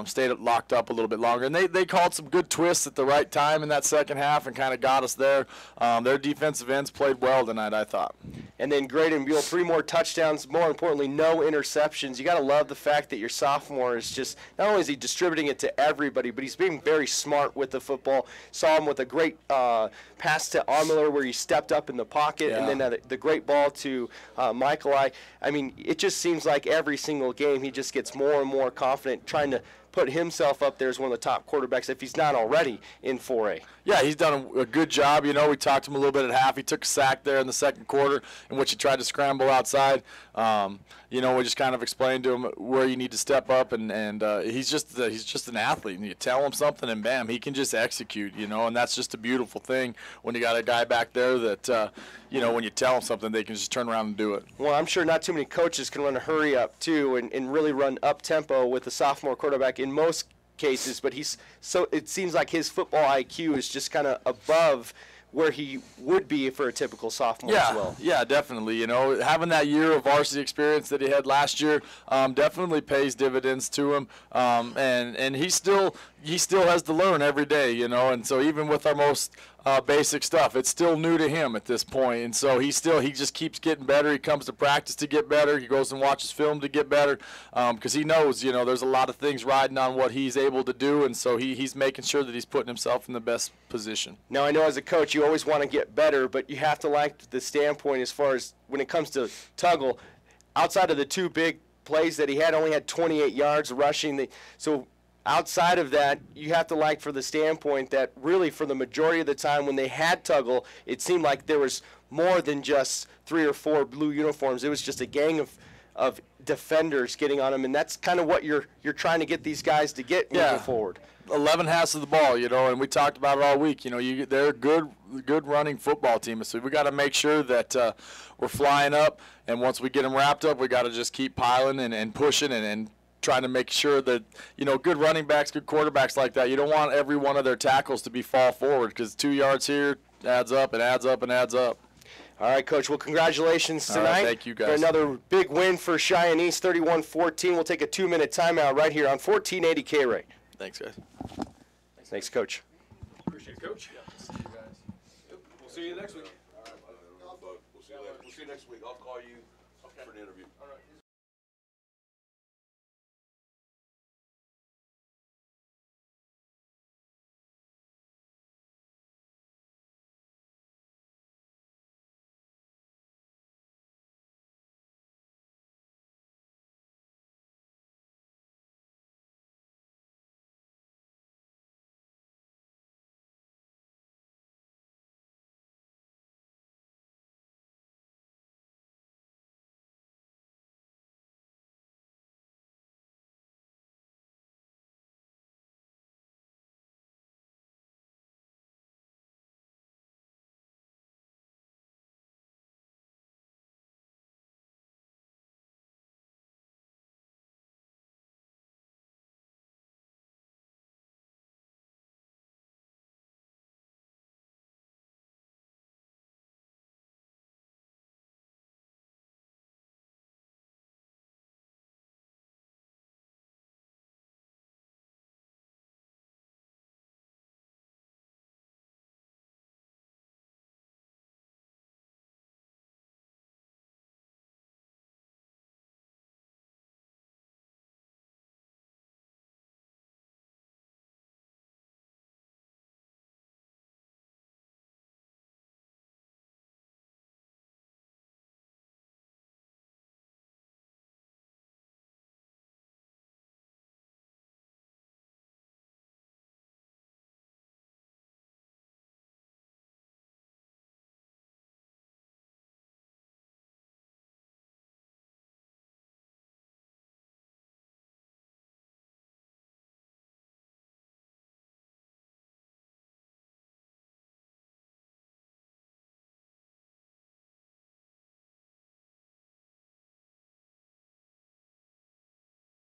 stayed locked up a little bit longer. And they called some good twists at the right time in that second half and kind of got us there. Their defensive ends played well tonight, I thought. And then Graydon Buell, 3 more touchdowns, more importantly, no interceptions. You got to love the fact that your sophomore is just, not only is he distributing it to everybody, but he's being very smart with the football. Saw him with a great pass to Armiller where he stepped up in the pocket, and then the great ball to Michael. I mean, it just seems like every single game he just gets more and more confident trying to put himself up there as one of the top quarterbacks if he's not already in 4A. Yeah, he's done a good job. We talked to him a little bit at half. He took a sack there in the second quarter in which he tried to scramble outside. We just kind of explained to him where you need to step up, and he's just an athlete. And you tell him something, and bam, he can just execute. And that's just a beautiful thing when you got a guy back there that when you tell them something, they can just turn around and do it. Well, I'm sure not too many coaches can run a hurry up too and really run up tempo with a sophomore quarterback in most cases, but it seems like his football IQ is just kind of above where he would be for a typical sophomore as well. Yeah, definitely. Having that year of varsity experience that he had last year definitely pays dividends to him, and he still has to learn every day, and so even with our most basic stuff, it's still new to him at this point, and so he just keeps getting better. He comes to practice to get better. He goes and watches film to get better, because he knows, there's a lot of things riding on what he's able to do, and so he's making sure that he's putting himself in the best position. Now, I know as a coach you always want to get better, but you have to like the standpoint as far as when it comes to Tuggle, outside of the 2 big plays that he had, only had 28 yards rushing. So outside of that, you have to like for the standpoint that really for the majority of the time when they had Tuggle, it seemed like there was more than just 3 or 4 blue uniforms. It was just a gang of defenders getting on them, and that's kind of what you're trying to get these guys to get moving forward. 11 halves of the ball, and we talked about it all week. They're a good running football team, so we got to make sure that we're flying up, and once we get them wrapped up, we got to just keep piling and pushing and trying to make sure that, good running backs, good quarterbacks like that, you don't want every one of their tackles to be fall forward, because 2 yards here adds up and adds up and adds up. All right, Coach. Well, congratulations tonight. Thank you, guys. For another big win for Cheyenne East, 31-14. We'll take a 2-minute timeout right here on 1480 KRAE. Thanks, guys. Thanks, Coach. Appreciate it, Coach. See you guys. We'll see you next week. All right, we'll see you next week. I'll call you for an interview. All right.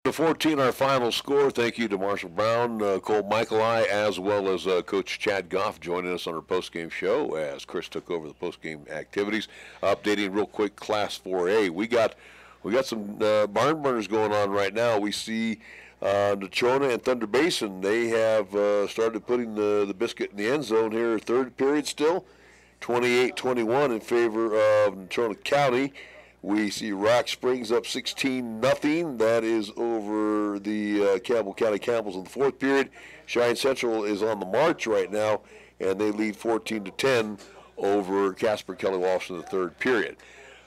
To 14, our final score. Thank you to Marshall Brown, Cole Michaeli, as well as Coach Chad Goff joining us on our postgame show as Chris took over the postgame activities. Updating real quick, Class 4A. We got some barn burners going on right now. We see Natrona and Thunder Basin. They have started putting the biscuit in the end zone here. Third period still, 28-21 in favor of Natrona County. We see Rock Springs up 16-0. That is over the Campbell County Campbells in the fourth period. Cheyenne Central is on the march right now, and they lead 14-10 over Casper Kelly Walsh in the third period.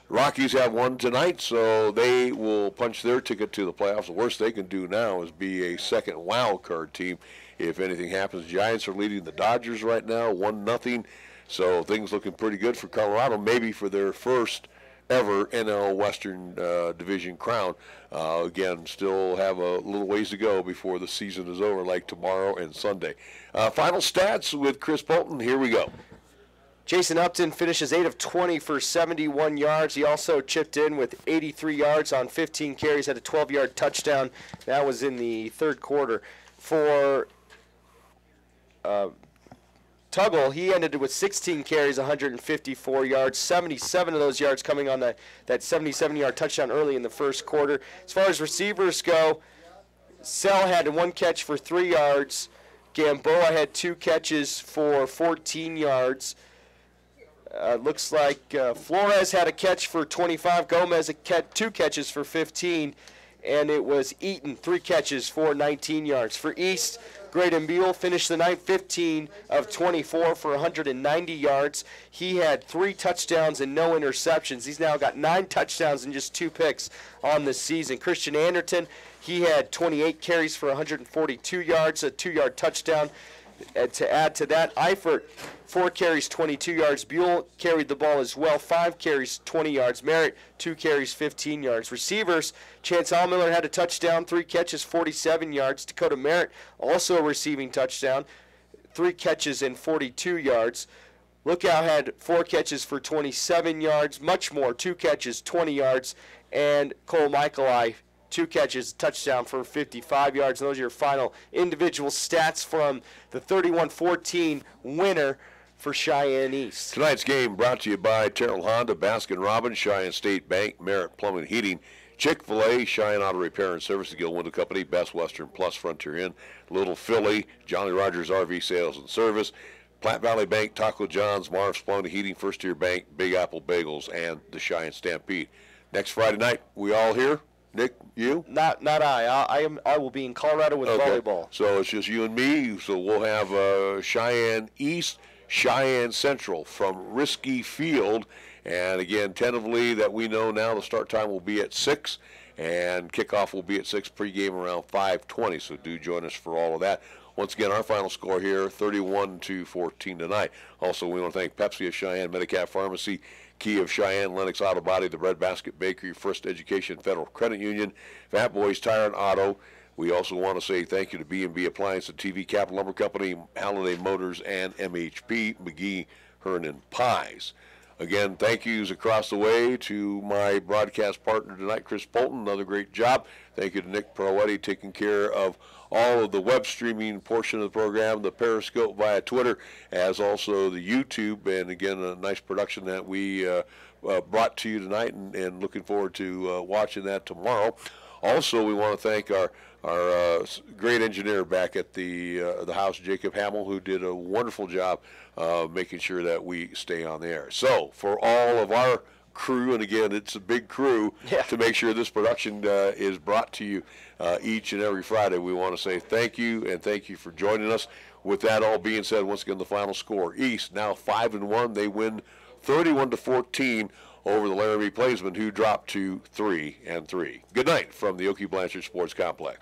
Rockies have won tonight, so they will punch their ticket to the playoffs. The worst they can do now is be a second wild card team if anything happens. Giants are leading the Dodgers right now, 1-0. So things looking pretty good for Colorado, maybe for their first ever NL Western Division crown. Again, still have a little ways to go before the season is over, like tomorrow and Sunday. Final stats with Chris Polton. Here we go. Jason Upton finishes 8 of 20 for 71 yards. He also chipped in with 83 yards on 15 carries, had a 12-yard touchdown. That was in the third quarter. For Tuggle, he ended with 16 carries, 154 yards, 77 of those yards coming on that 77-yard touchdown early in the first quarter. As far as receivers go, Sell had 1 catch for 3 yards. Gamboa had 2 catches for 14 yards. Looks like Flores had a catch for 25. Gomez 2 catches for 15. And it was Eaton, 3 catches for 19 yards. For East, Graydon Buell finished the night 15 of 24 for 190 yards. He had 3 touchdowns and no interceptions. He's now got 9 touchdowns and just 2 picks on the season. Christian Anderton, he had 28 carries for 142 yards, a 2-yard touchdown. And to add to that, Eifert, 4 carries, 22 yards. Buell carried the ball as well, 5 carries, 20 yards. Merritt, 2 carries, 15 yards. Receivers, Chance Allmiller had a touchdown, 3 catches, 47 yards. Dakota Merritt, also a receiving touchdown, 3 catches and 42 yards. Lookout had 4 catches for 27 yards. Much more, 2 catches, 20 yards. And Cole Michaeli, 2 catches, touchdown for 55 yards. And those are your final individual stats from the 31-14 winner for Cheyenne East. Tonight's game brought to you by Terrell Honda, Baskin Robbins, Cheyenne State Bank, Merritt Plumbing and Heating, Chick-fil-A, Cheyenne Auto Repair and Service, the Gill Window Company, Best Western Plus Frontier Inn, Little Philly, Johnny Rogers RV Sales and Service, Platte Valley Bank, Taco John's, Marv's Plumbing and Heating, First Tier Bank, Big Apple Bagels, and the Cheyenne Stampede. Next Friday night, we all here? Nick, you? Not I. I will be in Colorado with volleyball. So it's just you and me. So we'll have Cheyenne East, Cheyenne Central from Risky Field. And again, tentatively that we know now, the start time will be at 6, and kickoff will be at 6, pregame around 5:20. So do join us for all of that. Once again, our final score here, 31-14 tonight. Also, we want to thank Pepsi of Cheyenne, Medicap Pharmacy, Key of Cheyenne, Lennox Auto Body, the Bread Basket Bakery, First Education Federal Credit Union, Fat Boys Tire and Auto. We also want to say thank you to B&B Appliance, the TV Capital Lumber Company, Halliday Motors, and MHP, McGee, Hearn, and Pies. Again, thank yous across the way to my broadcast partner tonight, Chris Polton. Another great job. Thank you to Nick Peroletti, taking care of all of the web streaming portion of the program, the Periscope via Twitter, as also the YouTube. And again, a nice production that we brought to you tonight, and looking forward to watching that tomorrow. Also, we want to thank our great engineer back at the house, Jacob Hamill, who did a wonderful job making sure that we stay on the air. So for all of our crew, and again, it's a big crew, to make sure this production is brought to you each and every Friday, we want to say thank you, and thank you for joining us. With that all being said, once again, the final score, East now 5-1. They win 31-14 over the Laramie Plaismen, who dropped to 3-3. Good night from the Okie Blanchard Sports Complex.